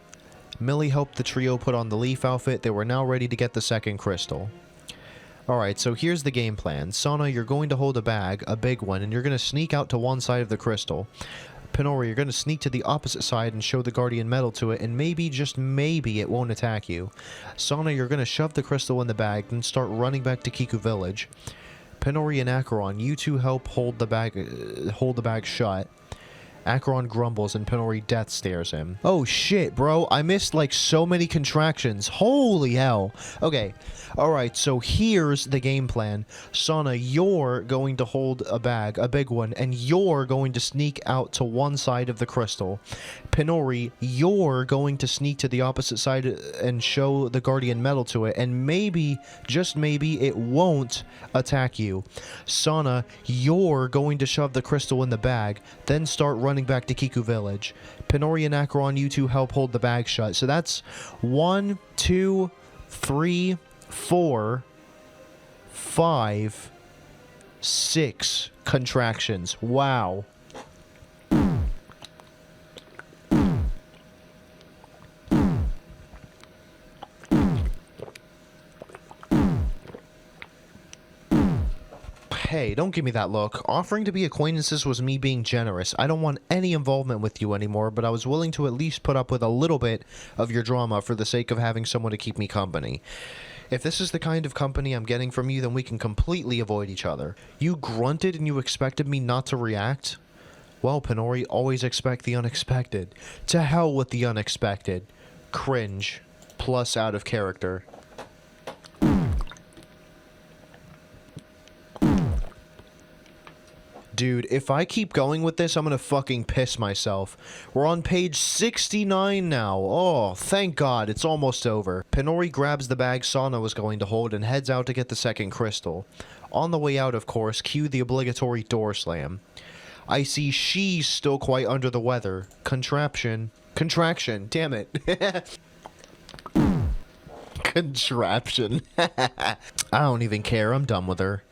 Millie helped the trio put on the leaf outfit. They were now ready to get the second crystal. Alright, so here's the game plan. Sana, you're going to hold a bag, a big one, and you're going to sneak out to one side of the crystal. Pinori, you're going to sneak to the opposite side and show the guardian metal to it, and maybe, just maybe, it won't attack you. Sana, you're going to shove the crystal in the bag, then start running back to Kiku Village. Pinori and Acheron, you two help hold the bag shut. Acheron grumbles and Pinori death stares him. Oh shit, bro. I missed like so many contractions. Holy hell. Okay. Alright, so here's the game plan. Sana, you're going to hold a bag, a big one, and you're going to sneak out to one side of the crystal. Pinori, you're going to sneak to the opposite side and show the guardian metal to it, and maybe, just maybe, it won't attack you. Sana, you're going to shove the crystal in the bag, then start running back to Kiku Village. Pinori and Acheron, you two help hold the bag shut. So that's 1, 2, 3, 4, 5, 6 contractions. Wow. Hey, don't give me that look. Offering to be acquaintances was me being generous. I don't want any involvement with you anymore, but I was willing to at least put up with a little bit of your drama for the sake of having someone to keep me company. If this is the kind of company I'm getting from you, then we can completely avoid each other. You grunted and you expected me not to react? Well, Pinori, always expect the unexpected. To hell with the unexpected. Cringe. Plus out of character. Dude, if I keep going with this, I'm gonna fucking piss myself. We're on page 69 now. Oh, thank God, it's almost over. Pinori grabs the bag Sana was going to hold and heads out to get the second crystal. On the way out, of course, cue the obligatory door slam. I see she's still quite under the weather. Contraction, damn it. Contraption. I don't even care, I'm done with her.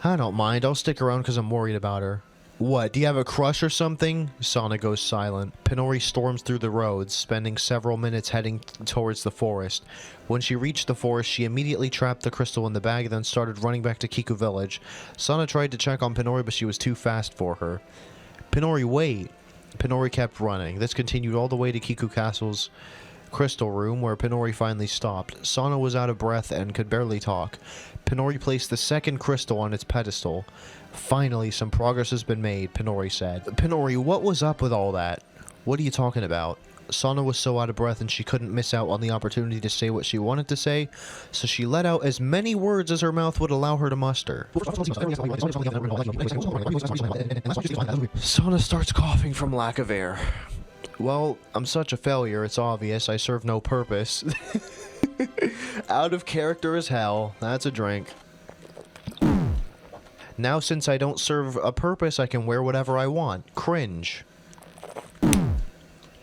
I don't mind, I'll stick around because I'm worried about her. What, do you have a crush or something? Sana goes silent. Pinori storms through the roads, spending several minutes heading towards the forest. When she reached the forest, she immediately trapped the crystal in the bag, then started running back to Kiku Village. Sana tried to check on Pinori, but she was too fast for her. Pinori, wait! Pinori kept running. This continued all the way to Kiku Castle's crystal room, where Pinori finally stopped. Sana was out of breath and could barely talk. Pinori placed the second crystal on its pedestal. Finally, some progress has been made, Pinori said. Pinori, what was up with all that? What are you talking about? Sana was so out of breath and she couldn't miss out on the opportunity to say what she wanted to say, so she let out as many words as her mouth would allow her to muster. Sana starts coughing from lack of air. Well, I'm such a failure, it's obvious. I serve no purpose. Out of character as hell. That's a drink. Now, since I don't serve a purpose, I can wear whatever I want. Cringe.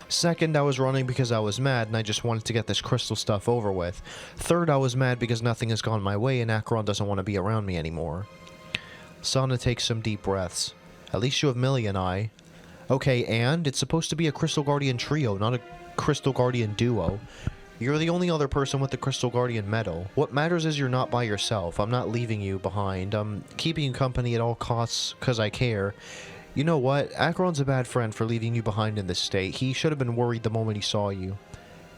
Second, I was running because I was mad and I just wanted to get this crystal stuff over with. Third, I was mad because nothing has gone my way and Acheron doesn't want to be around me anymore. Sana takes some deep breaths. At least you have Millie and I. Okay, and it's supposed to be a Crystal Guardian trio, not a Crystal Guardian duo. You're the only other person with the Crystal Guardian medal. What matters is you're not by yourself. I'm not leaving you behind. I'm keeping you company at all costs because I care. You know what? Acheron's a bad friend for leaving you behind in this state. He should have been worried the moment he saw you.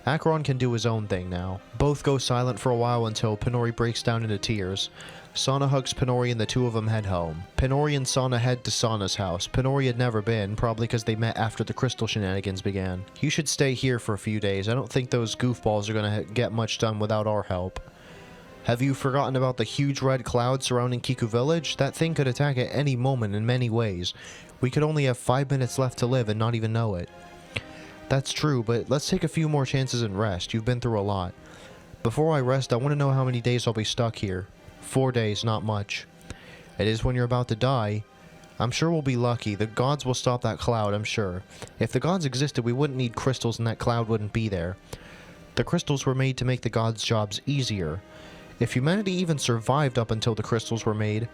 Acheron can do his own thing now. Both go silent for a while until Pinori breaks down into tears. Sana hugs Pinori and the two of them head home. Pinori and Sana head to Sana's house. Pinori had never been, probably because they met after the crystal shenanigans began. You should stay here for a few days. I don't think those goofballs are gonna get much done without our help. Have you forgotten about the huge red cloud surrounding Kiku Village? That thing could attack at any moment in many ways. We could only have 5 minutes left to live and not even know it. That's true, but let's take a few more chances and rest. You've been through a lot. Before I rest, I want to know how many days I'll be stuck here. 4 days, not much. It is when you're about to die. I'm sure we'll be lucky. The gods will stop that cloud, I'm sure. If the gods existed, we wouldn't need crystals and that cloud wouldn't be there. The crystals were made to make the gods' jobs easier. If humanity even survived up until the crystals were made,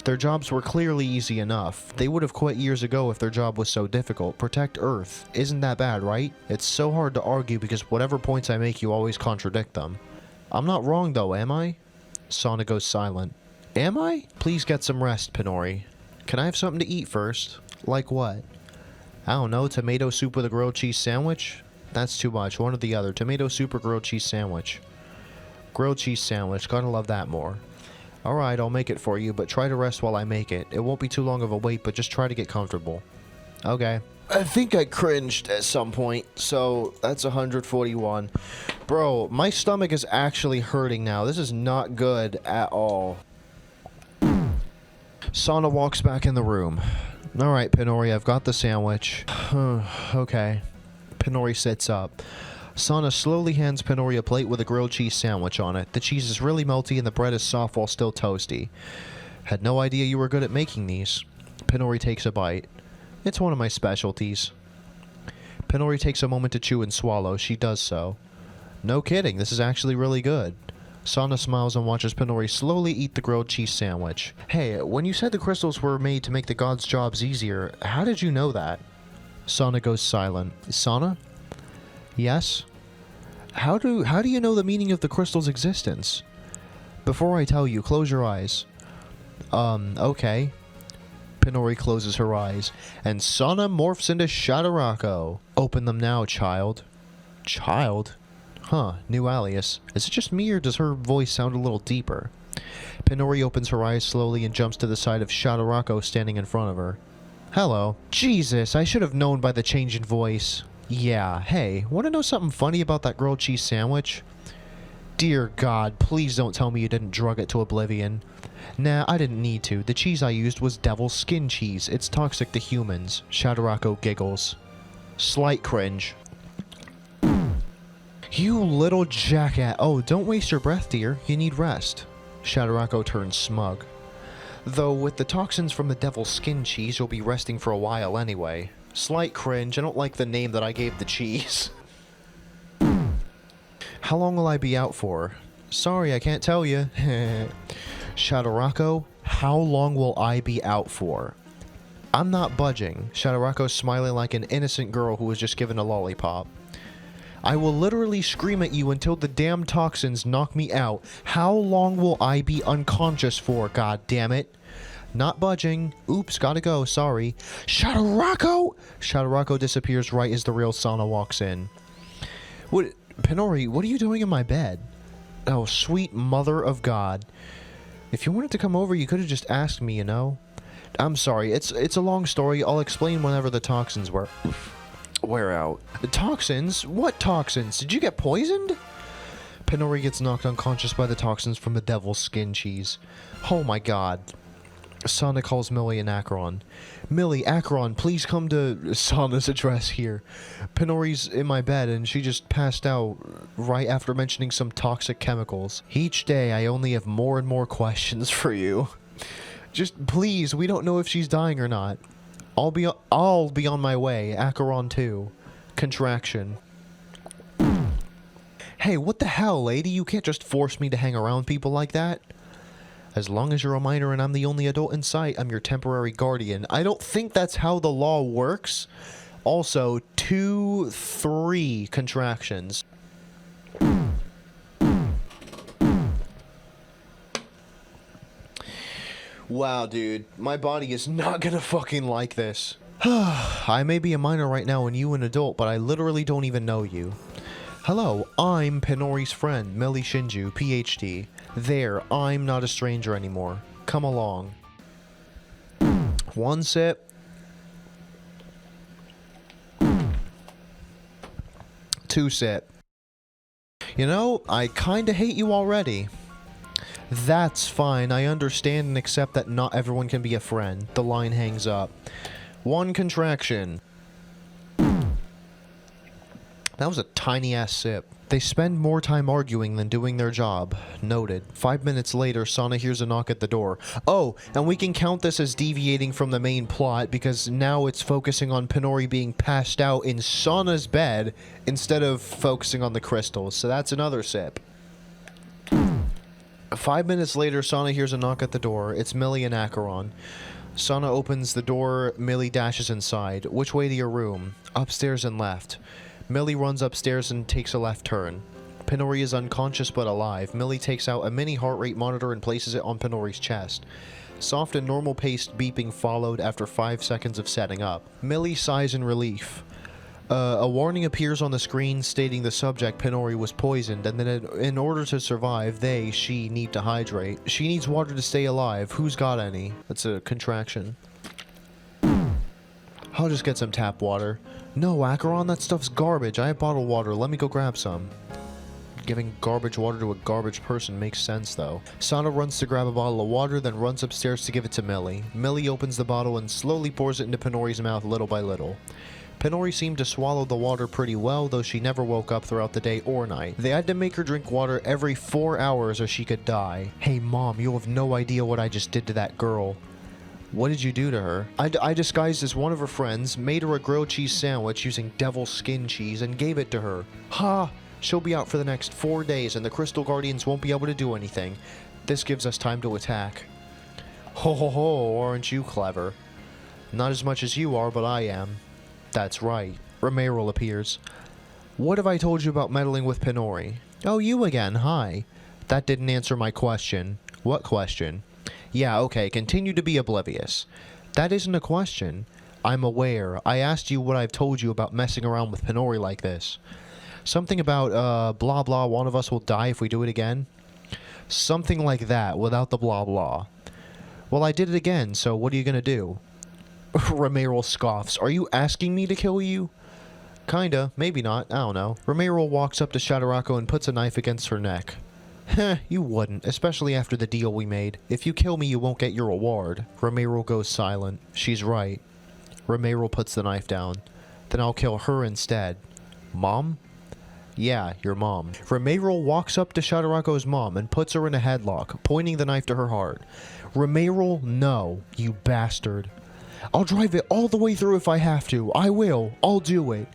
their jobs were clearly easy enough. They would have quit years ago if their job was so difficult. Protect Earth. Isn't that bad, right? It's so hard to argue because whatever points I make, you always contradict them. I'm not wrong though, am I? Sana goes silent. Am I? Please get some rest, Pinori. Can I have something to eat first? Like what? I don't know, tomato soup with a grilled cheese sandwich? That's too much, one or the other. Tomato soup or grilled cheese sandwich? Grilled cheese sandwich, gotta love that more. Alright, I'll make it for you, but try to rest while I make it. It won't be too long of a wait, but just try to get comfortable. Okay. I think I cringed at some point, so that's 141. Bro, my stomach is actually hurting now. This is not good at all. Sana walks back in the room. Alright, Pinori, I've got the sandwich. Okay. Pinori sits up. Sana slowly hands Pinori a plate with a grilled cheese sandwich on it. The cheese is really melty and the bread is soft while still toasty. Had no idea you were good at making these. Pinori takes a bite. It's one of my specialties. Pinori takes a moment to chew and swallow. She does so. No kidding, this is actually really good. Sana smiles and watches Pinori slowly eat the grilled cheese sandwich. Hey, when you said the crystals were made to make the gods' jobs easier, how did you know that? Sana goes silent. Sana? Yes? How do you know the meaning of the crystal's existence? Before I tell you, close your eyes. Okay. Pinori closes her eyes, and Sana morphs into Shadowrocko. Open them now, child. Child? Huh, new alias. Is it just me or does her voice sound a little deeper? Pinori opens her eyes slowly and jumps to the side of Shadowrocko standing in front of her. Hello. Jesus, I should have known by the change in voice. Yeah, hey, want to know something funny about that grilled cheese sandwich? Dear God, please don't tell me you didn't drug it to oblivion. Nah, I didn't need to. The cheese I used was devil's skin cheese. It's toxic to humans. Shadowrocko giggles. Slight cringe. You little jackass. Oh, don't waste your breath, dear. You need rest. Shadowrocko turns smug. Though with the toxins from the devil's skin cheese, you'll be resting for a while anyway. Slight cringe. I don't like the name that I gave the cheese. How long will I be out for? Sorry, I can't tell you. Shadowrocko, how long will I be out for? I'm not budging. Shadowrocko's smiling like an innocent girl who was just given a lollipop. I will literally scream at you until the damn toxins knock me out. How long will I be unconscious for, god damn it? Not budging. Oops, gotta go, sorry. Shadowrocko! Shadowrocko disappears right as the real Sana walks in. What? Pinori, what are you doing in my bed? Oh, sweet mother of God. If you wanted to come over, you could have just asked me, you know? I'm sorry, it's a long story. I'll explain whenever the toxins wear out. The toxins? What toxins? Did you get poisoned? Pinori gets knocked unconscious by the toxins from the devil's skin cheese. Oh my God. Sana calls Millie and Acheron. Millie, Acheron, please come to Sana's address here. Pinori's in my bed and she just passed out right after mentioning some toxic chemicals. Each day I only have more and more questions for you. Just please, we don't know if she's dying or not. I'll be on my way. Acheron too. Contraction. Hey, what the hell, lady? You can't just force me to hang around people like that. As long as you're a minor and I'm the only adult in sight, I'm your temporary guardian. I don't think that's how the law works. Also, 2, 3 contractions. Wow, dude. My body is not gonna fucking like this. I may be a minor right now and you an adult, but I literally don't even know you. Hello, I'm Pinori's friend, Millie Shinju, PhD. There, I'm not a stranger anymore. Come along. 1 sip. 2 sip. You know, I kinda hate you already. That's fine. I understand and accept that not everyone can be a friend. The line hangs up. 1 contraction. That was a tiny-ass sip. They spend more time arguing than doing their job. Noted. 5 minutes later, Sana hears a knock at the door. Oh, and we can count this as deviating from the main plot because now it's focusing on Pinori being passed out in Sana's bed instead of focusing on the crystals. So that's another sip. 5 minutes later, Sana hears a knock at the door. It's Millie and Acheron. Sana opens the door. Millie dashes inside. Which way to your room? Upstairs and left. Millie runs upstairs and takes a left turn. Pinori is unconscious but alive. Millie takes out a mini heart rate monitor and places it on Pinori's chest. Soft and normal paced beeping followed after 5 seconds of setting up. Millie sighs in relief. A warning appears on the screen stating the subject, Pinori, was poisoned, and that in order to survive, she need to hydrate. She needs water to stay alive. Who's got any? That's a contraction. I'll just get some tap water. No, Acheron, that stuff's garbage. I have bottled water. Let me go grab some. Giving garbage water to a garbage person makes sense, though. Sana runs to grab a bottle of water, then runs upstairs to give it to Millie. Millie opens the bottle and slowly pours it into Pinori's mouth little by little. Pinori seemed to swallow the water pretty well, though she never woke up throughout the day or night. They had to make her drink water every 4 hours or she could die. Hey, Mom, you have no idea what I just did to that girl. What did you do to her? I disguised as one of her friends, made her a grilled cheese sandwich using devil's skin cheese, and gave it to her. Ha! She'll be out for the next 4 days, and the Crystal Guardians won't be able to do anything. This gives us time to attack. Ho ho ho, aren't you clever? Not as much as you are, but I am. That's right. Romero appears. What have I told you about meddling with Pinori? Oh, you again, hi. That didn't answer my question. What question? Yeah, okay, continue to be oblivious. That isn't a question. I'm aware. I asked you what I've told you about messing around with Pinori like this. Something about, blah blah, one of us will die if we do it again? Something like that, without the blah blah. Well, I did it again, so what are you gonna do? Romero scoffs. Are you asking me to kill you? Kinda, maybe not, I don't know. Romero walks up to Shadarako and puts a knife against her neck. Heh, you wouldn't, especially after the deal we made. If you kill me, you won't get your reward. Romero goes silent. She's right. Romero puts the knife down. Then I'll kill her instead. Mom? Yeah, your mom. Romero walks up to Shadarako's mom and puts her in a headlock, pointing the knife to her heart. Romero, no, you bastard. I'll drive it all the way through if I have to. I will. I'll do it.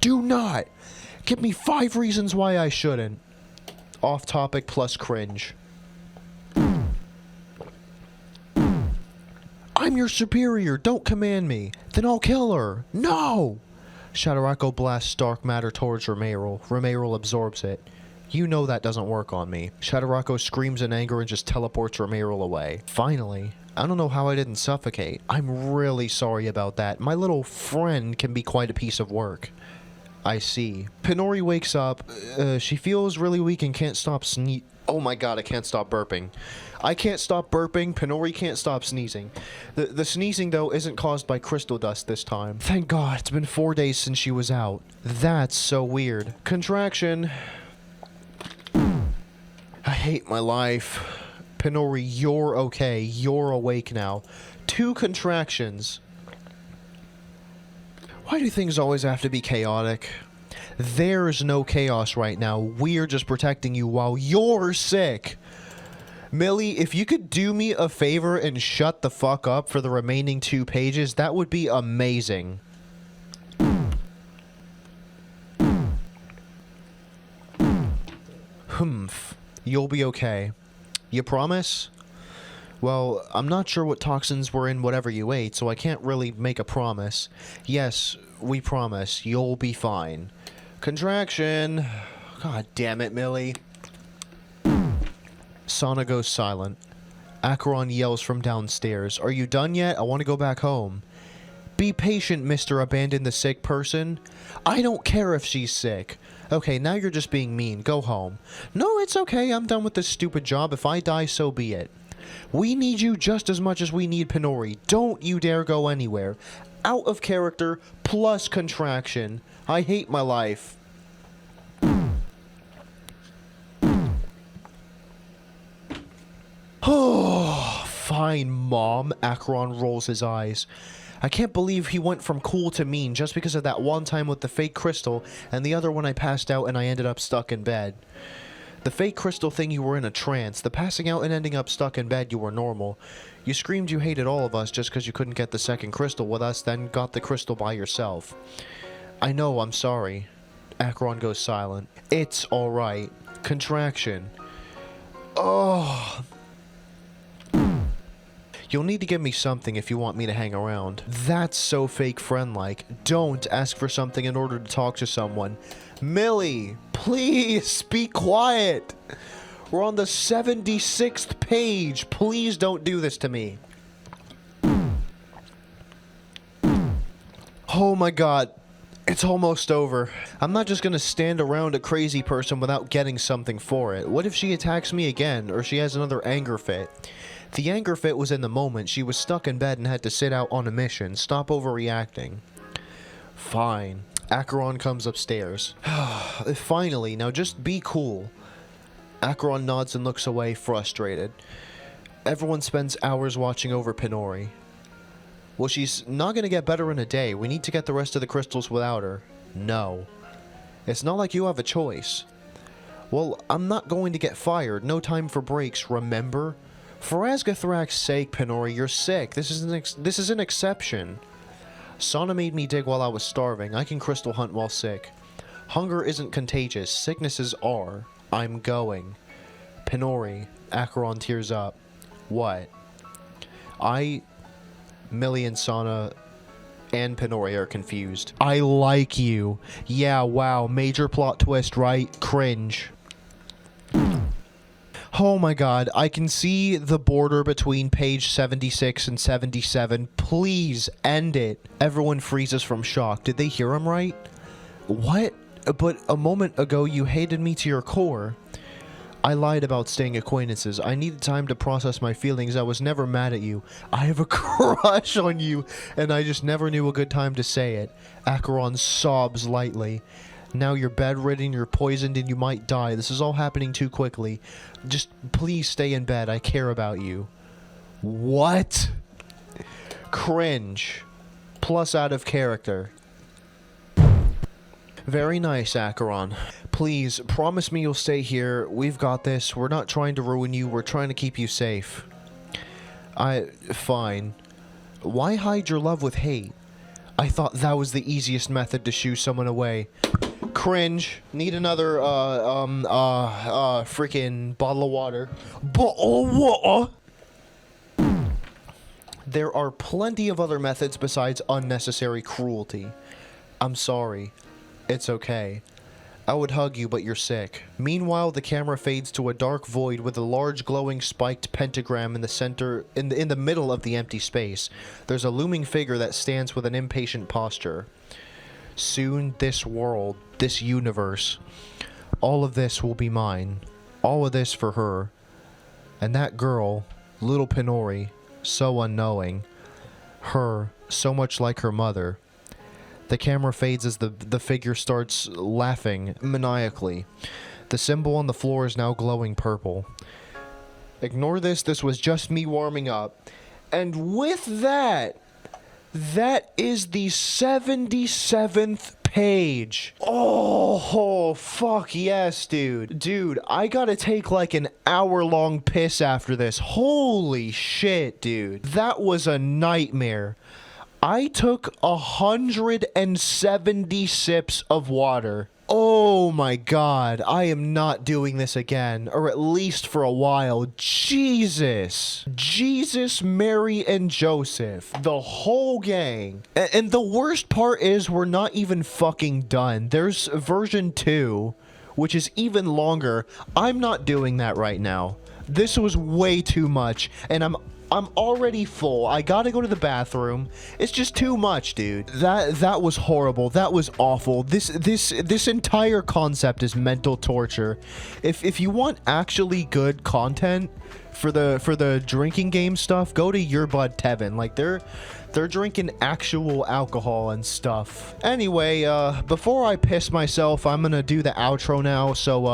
Do not! Give me 5 reasons why I shouldn't. Off topic plus cringe. I'm your superior. Don't command me. Then I'll kill her. No! Shadarako blasts dark matter towards Romero. Romero absorbs it. You know that doesn't work on me. Shadarako screams in anger and just teleports Romero away. Finally. I don't know how I didn't suffocate. I'm really sorry about that. My little friend can be quite a piece of work. I see. Pinori wakes up. She feels really weak and can't stop Oh my god, I can't stop burping. I can't stop burping. Pinori can't stop sneezing. The sneezing, though, isn't caused by crystal dust this time. Thank god, it's been 4 days since she was out. That's so weird. Contraction. I hate my life. Pinori, you're okay. You're awake now. 2 contractions. Why do things always have to be chaotic? There's no chaos right now. We're just protecting you while you're sick. Millie, if you could do me a favor and shut the fuck up for the remaining 2 pages, that would be amazing. Humph. You'll be okay. You promise? Well, I'm not sure what toxins were in whatever you ate, so I can't really make a promise. Yes, we promise. You'll be fine. Contraction. God damn it, Millie. Sana goes silent. Acheron yells from downstairs. Are you done yet? I want to go back home. Be patient, Mr. Abandon the Sick Person. I don't care if she's sick. Okay, now you're just being mean. Go home. No, it's okay. I'm done with this stupid job. If I die, so be it. We need you just as much as we need Pinori. Don't you dare go anywhere. Out of character plus contraction. I hate my life. Fine, Mom. Acheron rolls his eyes. I can't believe he went from cool to mean just because of that one time with the fake crystal and the other when I passed out and I ended up stuck in bed. The fake crystal thing, you were in a trance. The passing out and ending up stuck in bed, you were normal. You screamed you hated all of us just because you couldn't get the second crystal with us, then got the crystal by yourself. I know, I'm sorry. Acheron goes silent. It's alright. Contraction. Oh. You'll need to give me something if you want me to hang around. That's so fake friend-like. Don't ask for something in order to talk to someone. Millie, please be quiet. We're on the 76th page. Please don't do this to me. Oh my god. It's almost over. I'm not just gonna stand around a crazy person without getting something for it. What if she attacks me again, or she has another anger fit? The anger fit was in the moment. She was stuck in bed and had to sit out on a mission. Stop overreacting. Fine. Acheron comes upstairs. Finally, now just be cool. Acheron nods and looks away, frustrated. Everyone spends hours watching over Pinori. Well, she's not going to get better in a day. We need to get the rest of the crystals without her. No. It's not like you have a choice. Well, I'm not going to get fired. No time for breaks, remember? For Asgathrak's sake, Pinori, you're sick. This is an exception. Sana made me dig while I was starving. I can crystal hunt while sick. Hunger isn't contagious. Sicknesses are. I'm going. Pinori. Acheron tears up. What? Millie and Sana and Pinori are confused. I like you. Yeah, wow. Major plot twist, right? Cringe. Oh my god, I can see the border between page 76 and 77. Please end it. Everyone freezes from shock. Did they hear him right? What? But a moment ago you hated me to your core. I lied about staying acquaintances. I needed time to process my feelings. I was never mad at you. I have a crush on you, and I just never knew a good time to say it. Acheron sobs lightly. Now you're bedridden, you're poisoned, and you might die. This is all happening too quickly. Just please stay in bed. I care about you. What? Cringe. Plus out of character. Very nice, Acheron. Please, promise me you'll stay here. We've got this. We're not trying to ruin you. We're trying to keep you safe. Fine. Why hide your love with hate? I thought that was the easiest method to shoo someone away. Cringe. Need another, freaking bottle of water. Bottle of water? There are plenty of other methods besides unnecessary cruelty. I'm sorry. It's okay. I would hug you, but you're sick. Meanwhile, the camera fades to a dark void with a large glowing spiked pentagram in the center, in the middle of the empty space. There's a looming figure that stands with an impatient posture. Soon, this world, this universe, all of this will be mine. All of this for her. And that girl, little Pinori, so unknowing. Her, so much like her mother. The camera fades as the figure starts laughing maniacally. The symbol on the floor is now glowing purple. Ignore this, this was just me warming up. And with that, that is the 77th page. Oh, fuck yes, dude. Dude, I gotta take like an hour-long piss after this. Holy shit, dude. That was a nightmare. I took 170 sips of water. Oh my god, I am not doing this again, or at least for a while. Jesus. Jesus, Mary, and Joseph. The whole gang. And the worst part is we're not even fucking done. There's version 2, which is even longer. I'm not doing that right now. This was way too much, and I'm already full. I gotta go to the bathroom. It's just too much, dude. That was horrible. That was awful. This entire concept is mental torture. If you want actually good content for the drinking game stuff, go to YourBudTevin. Like they're drinking actual alcohol and stuff. Anyway, before I piss myself, I'm gonna do the outro now. So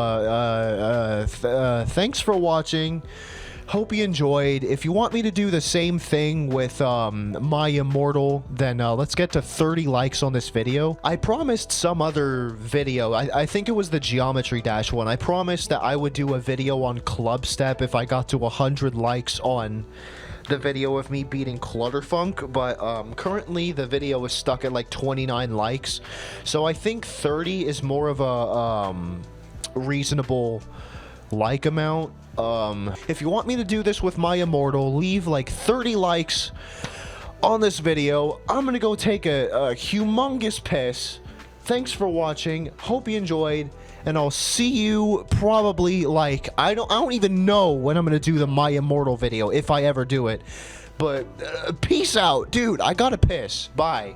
thanks for watching. Hope you enjoyed. If you want me to do the same thing with My Immortal, then let's get to 30 likes on this video. I promised some other video, I think it was the Geometry Dash one. I promised that I would do a video on Club Step if I got to 100 likes on the video of me beating Clutterfunk, but currently the video is stuck at like 29 likes, so I think 30 is more of a reasonable like amount. If you want me to do this with My Immortal, leave like 30 likes on this video. I'm gonna go take a humongous piss. Thanks for watching, hope you enjoyed, and I'll see you probably like, I don't even know when I'm gonna do the My Immortal video, if I ever do it, but peace out, dude. I gotta piss. Bye.